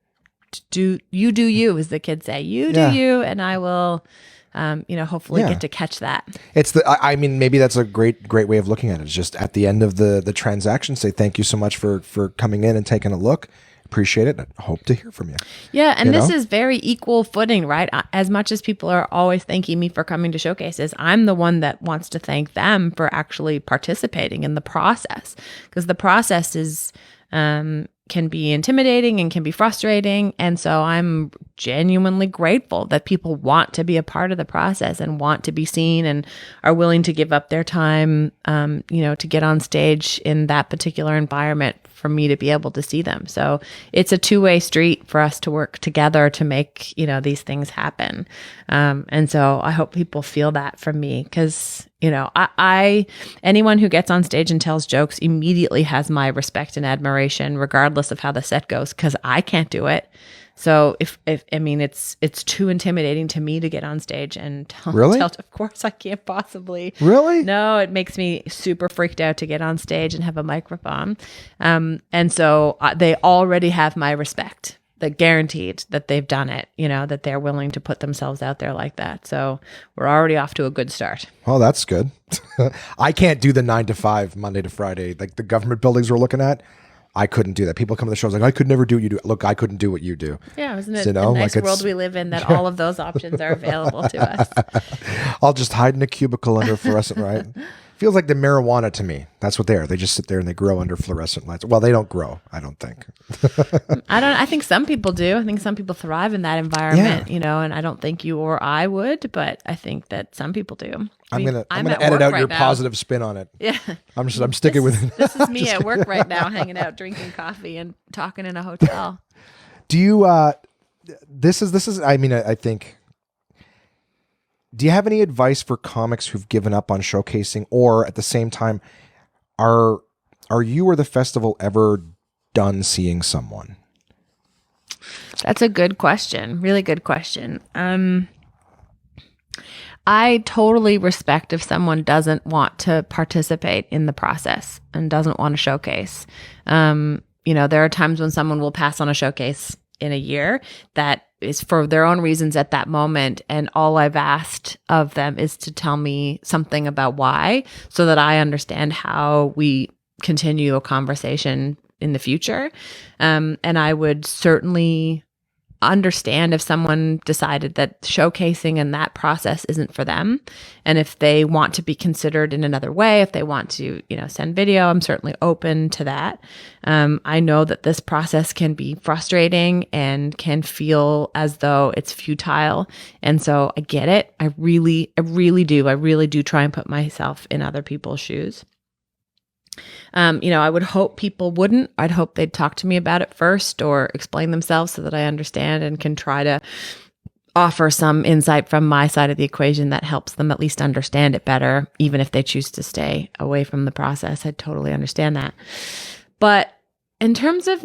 Speaker 3: do you, as the kids say, you do you, and I will, hopefully get to catch that.
Speaker 2: It's I mean, maybe that's a great way of looking at it. It's just at the end of the transaction, say thank you so much for coming in and taking a look. Appreciate it. I hope to hear from you.
Speaker 3: Yeah, and this is very equal footing, right? As much as people are always thanking me for coming to showcases, I'm the one that wants to thank them for actually participating in the process, because the process is can be intimidating and can be frustrating. And so I'm genuinely grateful that people want to be a part of the process and want to be seen and are willing to give up their time, to get on stage in that particular environment for me to be able to see them. So it's a two-way street for us to work together to make, these things happen. And so I hope people feel that from me, because anyone who gets on stage and tells jokes immediately has my respect and admiration, regardless of how the set goes, because I can't do it. So if it's too intimidating to me to get on stage and tell, of course I can't possibly.
Speaker 2: Really?
Speaker 3: No, it makes me super freaked out to get on stage and have a microphone. And so they already have my respect. That guaranteed that they've done it, that they're willing to put themselves out there like that. So we're already off to a good start.
Speaker 2: Oh, that's good. I can't do the 9 to 5, Monday to Friday, like the government buildings we're looking at. I couldn't do that. People come to the shows like, I could never do what you do. Look, I couldn't do what you do.
Speaker 3: Yeah, isn't it a nice world we live in that all of those options are available to us?
Speaker 2: I'll just hide in a cubicle under fluorescent light. Feels like the marijuana to me. That's what they are. They just sit there and they grow under fluorescent lights. Well, they don't grow, I don't think.
Speaker 3: I think some people do. I think some people thrive in that environment, you know, and I don't think you or I would, but I think that some people do.
Speaker 2: I'm gonna edit out your positive spin on it.
Speaker 3: Yeah.
Speaker 2: I'm sticking with it.
Speaker 3: This is me at work right now, hanging out, drinking coffee and talking in a hotel.
Speaker 2: Do you, this is, I mean, I think, do you have any advice for comics who've given up on showcasing, or at the same time, are you or the festival ever done seeing someone?
Speaker 3: That's a good question. Really good question. I totally respect if someone doesn't want to participate in the process and doesn't want to showcase. You know, there are times when someone will pass on a showcase in a year that is for their own reasons at that moment. And all I've asked of them is to tell me something about why, so that I understand how we continue a conversation in the future. And I would certainly understand if someone decided that showcasing and that process isn't for them. And if they want to be considered in another way, if they want to, you know, send video, I'm certainly open to that. I know that this process can be frustrating and can feel as though it's futile. And so I get it. I really do. I really do try and put myself in other people's shoes. You know, I would hope people wouldn't. I'd hope they'd talk to me about it first or explain themselves so that I understand and can try to offer some insight from my side of the equation that helps them at least understand it better, even if they choose to stay away from the process. I totally understand that. But in terms of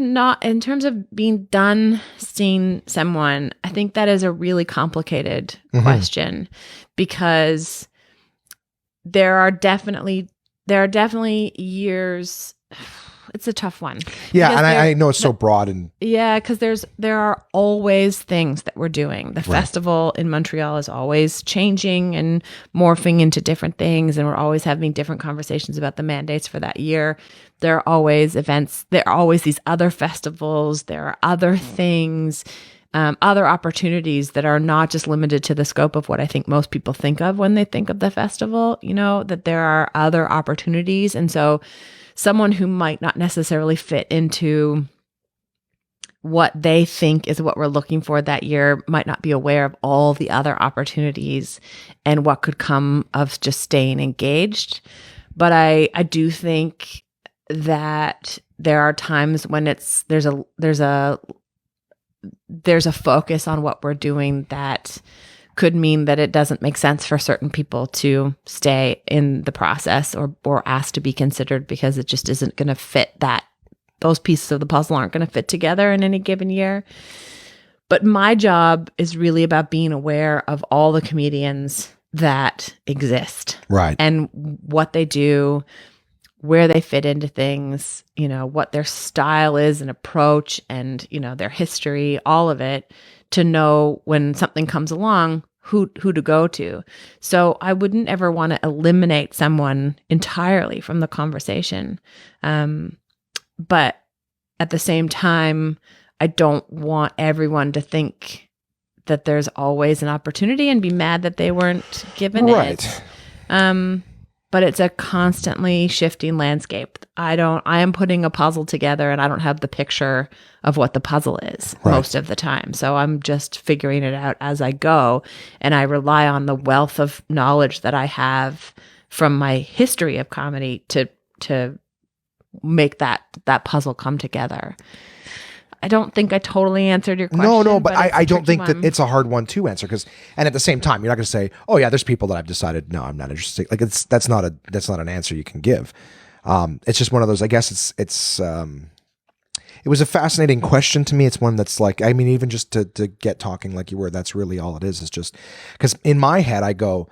Speaker 3: being done seeing someone, I think that is a really complicated question, because there are definitely years. It's a tough one.
Speaker 2: Yeah, and I know it's so broad and
Speaker 3: yeah, because there are always things that we're doing. The festival in Montreal is always changing and morphing into different things, and we're always having different conversations about the mandates for that year. There are always events. There are always these other festivals. There are other things. Other opportunities that are not just limited to the scope of what I think most people think of when they think of the festival, you know, that there are other opportunities. And so someone who might not necessarily fit into what they think is what we're looking for that year might not be aware of all the other opportunities and what could come of just staying engaged. But I do think that there are times when there's a focus on what we're doing that could mean that it doesn't make sense for certain people to stay in the process or ask to be considered, because it just isn't going to fit those pieces of the puzzle aren't going to fit together in any given year. But my job is really about being aware of all the comedians that exist.
Speaker 2: Right.
Speaker 3: And what they do, where they fit into things, you know, what their style is and approach and, you know, their history, all of it, to know when something comes along, who to go to. So I wouldn't ever want to eliminate someone entirely from the conversation. But at the same time, I don't want everyone to think that there's always an opportunity and be mad that they weren't given it. But it's a constantly shifting landscape. I am putting a puzzle together and I don't have the picture of what the puzzle is most of the time. So I'm just figuring it out as I go. And I rely on the wealth of knowledge that I have from my history of comedy to make that puzzle come together. I don't think I totally answered your question.
Speaker 2: No, but I don't think that it's a hard one to answer, because, and at the same time, you're not going to say, oh yeah, there's people that I've decided, no, I'm not interested. Like that's not an answer you can give. It's just one of those, I guess it was a fascinating question to me. It's one that's like, I mean, even just to get talking like you were, that's really all it is just, because in my head, I go,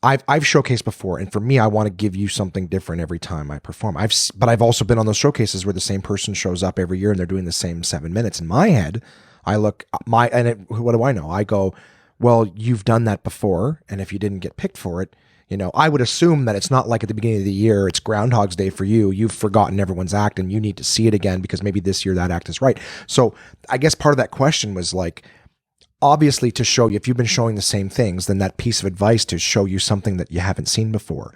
Speaker 2: I've showcased before, and for me, I want to give you something different every time I perform. But I've also been on those showcases where the same person shows up every year and they're doing the same 7 minutes. In my head, I look what do I know? I go, well, you've done that before, and if you didn't get picked for it, you know, I would assume that it's not like at the beginning of the year, it's Groundhog's Day for you. You've forgotten everyone's act, and you need to see it again because maybe this year that act is right. So I guess part of that question was like, obviously, to show you, if you've been showing the same things, then that piece of advice to show you something that you haven't seen before.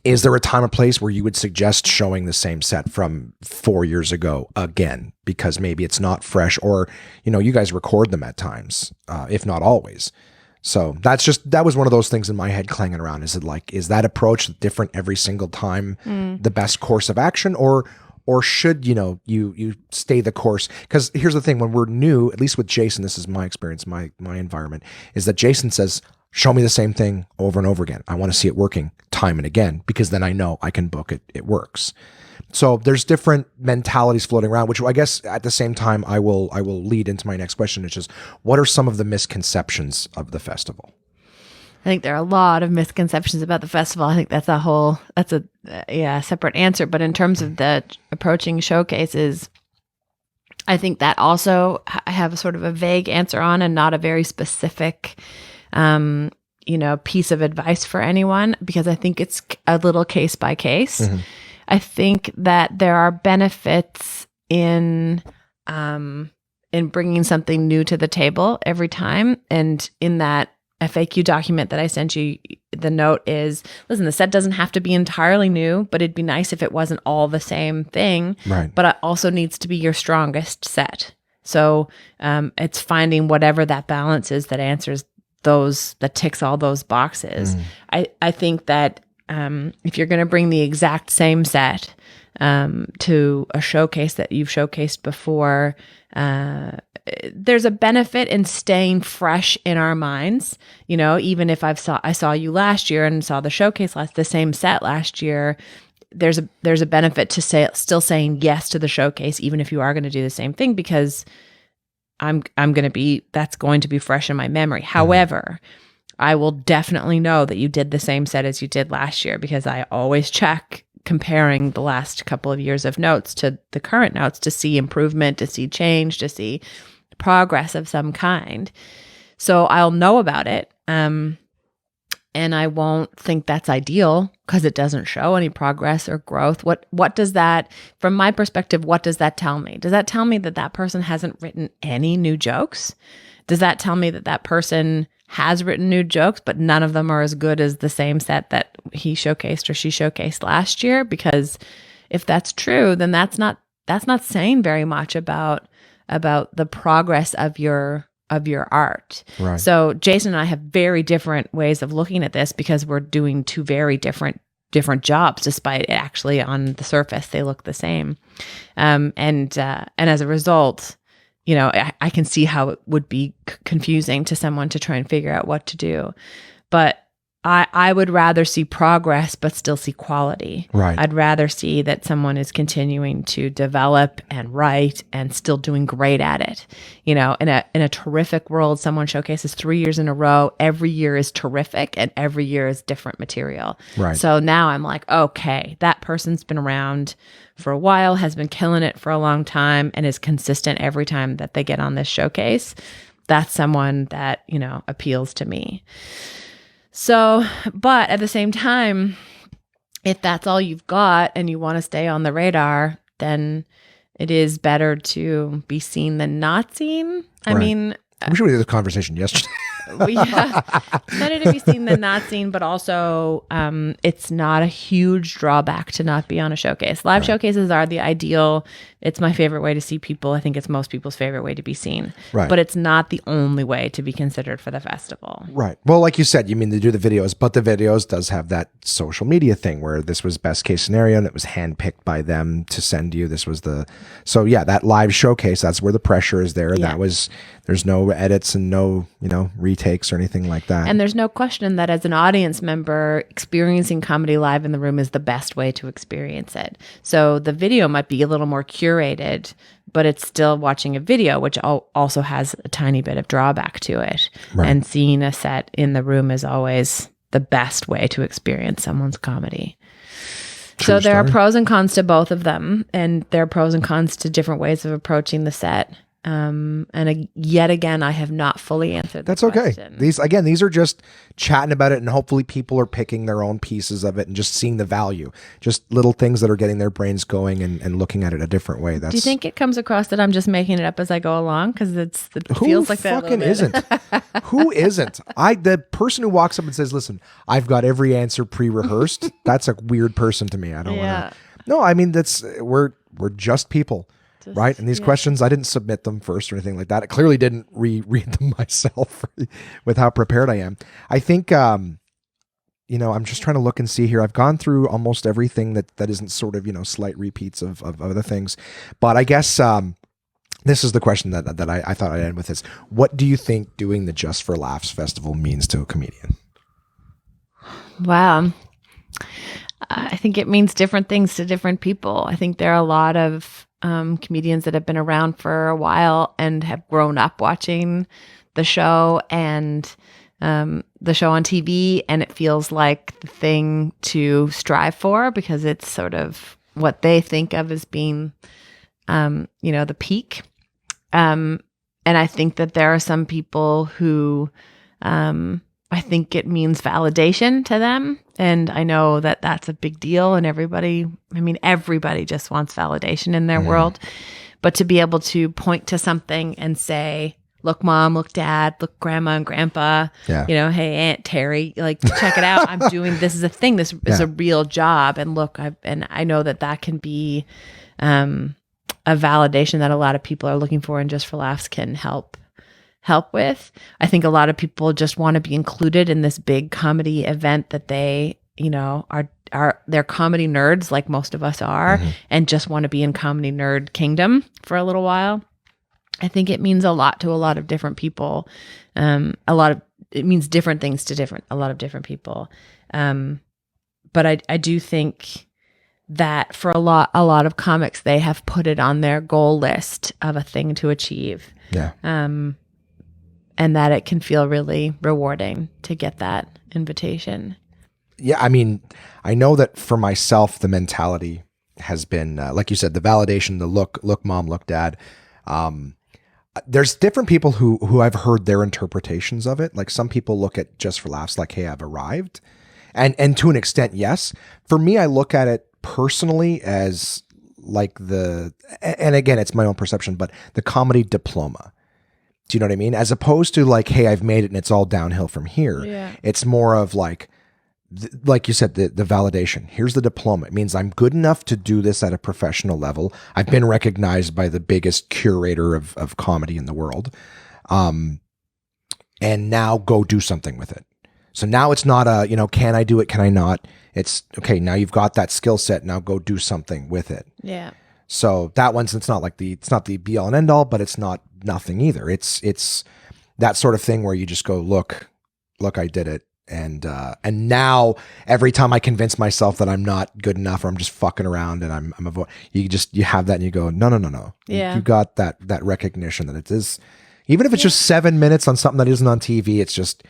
Speaker 2: Is there a time or place where you would suggest showing the same set from 4 years ago again? Because maybe it's not fresh, or, you guys record them at times, if not always. So that was one of those things in my head clanging around. Is that approach different every single time the best course of action, or should, you stay the course? Because here's the thing, when we're new, at least with Jason, this is my experience, my environment, is that Jason says, show me the same thing over and over again. I want to see it working time and again, because then I know I can book it. It works. So there's different mentalities floating around, which I guess at the same time I will lead into my next question, which is, what are some of the misconceptions of the festival?
Speaker 3: I think there are a lot of misconceptions about the festival. I think that's a separate answer. But in terms of the approaching showcases, I think that also I have sort of a vague answer on, and not a very specific piece of advice for anyone, because I think it's a little case by case. Mm-hmm. I think that there are benefits in bringing something new to the table every time. And in that FAQ document that I sent you, the note is, listen, the set doesn't have to be entirely new, but it'd be nice if it wasn't all the same thing. Right. But it also needs to be your strongest set. So it's finding whatever that balance is that answers that ticks all those boxes. I think that if you're going to bring the exact same set to a showcase that you've showcased before, there's a benefit in staying fresh in our minds. Even if I saw you last year and saw the showcase the same set last year, there's a benefit to still saying yes to the showcase, even if you are going to do the same thing, because that's going to be fresh in my memory. However, I will definitely know that you did the same set as you did last year, because I always check comparing the last couple of years of notes to the current notes to see improvement, to see change, to see progress of some kind. So I'll know about it. And I won't think that's ideal because it doesn't show any progress or growth. What does that, from my perspective, what does that tell me? Does that tell me that person hasn't written any new jokes? Does that tell me that person has written new jokes, but none of them are as good as the same set that he showcased or she showcased last year? Because if that's true, then that's not saying very much about the progress of your art. Right. So Jason and I have very different ways of looking at this, because we're doing two very different jobs, despite it actually on the surface they look the same. And as a result, I can see how it would be confusing to someone to try and figure out what to do. But I would rather see progress, but still see quality. Right. I'd rather see that someone is continuing to develop and write and still doing great at it. In a terrific world, someone showcases 3 years in a row. Every year is terrific, and every year is different material. Right. So now I'm like, okay, that person's been around for a while, has been killing it for a long time, and is consistent every time that they get on this showcase. That's someone that, appeals to me. So, but at the same time, if that's all you've got and you want to stay on the radar, then it is better to be seen than not seen. I mean,
Speaker 2: I wish we had this conversation yesterday.
Speaker 3: Better to be seen than not seen, but also it's not a huge drawback to not be on a showcase. Live showcases are the ideal. It's my favorite way to see people. I think it's most people's favorite way to be seen. Right. But it's not the only way to be considered for the festival. Right.
Speaker 2: Well, like you said, you mean to do the videos, but the videos does have that social media thing where this was best case scenario and it was handpicked by them to send you. So that live showcase, that's where the pressure is there. Yeah. There's no edits and no, retakes or anything like that.
Speaker 3: And there's no question that as an audience member, experiencing comedy live in the room is the best way to experience it. So the video might be a little more curated, but it's still watching a video, which also has a tiny bit of drawback to it. Right. And seeing a set in the room is always the best way to experience someone's comedy. So there are pros and cons to both of them, and there are pros and cons to different ways of approaching the set. Yet again, I have not fully answered
Speaker 2: That's
Speaker 3: the
Speaker 2: okay.
Speaker 3: question.
Speaker 2: These are just chatting about it, and hopefully people are picking their own pieces of it and just seeing the value. Just little things that are getting their brains going and looking at it a different way.
Speaker 3: Do you think it comes across that I'm just making it up as I go along? Because it
Speaker 2: who
Speaker 3: feels like that.
Speaker 2: Fucking isn't? Who isn't? The person who walks up and says, "Listen, I've got every answer pre-rehearsed." That's a weird person to me. I don't want to. No, I mean we're just people. Right. And these questions, I didn't submit them first or anything like that. I clearly didn't read them myself with how prepared I am. I think, I'm just trying to look and see here. I've gone through almost everything that isn't sort of, slight repeats of other things. But I guess this is the question that I thought I'd end with is, what do you think doing the Just for Laughs Festival means to a comedian?
Speaker 3: Wow. I think it means different things to different people. I think there are a lot of comedians that have been around for a while and have grown up watching the show and the show on TV, and it feels like the thing to strive for because it's sort of what they think of as being, the peak. And I think that there are some people who I think it means validation to them. And I know that that's a big deal. And everybody just wants validation in their world. But to be able to point to something and say, look, mom, look, dad, look, grandma and grandpa, hey, Aunt Terry, like, check it out. I'm doing, this is a thing. This is a real job. And look, I know that can be a validation that a lot of people are looking for, and Just for Laughs can help with. I think a lot of people just want to be included in this big comedy event that they, they're comedy nerds like most of us are, and just want to be in comedy nerd kingdom for a little while. I think it means a lot to a lot of different people. It means different things to a lot of different people. But I do think that for a lot of comics, they have put it on their goal list of a thing to achieve.
Speaker 2: Yeah.
Speaker 3: And that it can feel really rewarding to get that invitation.
Speaker 2: Yeah, I mean, I know that for myself, the mentality has been, like you said, the validation, the look, mom, look, dad. There's different people who I've heard their interpretations of it. Like some people look at Just for Laughs like, hey, I've arrived. And to an extent, yes. For me, I look at it personally as like and again, it's my own perception, but the comedy diploma. Do you know what I mean? As opposed to like, hey, I've made it and it's all downhill from here. Yeah. It's more of like you said, the validation. Here's the diploma. It means I'm good enough to do this at a professional level. I've been recognized by the biggest curator of comedy in the world. And now go do something with it. So now it's not can I do it? Can I not? It's okay. Now you've got that skill set. Now go do something with it. Yeah. So that one's, it's not the be all and end all, but it's not nothing either. It's that sort of thing where you just go, look, I did it. And now every time I convince myself that I'm not good enough or I'm just fucking around and you have that and you go, no. Yeah. You got that recognition that it is, even if it's just 7 minutes on something that isn't on TV, it's just,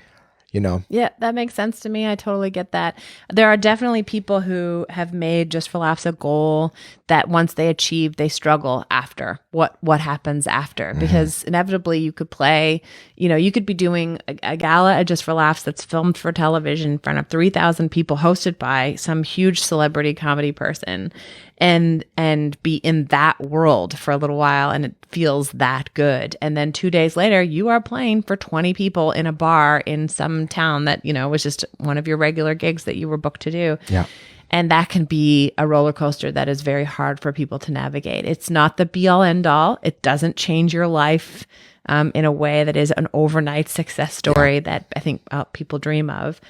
Speaker 3: Yeah, that makes sense to me. I totally get that. There are definitely people who have made Just for Laughs a goal that once they achieve, they struggle after. What happens after? Because inevitably you could play, you could be doing a gala at Just for Laughs that's filmed for television in front of 3,000 people, hosted by some huge celebrity comedy person, and be in that world for a little while, and it feels that good. And then 2 days later, you are playing for 20 people in a bar in some town that, was just one of your regular gigs that you were booked to do. Yeah. And that can be a roller coaster that is very hard for people to navigate. It's not the be all end all. It doesn't change your life in a way that is an overnight success story that I think people dream of.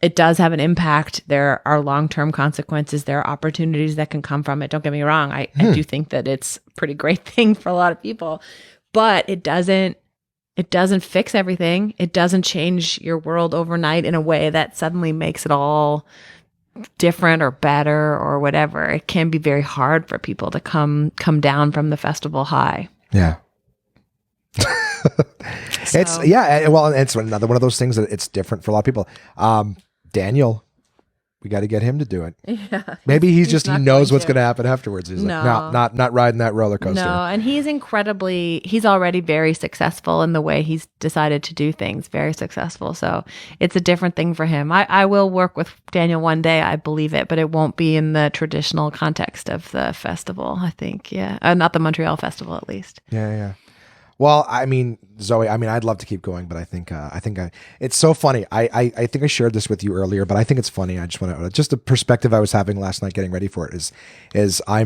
Speaker 3: It does have an impact. There are long-term consequences. There are opportunities that can come from it. Don't get me wrong. I do think that it's a pretty great thing for a lot of people, but it doesn't fix everything. It doesn't change your world overnight in a way that suddenly makes it all different or better or whatever. It can be very hard for people to come down from the festival high.
Speaker 2: Yeah. It's another one of those things that it's different for a lot of people. Daniel, We got to get him to do it.
Speaker 3: Yeah.
Speaker 2: Maybe he knows what's
Speaker 3: going
Speaker 2: going to happen afterwards. He's
Speaker 3: No.
Speaker 2: like, not riding that roller coaster.
Speaker 3: No, and he's already very successful in the way he's decided to do things, very successful. So it's a different thing for him. I will work with Daniel one day, I believe it, but it won't be in the traditional context of the festival, I think. Yeah. Not the Montreal Festival, at least.
Speaker 2: Yeah. Well, I mean, Zoe, I'd love to keep going, but I think it's so funny. I think I shared this with you earlier, but I think it's funny. I just want to, just the perspective I was having last night getting ready for it is I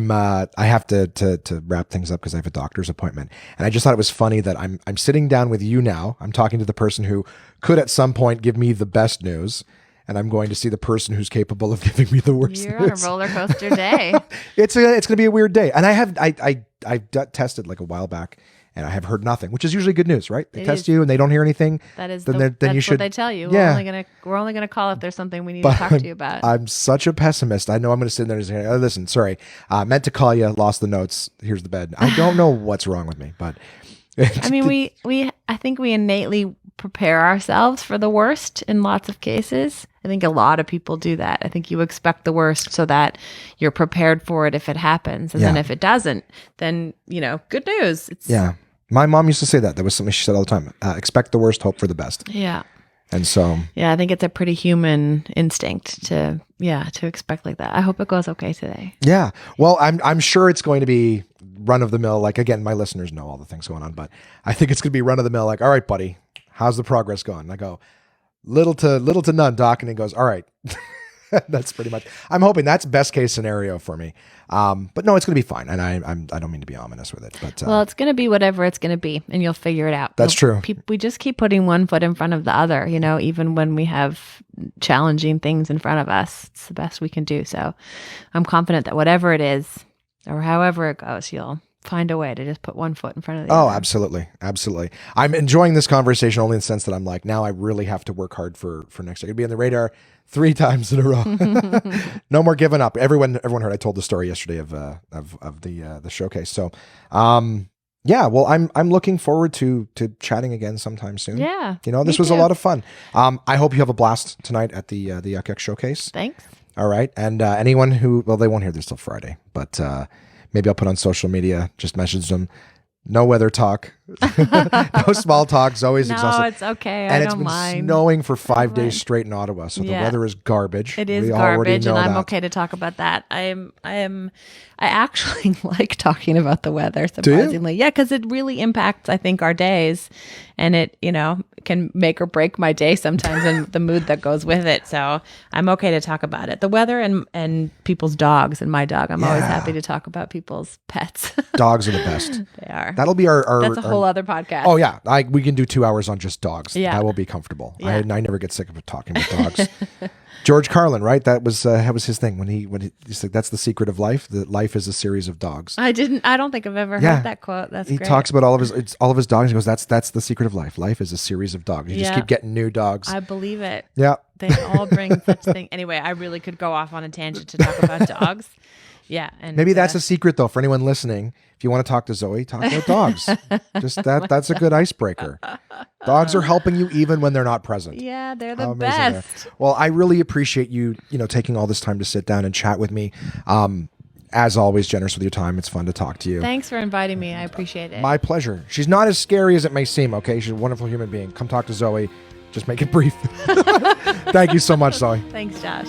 Speaker 2: have to wrap things up because I have a doctor's appointment. And I just thought it was funny that I'm sitting down with you now. I'm talking to the person who could at some point give me the best news. And I'm going to see the person who's capable of giving me the worst
Speaker 3: You're
Speaker 2: news.
Speaker 3: on a roller coaster day.
Speaker 2: It's going to be a weird day. And I tested like a while back. And I have heard nothing, which is usually good news, right? They test you and they don't hear anything.
Speaker 3: That is
Speaker 2: then
Speaker 3: that's
Speaker 2: you should.
Speaker 3: What they tell you.
Speaker 2: Yeah.
Speaker 3: We're only gonna call if there's something we need to talk to you about.
Speaker 2: I'm such a pessimist. I know I'm going to sit there and say, "Oh, listen, sorry, meant to call you, lost the notes. Here's the bed." I don't know what's wrong with me, but
Speaker 3: I mean, I think we innately prepare ourselves for the worst in lots of cases. I think a lot of people do that. I think you expect the worst so that you're prepared for it if it happens, and then if it doesn't, then good news.
Speaker 2: Yeah. My mom used to say that. That was something she said all the time. Expect the worst, hope for the best.
Speaker 3: Yeah.
Speaker 2: And so.
Speaker 3: Yeah, I think it's a pretty human instinct to expect like that. I hope it goes okay today.
Speaker 2: Yeah. Well, I'm sure it's going to be run of the mill. Like, again, my listeners know all the things going on, but I think it's going to be run of the mill. Like, all right, buddy, how's the progress going? And I go, little to none, doc. And he goes, all right. That's pretty much. I'm hoping that's best case scenario for me. But no, it's going to be fine. And I don't mean to be ominous with it, but
Speaker 3: well, it's going to be whatever it's going to be, and you'll figure it out.
Speaker 2: That's true.
Speaker 3: We just keep putting one foot in front of the other. Even when we have challenging things in front of us, it's the best we can do. So, I'm confident that whatever it is, or however it goes, you'll find a way to just put one foot in front of the other.
Speaker 2: Oh, absolutely. Absolutely. I'm enjoying this conversation only in the sense that I'm like, now I really have to work hard for next year. I could be on the radar 3 times in a row. No more giving up. Everyone heard I told the story yesterday of the showcase. So, yeah, well, I'm looking forward to chatting again sometime soon.
Speaker 3: Yeah.
Speaker 2: This was a lot of fun. I hope you have a blast tonight at the Yuck Yuck Showcase.
Speaker 3: Thanks.
Speaker 2: All right. And anyone who, well, they won't hear this till Friday, but maybe I'll put on social media, just message them. No weather talk, no small talk. Zoe's exhausted.
Speaker 3: No, it's okay.
Speaker 2: And
Speaker 3: I
Speaker 2: it's
Speaker 3: don't
Speaker 2: been
Speaker 3: mind.
Speaker 2: snowing for 5 days straight in Ottawa, so the weather is garbage.
Speaker 3: It is
Speaker 2: We already
Speaker 3: garbage,
Speaker 2: know
Speaker 3: and I'm
Speaker 2: that.
Speaker 3: okay to talk about that. I actually like talking about the weather, surprisingly. Yeah, because it really impacts, I think, our days, and it, can make or break my day sometimes and the mood that goes with it. So I'm okay to talk about it. The weather and people's dogs, and my dog. I'm always happy to talk about people's pets.
Speaker 2: Dogs are the best.
Speaker 3: They are.
Speaker 2: That'll be our
Speaker 3: That's a whole other podcast.
Speaker 2: Oh yeah, we can do 2 hours on just dogs.
Speaker 3: Yeah.
Speaker 2: That will be comfortable.
Speaker 3: Yeah.
Speaker 2: I never get sick of talking about dogs. George Carlin, right? That was his thing when he's like, that's the secret of life. That life is a series of dogs.
Speaker 3: I don't think I've ever heard that quote. That's
Speaker 2: he
Speaker 3: great.
Speaker 2: talks about all of his dogs. He goes, that's the secret of life. Life is a series of dogs. You just keep getting new dogs.
Speaker 3: I believe it.
Speaker 2: Yeah.
Speaker 3: They all bring such thing. Anyway, I really could go off on a tangent to talk about dogs. Yeah. And
Speaker 2: maybe that's a secret though for anyone listening. If you want to talk to Zoe, talk about dogs. Just that's a good icebreaker. Dogs are helping you even when they're not present.
Speaker 3: Yeah, they're the
Speaker 2: How amazing they are.
Speaker 3: best.
Speaker 2: Well, I really appreciate you taking all this time to sit down and chat with me. As always, generous with your time. It's fun to talk to you.
Speaker 3: Thanks for inviting me. I appreciate it.
Speaker 2: My pleasure. She's not as scary as it may seem, okay? She's a wonderful human being. Come talk to Zoe. Just make it brief. Thank you so much, Zoe.
Speaker 3: Thanks, Josh.